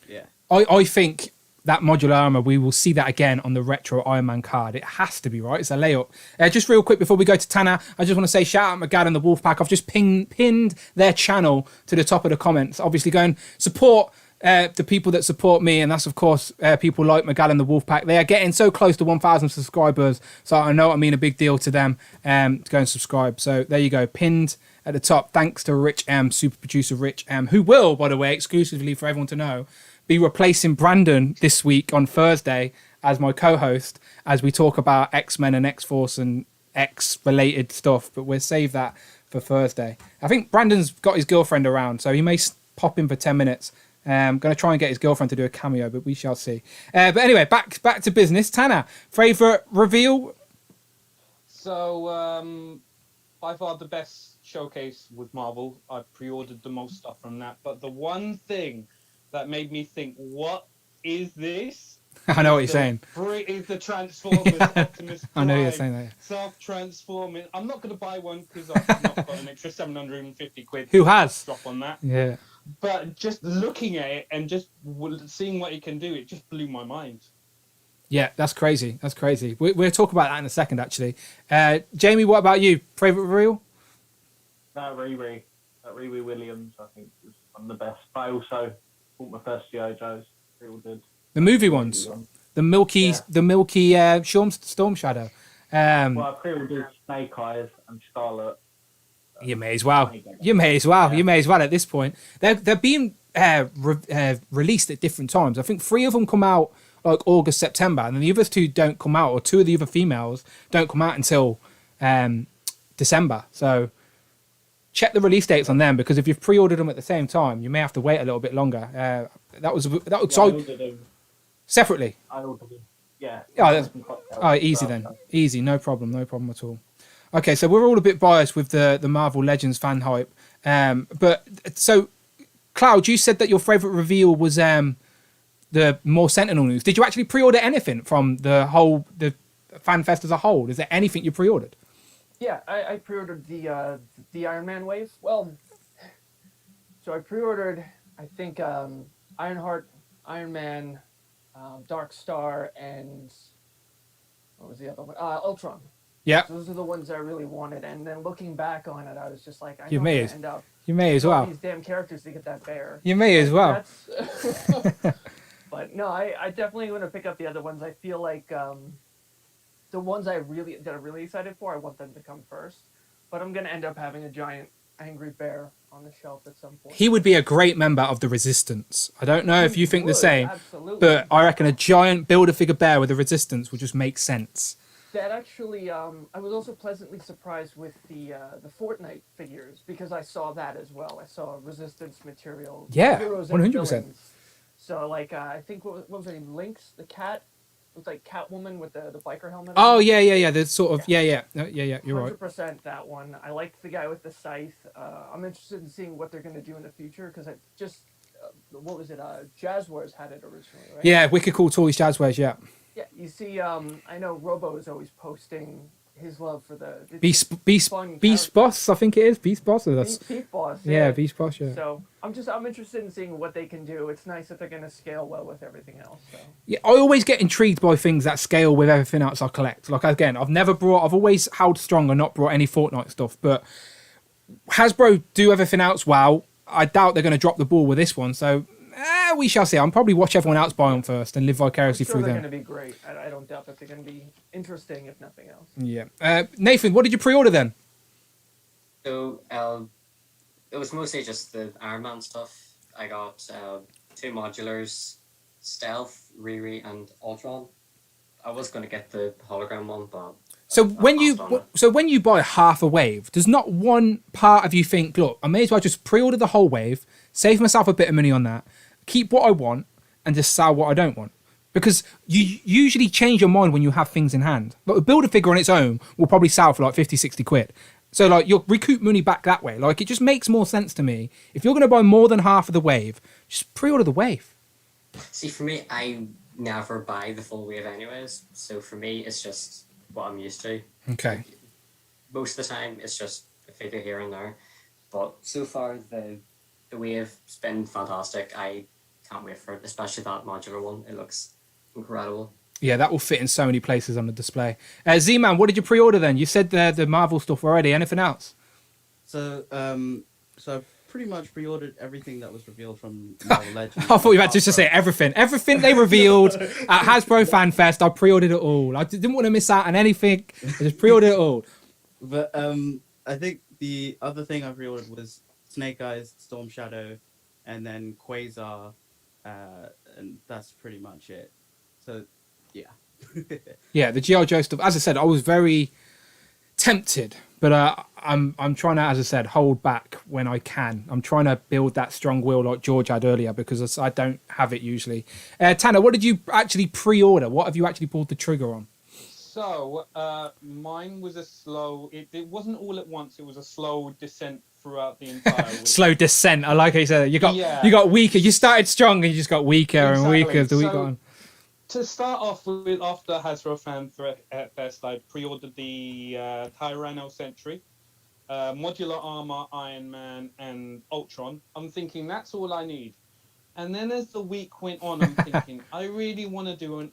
Yeah. I think that modular armor, we will see that again on the retro Iron Man card. It has to be, right? It's a layup. Just real quick before we go to Tanner, I just want to say shout out McGad and the Wolfpack. I've just pinned their channel to the top of the comments. Obviously, go and support the people that support me, and that's of course people like McGad and the Wolfpack. They are getting so close to 1,000 subscribers, so I know I mean a big deal to them to go and subscribe. So there you go, pinned at the top. Thanks to Rich M, super producer Rich M, who will, by the way, exclusively for everyone to know, be replacing Brandon this week on Thursday as my co-host as we talk about X-Men and X-Force and X-related stuff, but we'll save that for Thursday. I think Brandon's got his girlfriend around, so he may pop in for 10 minutes. I'm going to try and get his girlfriend to do a cameo, but we shall see. But anyway, back to business. Tanner, favourite reveal? So, by far the best showcase with Marvel. I pre-ordered the most stuff from that, but the one thing that made me think, what is this? I know what you're saying. Is the Transformers Optimus Prime I know you're saying that. self-transforming. I'm not going to buy one because I've not got an extra 750 quid. Who has? Drop on that. Yeah. But just looking at it and just seeing what it can do, it just blew my mind. Yeah, that's crazy. That's crazy. We'll talk about that in a second, actually. Jamie, what about you? Favourite reel? Riri Williams, I think, was one of the best. But I also bought my first G.I. Joes. They all did. The movie ones? The milky Storm Shadow. Well, I pre-ordered Snake Eyes and Scarlet. You may as well. You may as well at this point. They're being released at different times. I think 3 of them come out like August, September, and then the other 2 don't come out, or 2 of the other females don't come out until December. So check the release dates on them, because if you've pre-ordered them at the same time, you may have to wait a little bit longer. Separately. I ordered them. Yeah. Easy then. Easy, no problem at all. Okay, so we're all a bit biased with the Marvel Legends fan hype. But so, Cloud, you said that your favourite reveal was the more Sentinel news. Did you actually pre-order anything from the fan fest as a whole? Is there anything you pre-ordered? Yeah, I pre-ordered the Iron Man wave. Well, so I pre-ordered, I think, Ironheart, Iron Man, Dark Star, and what was the other one? Ultron. Yeah. Those are the ones I really wanted. And then looking back on it, I was just like, I You know may I'm as- gonna end up You may as with all well. these damn characters to get that bear. You may as well. That's but no, I definitely want to pick up the other ones. I feel like the ones I'm really excited for, I want them to come first. But I'm gonna end up having a giant angry bear on the shelf at some point. He would be a great member of the Resistance. I don't know if you think the would, same, absolutely. but I reckon a giant Build-A-Figure bear with the Resistance would just make sense. That actually, I was also pleasantly surprised with the Fortnite figures because I saw that as well. I saw Resistance material. Yeah, heroes and 100%. villains. So like, I think what was her name? Lynx, the cat. It was like Catwoman with the biker helmet. Oh yeah. The sort of yeah. You're right. 100% that one. I liked the guy with the scythe. I'm interested in seeing what they're going to do in the future because I just what was it? Jazzwares had it originally, right? Yeah, wicked cool toys, Jazzwares. Yeah. Yeah, you see, I know Robo is always posting his love for the Beast fun Boss, I think it is. Beast Boss. Or that's, Beast Boss. yeah, Beast Boss. Yeah. So I'm interested in seeing what they can do. It's nice that they're going to scale well with everything else. So. Yeah, I always get intrigued by things that scale with everything else I collect. Like again, I've always held strong and not brought any Fortnite stuff, but Hasbro do everything else well. I doubt they're going to drop the ball with this one, so we shall see. I'll probably watch everyone else buy them first and live vicariously through they're them. going to be great. I don't doubt that they're going to be interesting, if nothing else. Yeah. Nathan, what did you pre-order then? So it was mostly just the Iron Man stuff. I got 2 modulars, Stealth, Riri, and Ultron. I was going to get the hologram one, but So when you buy half a wave, does not one part of you think, look, I may as well just pre-order the whole wave, save myself a bit of money on that, keep what I want, and just sell what I don't want? Because you usually change your mind when you have things in hand. Like a Build-A-Figure on its own will probably sell for like 50, 60 quid. So like you'll recoup money back that way. Like it just makes more sense to me. If you're going to buy more than half of the wave, just pre-order the wave. see, for me, I never buy the full wave anyways. So for me, it's just what I'm used to. Okay. Most of the time, it's just a figure here and there. But so far, the wave's been fantastic. I can't wait for it, especially that modular one. It looks incredible. Yeah, that will fit in so many places on the display. Z-Man, what did you pre-order then? You said the Marvel stuff already. Anything else? So I pretty much pre-ordered everything that was revealed from Marvel Legends. I thought you had to just say everything. Everything they revealed at Hasbro Fan Fest, I pre-ordered it all. I didn't want to miss out on anything. I just pre-ordered it all. But I think the other thing I pre-ordered was Snake Eyes, Storm Shadow, and then Quasar, and that's pretty much it. So, yeah. Yeah, the G.I. Joe stuff. As I said, I was very tempted, but I'm trying to, as I said, hold back when I can. I'm trying to build that strong will like George had earlier because I don't have it usually. Tanner, what did you actually pre-order? What have you actually pulled the trigger on? So, mine was a slow... It wasn't all at once. It was a slow descent throughout the entire week. Slow descent. I like how you said it. You got weaker. You started strong and you just got weaker and weaker as the week got on. To start off with, after Hasbro Fan Fest, I pre-ordered the Tyranno Sentry, modular armor, Iron Man, and Ultron. I'm thinking that's all I need. And then as the week went on, I'm thinking I really want to do a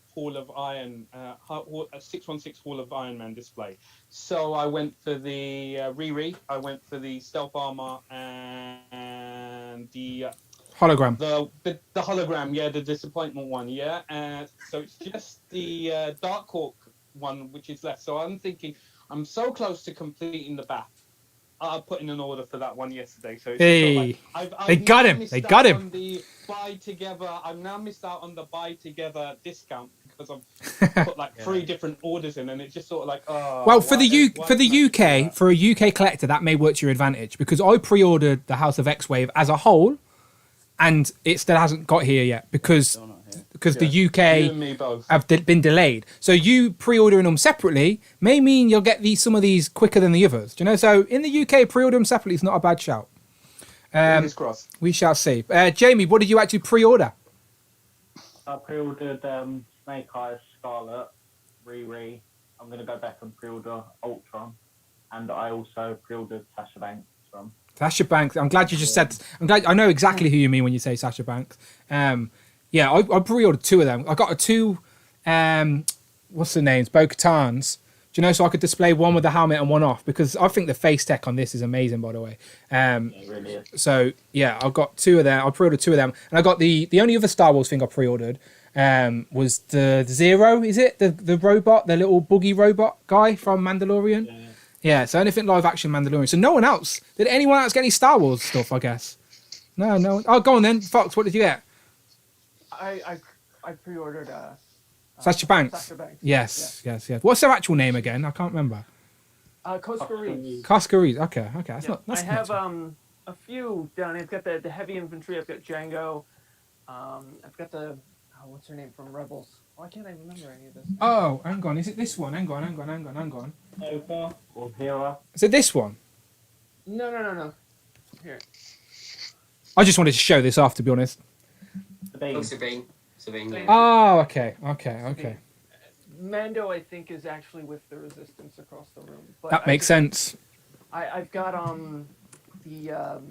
616 Hall of Iron Man display. So I went for the Riri, I went for the stealth armor, and the hologram. The hologram, yeah, the disappointment one, yeah. So it's just the Dark Hawk one which is left. So I'm thinking I'm so close to completing the bath. I put in an order for that one yesterday. So it's hey, I've they got him. They got him. The buy together. I've now missed out on the buy together discount because I've put like 3 different orders in, and it's just sort of like, oh. Well, for the UK, for a UK collector, that may work to your advantage because I pre-ordered the House of X-Wave as a whole, and it still hasn't got here yet because the UK have been delayed. So you pre-ordering them separately may mean you'll get some of these quicker than the others. Do you know? So in the UK, pre-order them separately is not a bad shout. We shall see. Jamie, what did you actually pre-order? I pre-ordered Snake Eyes, Scarlet, Riri. I'm going to go back and pre-order Ultron, and I also pre-ordered Sasha Banks from. Sasha Banks. I'm glad you just said. I know exactly who you mean when you say Sasha Banks. Yeah, I pre-ordered 2 of them. I got a 2. What's the names? Bo-Katan's Do you know, so I could display one with the helmet and one off, because I think the face tech on this is amazing, by the way. It really is. So yeah, I've got two of them. I pre-ordered two of them, and I got the only other Star Wars thing I pre-ordered was the Zero. Is it the robot, the little boogie robot guy from Mandalorian? Yeah. So anything live action Mandalorian. So no one else. Did anyone else get any Star Wars stuff? I guess. No. Oh, go on then, Fox. What did you get? I pre-ordered Sasha Banks. Sasha Banks. Yes. What's their actual name again? I can't remember. Koska Reeves. Koska Reeves. Okay. That's not. That's I not have too- a few down. I've got the heavy infantry. I've got Django. I've got the what's her name from Rebels. Why can't I remember any of this? Oh, hang on. Is it this one? Hang on. Nova or Hera. Is it this one? No. Here. I just wanted to show this off, to be honest. Sabine. Oh, okay. Mando, I think, is actually with the Resistance across the room. But That makes sense. I've got the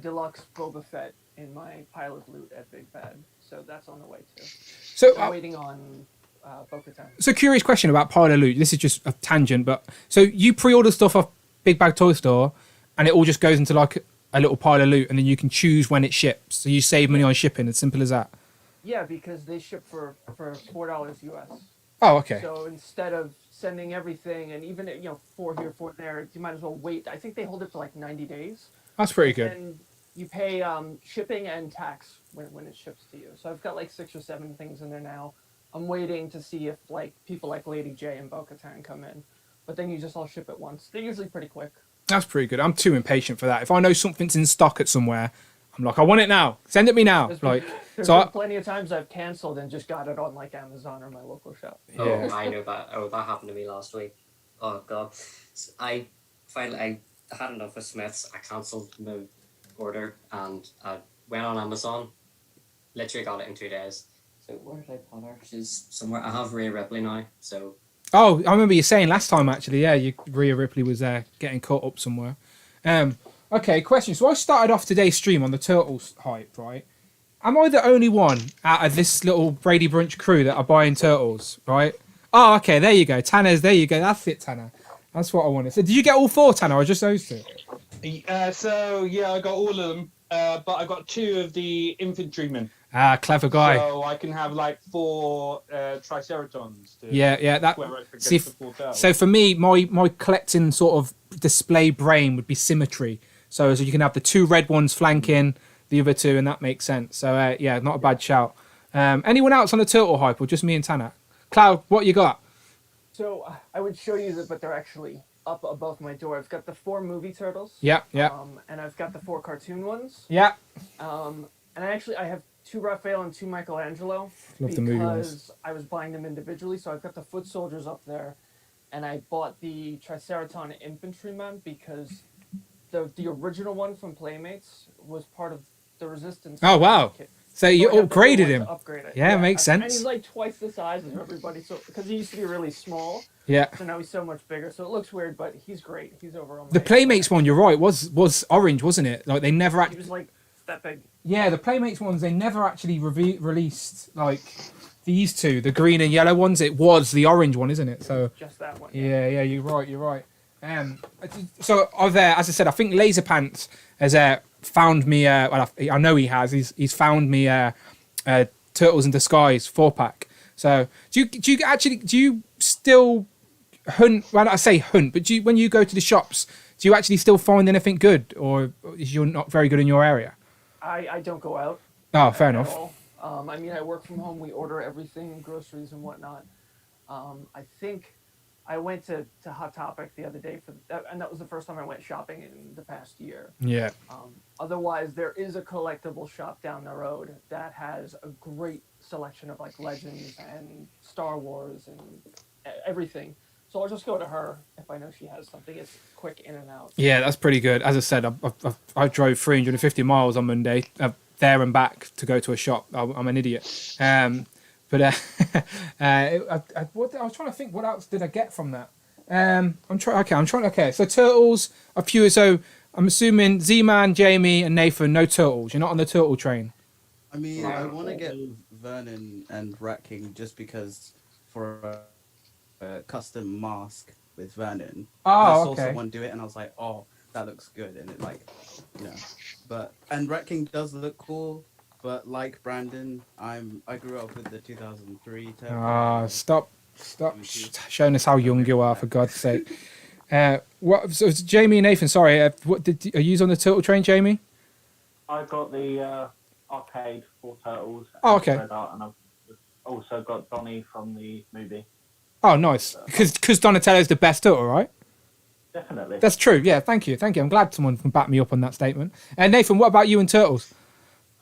deluxe Boba Fett in my pile of loot at Big Bad, so that's on the way too. So I'm waiting on Bo-Katan. So curious question about pile of loot. This is just a tangent, but so you pre-order stuff off Big Bag Toy Store, and it all just goes into like a little pile of loot, and then you can choose when it ships. So you save money on shipping. As simple as that. Yeah, because they ship for $4 US. Oh, okay. So instead of sending everything, and even 4 here, 4 there, you might as well wait. I think they hold it for like 90 days. That's pretty good. And you pay shipping and tax when it ships to you. So I've got like 6 or 7 things in there now. I'm waiting to see if like people like Lady J and Bo-Katan come in, but then you just all ship at once. They're usually pretty quick. That's pretty good. I'm too impatient for that. If I know something's in stock at somewhere, I'm like, I want it now. Send it me now. There's Like, been plenty of times I've canceled and just got it on like Amazon or my local shop. Yeah. Oh, I know that. Oh, that happened to me last week. Oh god, I finally had enough with Smiths. I cancelled my order and I went on Amazon. Literally got it in 2 days. So where did I put her? She's somewhere. I have Rhea Ripley now. So. Oh, I remember you saying last time actually. Yeah, Rhea Ripley was getting caught up somewhere. Okay, question. So I started off today's stream on the Turtles hype, right? Am I the only one out of this little Brady Brunch crew that are buying Turtles, right? Oh, okay, there you go. Tanner's, there you go. That's it, Tanner. That's what I wanted. So did you get all 4, Tanner, or just those 2? So, yeah, I got all of them, but I got 2 of the infantrymen. Ah, clever guy. So I can have like 4 Triceratons. Yeah. That. square up against See, the 4 turtles. so for me, my collecting sort of display brain would be symmetry. So you can have the 2 red ones flanking the other 2, and that makes sense. So yeah, not a bad shout. Anyone else on the turtle hype, or just me and Tanner? Cloud, what you got? So I would show you that, but they're actually up above my door. I've got the 4 movie turtles. Yeah. And I've got the 4 cartoon ones. Yeah. And I have 2 Raphael and 2 Michelangelo. Love the movie ones. Because I was buying them individually. So I've got the foot soldiers up there, and I bought the Triceraton infantryman because the original one from Playmates was part of the Resistance. Oh wow! Kit. So you I got the little upgraded one him. to upgrade it. Yeah, makes And sense. he's like twice the size of everybody. So because he used to be really small. Yeah. So now he's so much bigger. So it looks weird, but he's great. He's over on The Playmates one, you're right, was orange, wasn't it? Like they never He actually. was like that big. Yeah, the Playmates ones, they never actually released like these 2, the green and yellow ones. It was the orange one, isn't it? So Just that one. yeah, you're right. So I've as I said, I think Laser Pants has found me. Well, I know he has. He's found me Turtles in Disguise 4-pack. So do you still hunt? Well, I say hunt, but when you go to the shops, do you actually still find anything good, or is you're not very good in your area? I don't go out. Oh, fair at enough. all. I mean, I work from home. We order everything, groceries and whatnot. I think I went to Hot Topic the other day and that was the first time I went shopping in the past year. Yeah. Otherwise, there is a collectible shop down the road that has a great selection of like Legends and Star Wars and everything. So I'll just go to her if I know she has something. It's quick in and out. Yeah, that's pretty good. As I said, I drove 350 miles on Monday, there and back to go to a shop. I'm an idiot. But I was trying to think, what else did I get from that? Okay. So Turtles, a few. So I'm assuming Z-Man, Jamie, and Nathan, no Turtles. You're not on the Turtle train. I mean, I want to get Vernon and Rat King just because for a custom mask with Vernon. Oh, I saw okay. someone do it, and I was like, oh, that looks good, and it like, you know, and Rat King does look cool. But like Brandon, I grew up with the 2003 Turtle. Stop showing us how young you are, for God's sake. What? So it's Jamie and Nathan, sorry. Are you on the Turtle train, Jamie? I got the arcade for Turtles. Oh, okay. Red Art, and I've also got Donnie from the movie. Oh, nice. Because Donatello's the best Turtle, right? Definitely. That's true. Yeah, thank you. I'm glad someone can back me up on that statement. And Nathan, what about you and Turtles?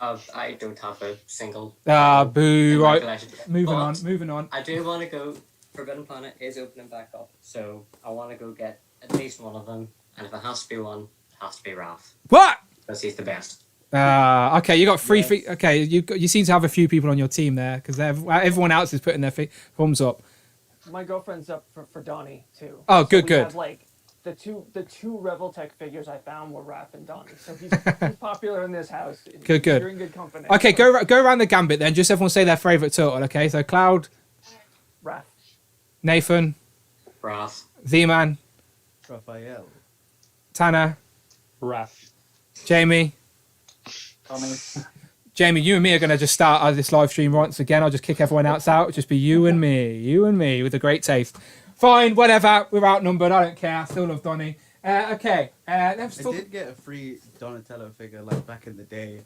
I don't have a single. Boo. Right. collection. Moving on. I do want to go. Forbidden Planet is opening back up, so I want to go get at least one of them. And if it has to be one, it has to be Raph. What? Because he's the best. Okay, you got three feet. Okay, you seem to have a few people on your team there because everyone else is putting their thumbs up. My girlfriend's up for Donnie too. Oh, good, we good. Have, like the two Reveltech figures I found were Raph and Donnie, so he's popular in this house. Good. You're in good company. Okay, go around the gambit then. Just everyone say their favorite turtle. Okay, so Cloud, Raph, Nathan, Raph, Z-Man, Raphael, Tanner, Raph, Jamie. Donnie. Jamie, you and me are going to just start this live stream once again. I'll just kick everyone else out. It'll just be you and me with a great taste. Fine, whatever. We're outnumbered. I don't care. I still love Donnie. Okay. Let's talk. I did get a free Donatello figure like back in the day.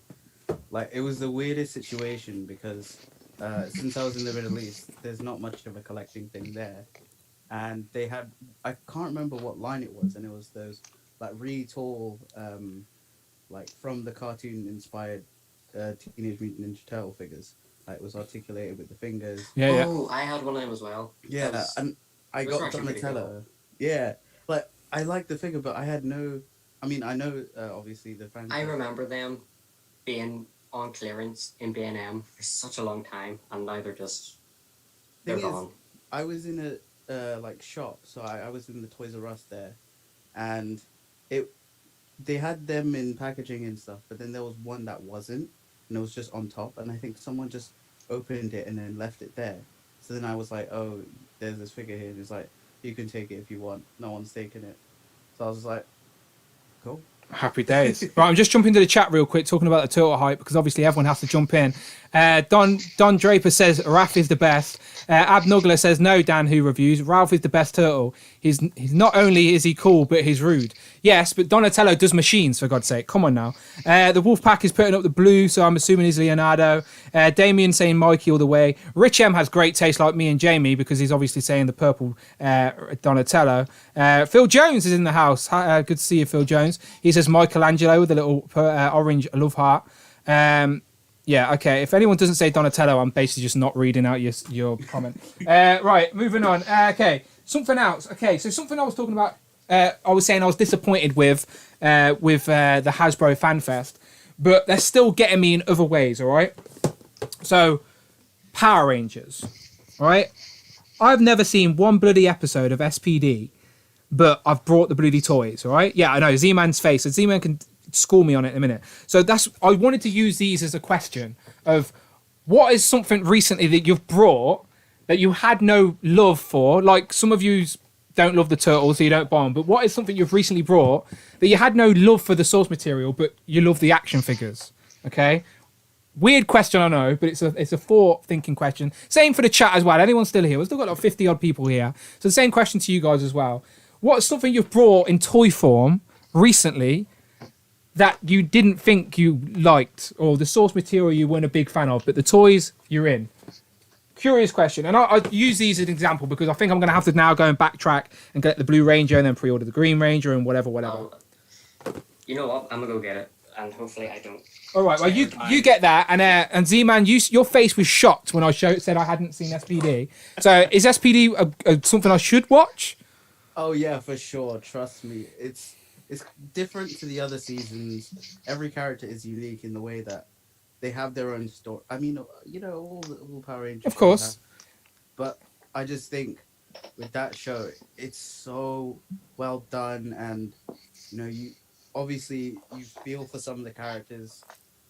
Like it was the weirdest situation because since I was in the Middle East, there's not much of a collecting thing there, and they had I can't remember what line it was, and it was those like really tall, like from the cartoon inspired Teenage Mutant Ninja Turtle figures. Like it was articulated with the fingers. Yeah. Oh, I had one of them as well. Yeah, and I got Donatello. Yeah, like I liked the figure, but I had no. I mean, I know obviously the fans. I remember them being on clearance in B&M for such a long time, and now they're gone. I was in a like shop, so I was in the Toys R Us there, and they had them in packaging and stuff, but then there was one that wasn't, and it was just on top, and I think someone just opened it and then left it there. So then I was like, oh, there's this figure here, and it's like, you can take it if you want. No one's taking it. So I was like, cool. Happy days. Right, I'm just jumping into the chat real quick, talking about the turtle hype, because obviously everyone has to jump in. Don Draper says Raph is the best. Ab Nuggler says no. Dan Who reviews Ralph is the best turtle. He's not only is he cool, but he's rude. Yes, but Donatello does machines, for God's sake. Come on now. The Wolfpack is putting up the blue, so I'm assuming he's Leonardo. Damien saying Mikey all the way. Rich M has great taste like me and Jamie, because he's obviously saying the purple Donatello. Phil Jones is in the house. Good to see you, Phil Jones. He says Michelangelo with a little orange love heart. Yeah, okay. If anyone doesn't say Donatello, I'm basically just not reading out your comment. Right, moving on. Okay, something else. Okay, so something I was talking about. I was saying I was disappointed with the Hasbro Fan Fest, but they're still getting me in other ways. All right. So, Power Rangers. All right. I've never seen one bloody episode of SPD, but I've brought the bloody toys. All right. Yeah, I know Z-Man's face. So Z-Man can school me on it in a minute. So I wanted to use these as a question of what is something recently that you've brought that you had no love for, like some of you don't love the turtles so you don't buy them, but what is something you've recently brought that you had no love for the source material but you love the action figures? Okay, weird question, I know, but it's a thinking question. Same for the chat as well. Anyone still here? We've still got like 50 odd people here, so the same question to you guys as well. What's something you've brought in toy form recently that you didn't think you liked, or the source material you weren't a big fan of, but the toys you're in? Curious question. And I use these as an example because I think I'm going to have to now go and backtrack and get the Blue Ranger and then pre-order the Green Ranger and whatever. You know what? I'm going to go get it, and hopefully I don't. All right, well, you get that, and Z-Man, your face was shocked when I said I hadn't seen SPD. So is SPD something I should watch? Oh, yeah, for sure. Trust me. It's different to the other seasons. Every character is unique in the way that they have their own story. I mean, you know, all Power Rangers. Of course. But I just think with that show, it's so well done, and you know, you feel for some of the characters,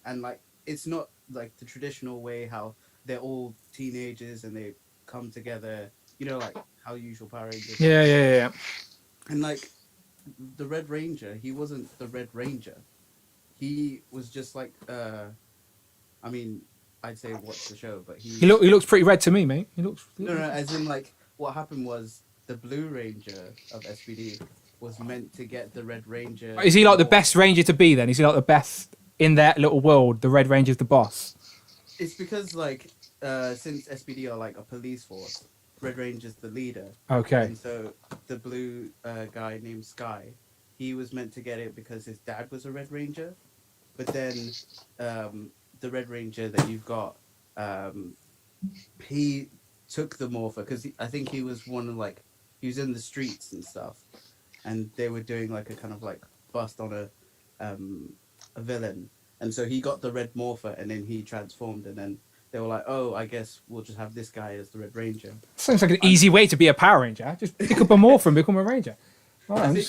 and like it's not like the traditional way how they're all teenagers and they come together. You know, like how usual Power Rangers. Yeah. And like the Red Ranger, he wasn't the Red Ranger. He was just like I mean, I'd say watch the show, but He looks pretty red to me, mate. He looks. No, as in like what happened was the Blue Ranger of SPD was meant to get the Red Ranger. Is he like the best Ranger to be then? Is he like the best in that little world? The Red Ranger's the boss. It's because like since SPD are like a police force, Red Ranger's the leader. Okay. And so the blue guy named Sky, he was meant to get it because his dad was a Red Ranger, but then the Red Ranger that you've got, he took the morpher because I think he was one of like he was in the streets and stuff, and they were doing like a kind of like bust on a villain, and so he got the red morpher and then he transformed, and then they were like, oh, I guess we'll just have this guy as the Red Ranger. Sounds like an easy way to be a Power Ranger. Just pick up a morph and become a Ranger. Oh, I think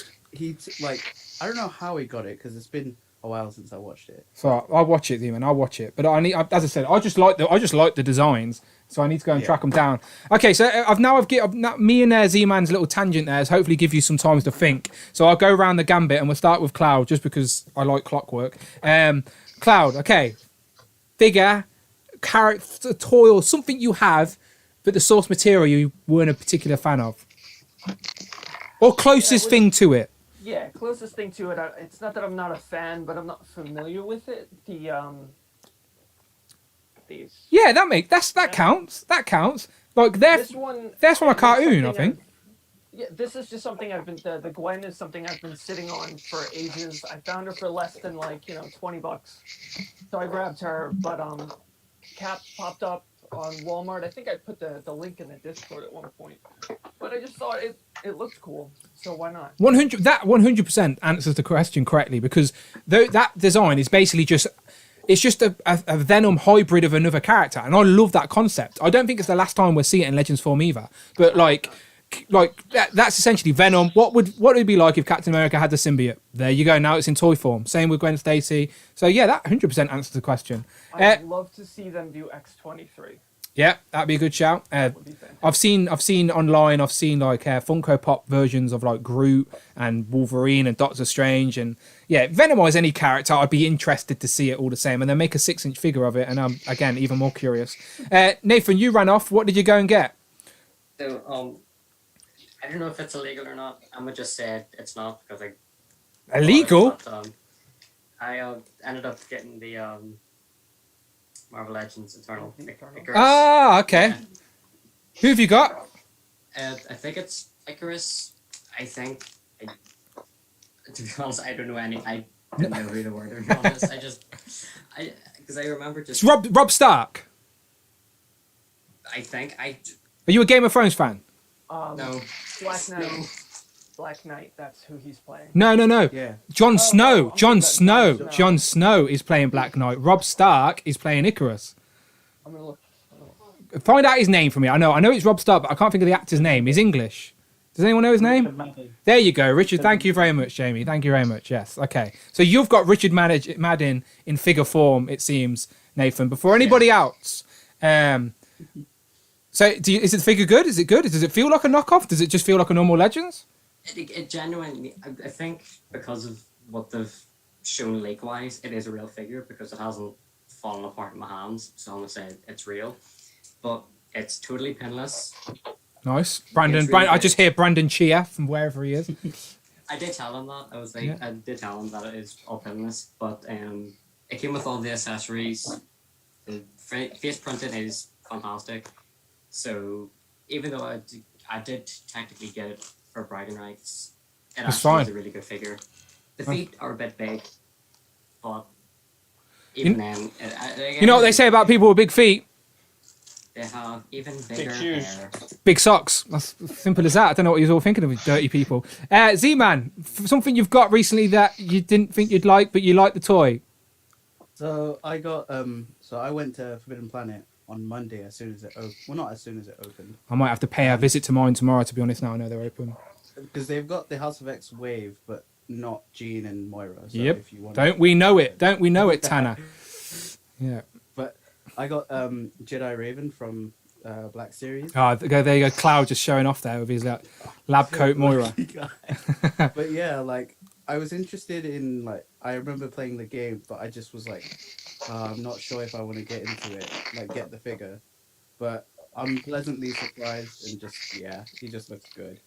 like I don't know how he got it because it's been a while since I watched it. So I'll watch it, man. I'll watch it. But as I said, I just like the designs. So I need to go and track them down. Okay, so me and Z-Man's little tangent there has hopefully give you some time to think. So I'll go around the gambit and we'll start with Cloud just because I like clockwork. Cloud, okay. Figure, character, toy, something you have, but the source material you weren't a particular fan of. Or closest thing to it. Yeah, closest thing to it. It's not that I'm not a fan, but I'm not familiar with it. These. Yeah, that counts. That counts. Like that's from a cartoon, I think. Yeah, this is just something I've been. The Gwen is something I've been sitting on for ages. I found her for less than like $20, so I grabbed her. But Cap popped up on Walmart. I think I put the link in the Discord at one point. But I just thought it looked cool, so why not? 100% answers the question correctly because that design is basically just a Venom hybrid of another character, and I love that concept. I don't think it's the last time we'll see it in Legends form either, but like that's essentially Venom. What would it be like if Captain America had the symbiote? There you go. Now it's in toy form. Same with Gwen Stacy. So yeah, that 100% answers the question. I'd love to see them do X-23. Yeah, that'd be a good shout. I've seen online. I've seen like Funko Pop versions of like Groot and Wolverine and Doctor Strange, and yeah, Venomize any character. I'd be interested to see it all the same, and then make a 6-inch figure of it. And I'm again even more curious. Nathan, you ran off. What did you go and get? So I don't know if it's illegal or not. I'm gonna just say it's not because illegal. I ended up getting the Marvel Legends Eternal. Icarus. Ah, okay. Yeah. Who have you got? I think it's Icarus. I think. To be honest, I don't know any. I don't know who the word. To be honest, because I remember just. It's Rob Stark. I think I. Are you a Game of Thrones fan? No. Black Knight. Black Knight. That's who he's playing. No. Yeah. Jon Snow. Jon Snow is playing Black Knight. Rob Stark is playing Icarus. I'm gonna look. Find out his name for me. I know it's Rob Stark, but I can't think of the actor's name. He's English. Does anyone know his name? There you go, Richard. Thank you very much, Jamie. Thank you very much. Yes. Okay. So you've got Richard Madden in figure form, it seems, Nathan. Before anybody else. So is the figure good? Is it good? Does it feel like a knockoff? Does it just feel like a normal Legends? It genuinely, I think, because of what they've shown leak-wise, it is a real figure because it hasn't fallen apart in my hands. So I'm gonna say it's real, but it's totally pinless. Nice, Brandon. Really I just hear Brandon Chia from wherever he is. I did tell him that. I did tell him that it is all pinless, but it came with all the accessories. The face printing is fantastic. So even though I did technically get it for bragging rights, it actually is a really good figure. The feet are a bit big, but even then, you know what they say about people with big feet? They have even bigger hair. Big socks. That's simple as that. I don't know what you're all thinking of, dirty people. Z-Man, something you've got recently that you didn't think you'd like, but you like the toy. So I got I went to Forbidden Planet on Monday as soon as it opened. Well, not as soon as it opened. I might have to pay a visit to mine tomorrow, to be honest, now I know they're open. Because they've got the House of X wave, but not Jean and Moira. So yep. If you want Don't we know it, Tanner? Yeah. But I got Jedi Raven from Black Series. Oh, there you go. Cloud just showing off there with his lab coat Moira. But yeah, like I was interested in like I remember playing the game, but I just was like, I'm not sure if I want to get into it, like get the figure. But I'm pleasantly surprised and just he just looks good.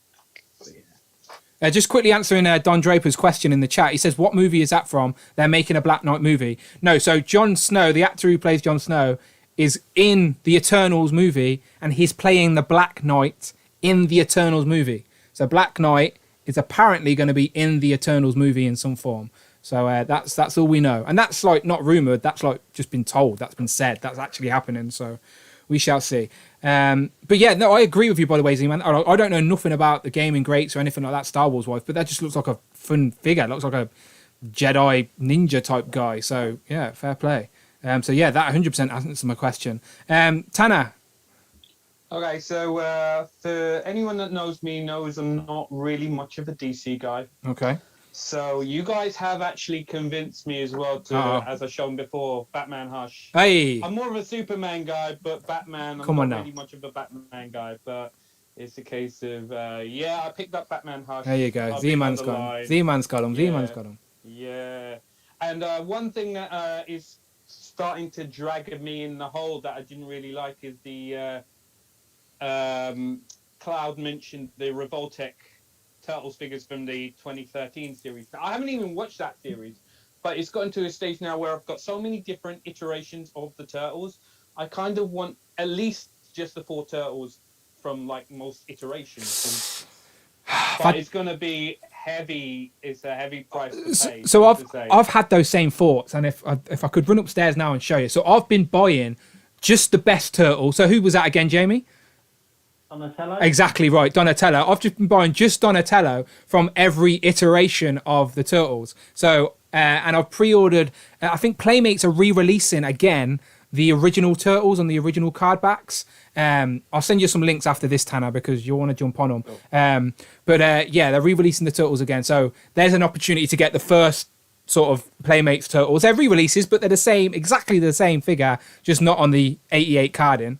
But yeah. Just quickly answering Don Draper's question in the chat. He says, what movie is that from? They're making a Black Knight movie. No, so Jon Snow, the actor who plays Jon Snow, is in the Eternals movie, and he's playing the Black Knight in the Eternals movie. So Black Knight is apparently going to be in the Eternals movie in some form. So that's all we know. And that's like not rumoured, that's like just been told, that's been said, that's actually happening. So we shall see. But yeah, no, I agree with you, by the way, Z-Man. I don't know nothing about the gaming greats or anything like that, Star Wars wise, but that just looks like a fun figure. It looks like a Jedi ninja type guy. So yeah, fair play. So yeah, that 100% answers my question. Tanner. Okay, so for anyone that knows me knows I'm not really much of a DC guy. Okay. So you guys have actually convinced me as well to, as I've shown before, Batman Hush. Hey. I'm more of a Superman guy, but Batman, I'm not really much of a Batman guy. But it's a case of, I picked up Batman Hush. There you go. Z-Man's got him. Z-Man's got him. Z-Man's got him. Yeah. And one thing that is starting to drag me in the hole that I didn't really like is the Cloud mentioned the Revoltech Turtles figures from the 2013 series. Now, I haven't even watched that series, but it's gotten to a stage now where I've got so many different iterations of the Turtles. I kind of want at least just the 4 Turtles from like most iterations. But it's going to be heavy. It's a heavy price to pay. So I've had those same thoughts, and if I could run upstairs now and show you. So I've been buying just the best turtle. So who was that again, Jamie? Donatello? Exactly right, Donatello. I've just been buying just Donatello from every iteration of the Turtles. So, and I've pre-ordered, I think Playmates are re-releasing again the original Turtles on the original card backs. I'll send you some links after this, Tanner, because you'll want to jump on them. But they're re-releasing the Turtles again. So there's an opportunity to get the first sort of Playmates Turtles. They're re-releases, but they're exactly the same figure, just not on the 88 carding.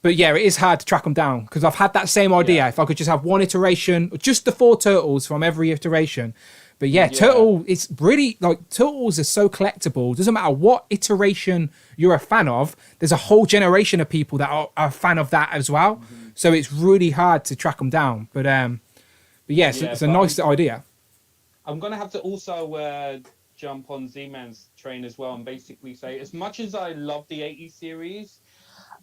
But yeah, it is hard to track them down because I've had that same idea. Yeah. If I could just have one iteration, just the 4 Turtles from every iteration. But yeah, Turtle, it's really like Turtles are so collectible. Doesn't matter what iteration you're a fan of. There's a whole generation of people that are a fan of that as well. Mm-hmm. So it's really hard to track them down. But yes, it's a nice idea. I'm gonna have to also jump on Z-Man's train as well and basically say, as much as I love the 80s series,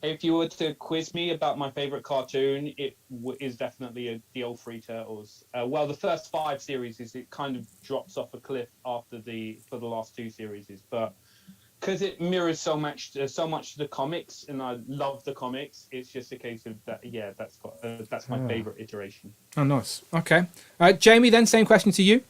if you were to quiz me about my favorite cartoon, it is definitely the old 3 Turtles. Well, the first 5 series it kind of drops off a cliff after for the last 2 series, but because it mirrors so much to the comics, and I love the comics, it's just a case of that. Yeah, that's my favorite iteration. Oh, nice. Okay, Jamie. Then same question to you.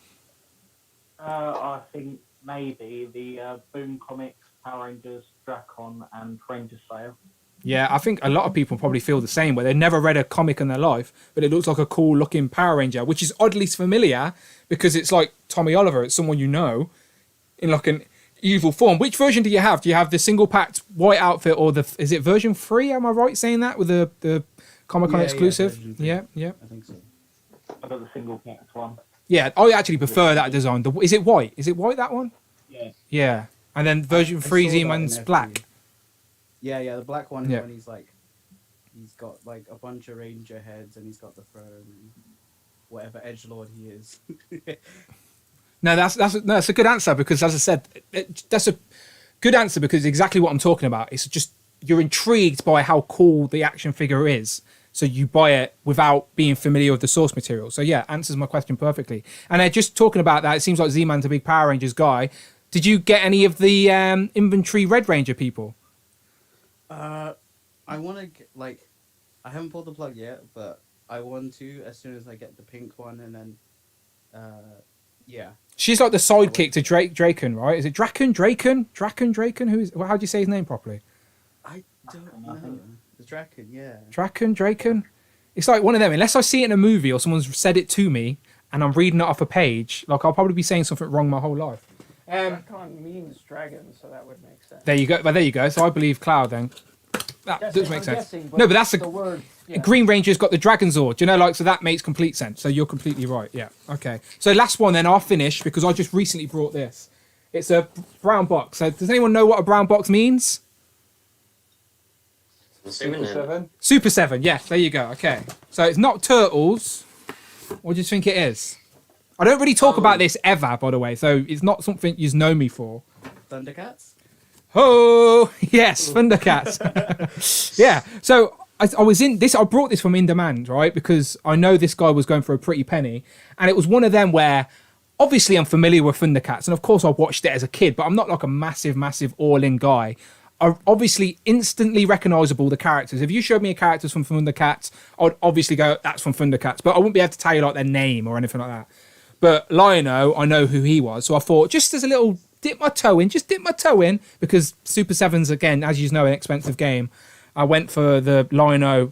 I think maybe the Boom Comics, Power Rangers, Dracon, and Ranger Slayer. Yeah, I think a lot of people probably feel the same, where they've never read a comic in their life, but it looks like a cool looking Power Ranger, which is oddly familiar because it's like Tommy Oliver. It's someone you know in like an evil form. Which version do you have? Do you have the single packed white outfit or is it version 3? Am I right saying that with the Comic-Con exclusive? Yeah. I think so. I got the single packed one. Yeah, I actually prefer that design. Is it white? Is it white, that one? Yeah. Yeah. And then version 3 Z-Man's black. Yeah, the black one when he's got like a bunch of ranger heads and he's got the throne and whatever edgelord he is. No, that's a good answer because, as I said, that's a good answer because it's exactly what I'm talking about. It's just you're intrigued by how cool the action figure is, so you buy it without being familiar with the source material. So yeah, answers my question perfectly. And just talking about that, it seems like Z-Man's a big Power Rangers guy. Did you get any of the inventory Red Ranger people? I want to like, I haven't pulled the plug yet, but I want to as soon as I get the pink one, and then, yeah. She's like the sidekick to Draken, right? Is it Draken? Who is? Well, how do you say his name properly? I don't know. The Draken, yeah. Draken. It's like one of them. Unless I see it in a movie or someone's said it to me and I'm reading it off a page, like I'll probably be saying something wrong my whole life. Dragon means dragon, so that would make sense. There you go. Well, there you go. So I believe Cloud then. That Yes, does I'm make sense. guessing, No, but that's the word. Yeah. Green Ranger's got the Dragon Zord, you know, like, so that makes complete sense. So you're completely right. Yeah. Okay. So last one, then I'll finish because I just recently brought this. It's a brown box. So does anyone know what a brown box means? Super 7. Super 7. Yes, there you go. Okay. So it's not Turtles. What do you think it is? I don't really talk about this ever, by the way. So it's not something you know me for. Thundercats? Oh, yes, Thundercats. Yeah. So I was in this. I brought this from In Demand, right? Because I know this guy was going for a pretty penny, and it was one of them where, obviously, I'm familiar with Thundercats, and of course, I watched it as a kid. But I'm not like a massive all-in guy. Are obviously instantly recognizable the characters. If you showed me a characters from Thundercats, I'd obviously go, "That's from Thundercats," but I wouldn't be able to tell you like their name or anything like that. But Lion-O, I know who he was, so I thought just as a little dip my toe in, because Super 7's, again, as you know, an expensive game. I went for the Lion-O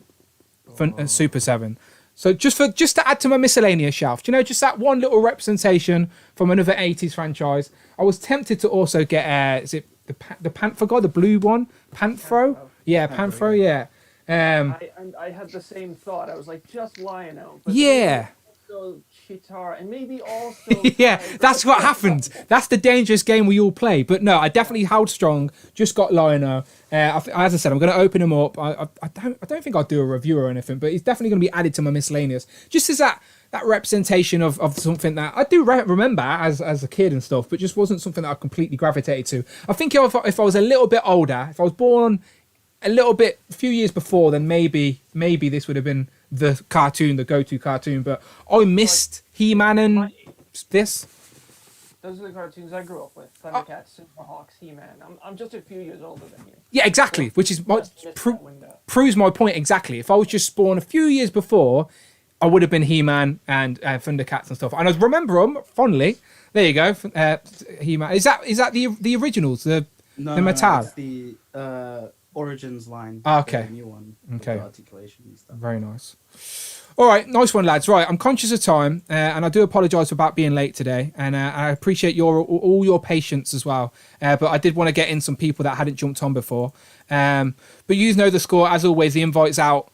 Super 7. So just to add to my miscellaneous shelf, just that one little representation from another 80s franchise. I was tempted to also get, is it the Panther guy, the blue one? Panthro? Yeah, Panthro, yeah. I had the same thought. I was like, just Lion-O. Yeah. Also Chitara, and maybe also... Yeah, that's what happened. That's the dangerous game we all play. But no, I definitely held strong. Just got Lion-O. As I said, I'm going to open him up. I don't think I'll do a review or anything, but it's definitely going to be added to my miscellaneous. Just as that representation of something that I do remember as a kid and stuff, but just wasn't something that I completely gravitated to. I think if I was a little bit older, if I was born a few years before, then maybe this would have been the cartoon, the go-to cartoon. But I missed He-Man and this. Those are the cartoons I grew up with. Thundercats, Silverhawks, He-Man. I'm just a few years older than you. Yeah, exactly. Which is proves my point exactly. If I was just born a few years before, I would have been He-Man and Thundercats and stuff. And I remember them fondly. There you go. He-Man. Is that the originals? The Metal? It's the Origins line. Okay. The new one. Okay. Articulation and stuff. Very nice. All right, nice one, lads. Right, I'm conscious of time, and I do apologise about being late today, and I appreciate all your patience as well. But I did want to get in some people that hadn't jumped on before. But you know the score. As always, the invite's out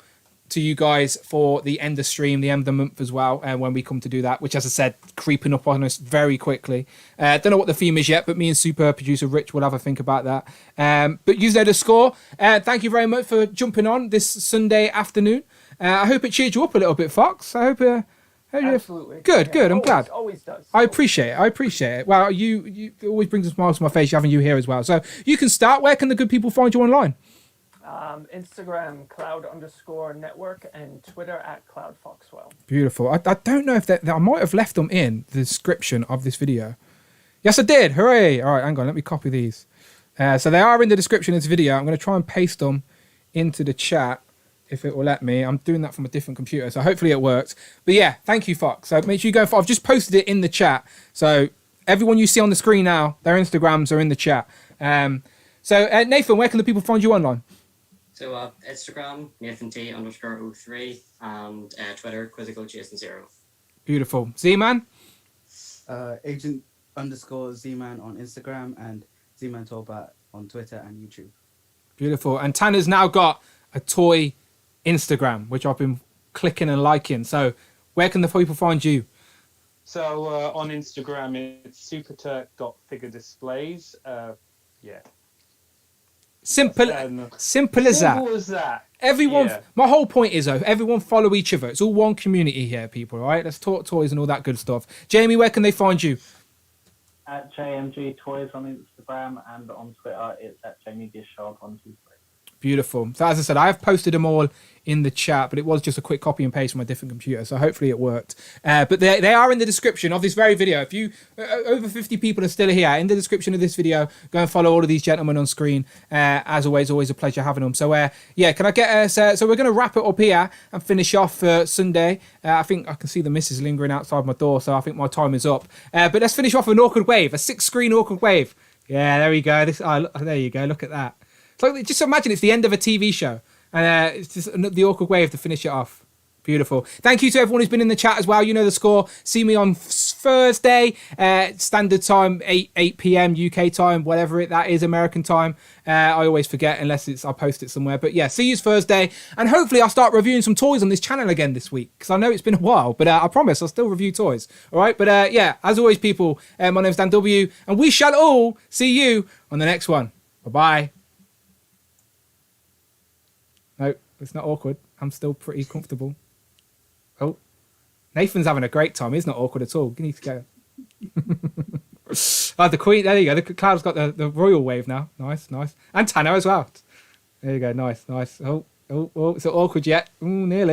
to you guys for the end of stream, the end of the month as well, when we come to do that, which, as I said, creeping up on us very quickly. Don't know what the theme is yet, but me and super producer Rich will have a think about that. But you know the score. Thank you very much for jumping on this Sunday afternoon. I hope it cheered you up a little bit, Fox. I hope Absolutely. Good. I'm glad. Always does. I appreciate it. Well, you always brings a smile to my face having you here as well. So you can start. Where can the good people find you online? Instagram, cloud_network, and Twitter @cloudfoxwell. Beautiful. I don't know if I might have left them in the description of this video. Yes, I did. Hooray. All right, hang on. Let me copy these. So they are in the description of this video. I'm going to try and paste them into the chat if it will let me. I'm doing that from a different computer, so hopefully it worked. But yeah, thank you, Fox. So make sure you go I've just posted it in the chat. So everyone you see on the screen now, their Instagrams are in the chat. So Nathan, where can the people find you online? So Instagram, NathanT_03, and Twitter, Quizzical_Jason0. Beautiful. Z-Man? Agent_Z-Man on Instagram and Z-Man Tallbat on Twitter and YouTube. Beautiful. And Tanner's now got a toy Instagram, which I've been clicking and liking. So where can the people find you? So on Instagram, it's superturk.figuredisplays. Yeah. Simple as that. Simple as that. Everyone, Yeah. My whole point is, though, everyone follow each other. It's all one community here, people, all right? Let's talk toys and all that good stuff. Jamie, where can they find you? At JMG Toys on Instagram, and on Twitter, it's at Jamie Dishard123. Beautiful. So as I said, I have posted them all in the chat, but it was just a quick copy and paste from a different computer, so hopefully it worked. But they are in the description of this very video. If you over 50 people are still here, in the description of this video, go and follow all of these gentlemen on screen. As always a pleasure having them. So yeah, can I get us? So we're going to wrap it up here and finish off Sunday. I think I can see the missus lingering outside my door, so I think my time is up. But let's finish off with an awkward wave, a 6-screen awkward wave. Yeah, there we go. There you go. Look at that. So just imagine it's the end of a TV show, and it's just the awkward wave to finish it off. Beautiful. Thank you to everyone who's been in the chat as well. You know the score. See me on Thursday, standard time, 8 p.m. UK time, whatever that is, American time. I always forget unless I post it somewhere. But yeah, see you Thursday. And hopefully I'll start reviewing some toys on this channel again this week, because I know it's been a while. But I promise I'll still review toys. All right. But yeah, as always, people, my name's Dan W. And we shall all see you on the next one. Bye-bye. No, it's not awkward. I'm still pretty comfortable. Oh, Nathan's having a great time. He's not awkward at all. You need to go. Oh, the Queen. There you go. The cloud's got the royal wave now. Nice, nice. And Tanner as well. There you go. Nice, nice. Oh, is it awkward yet? Ooh, nearly.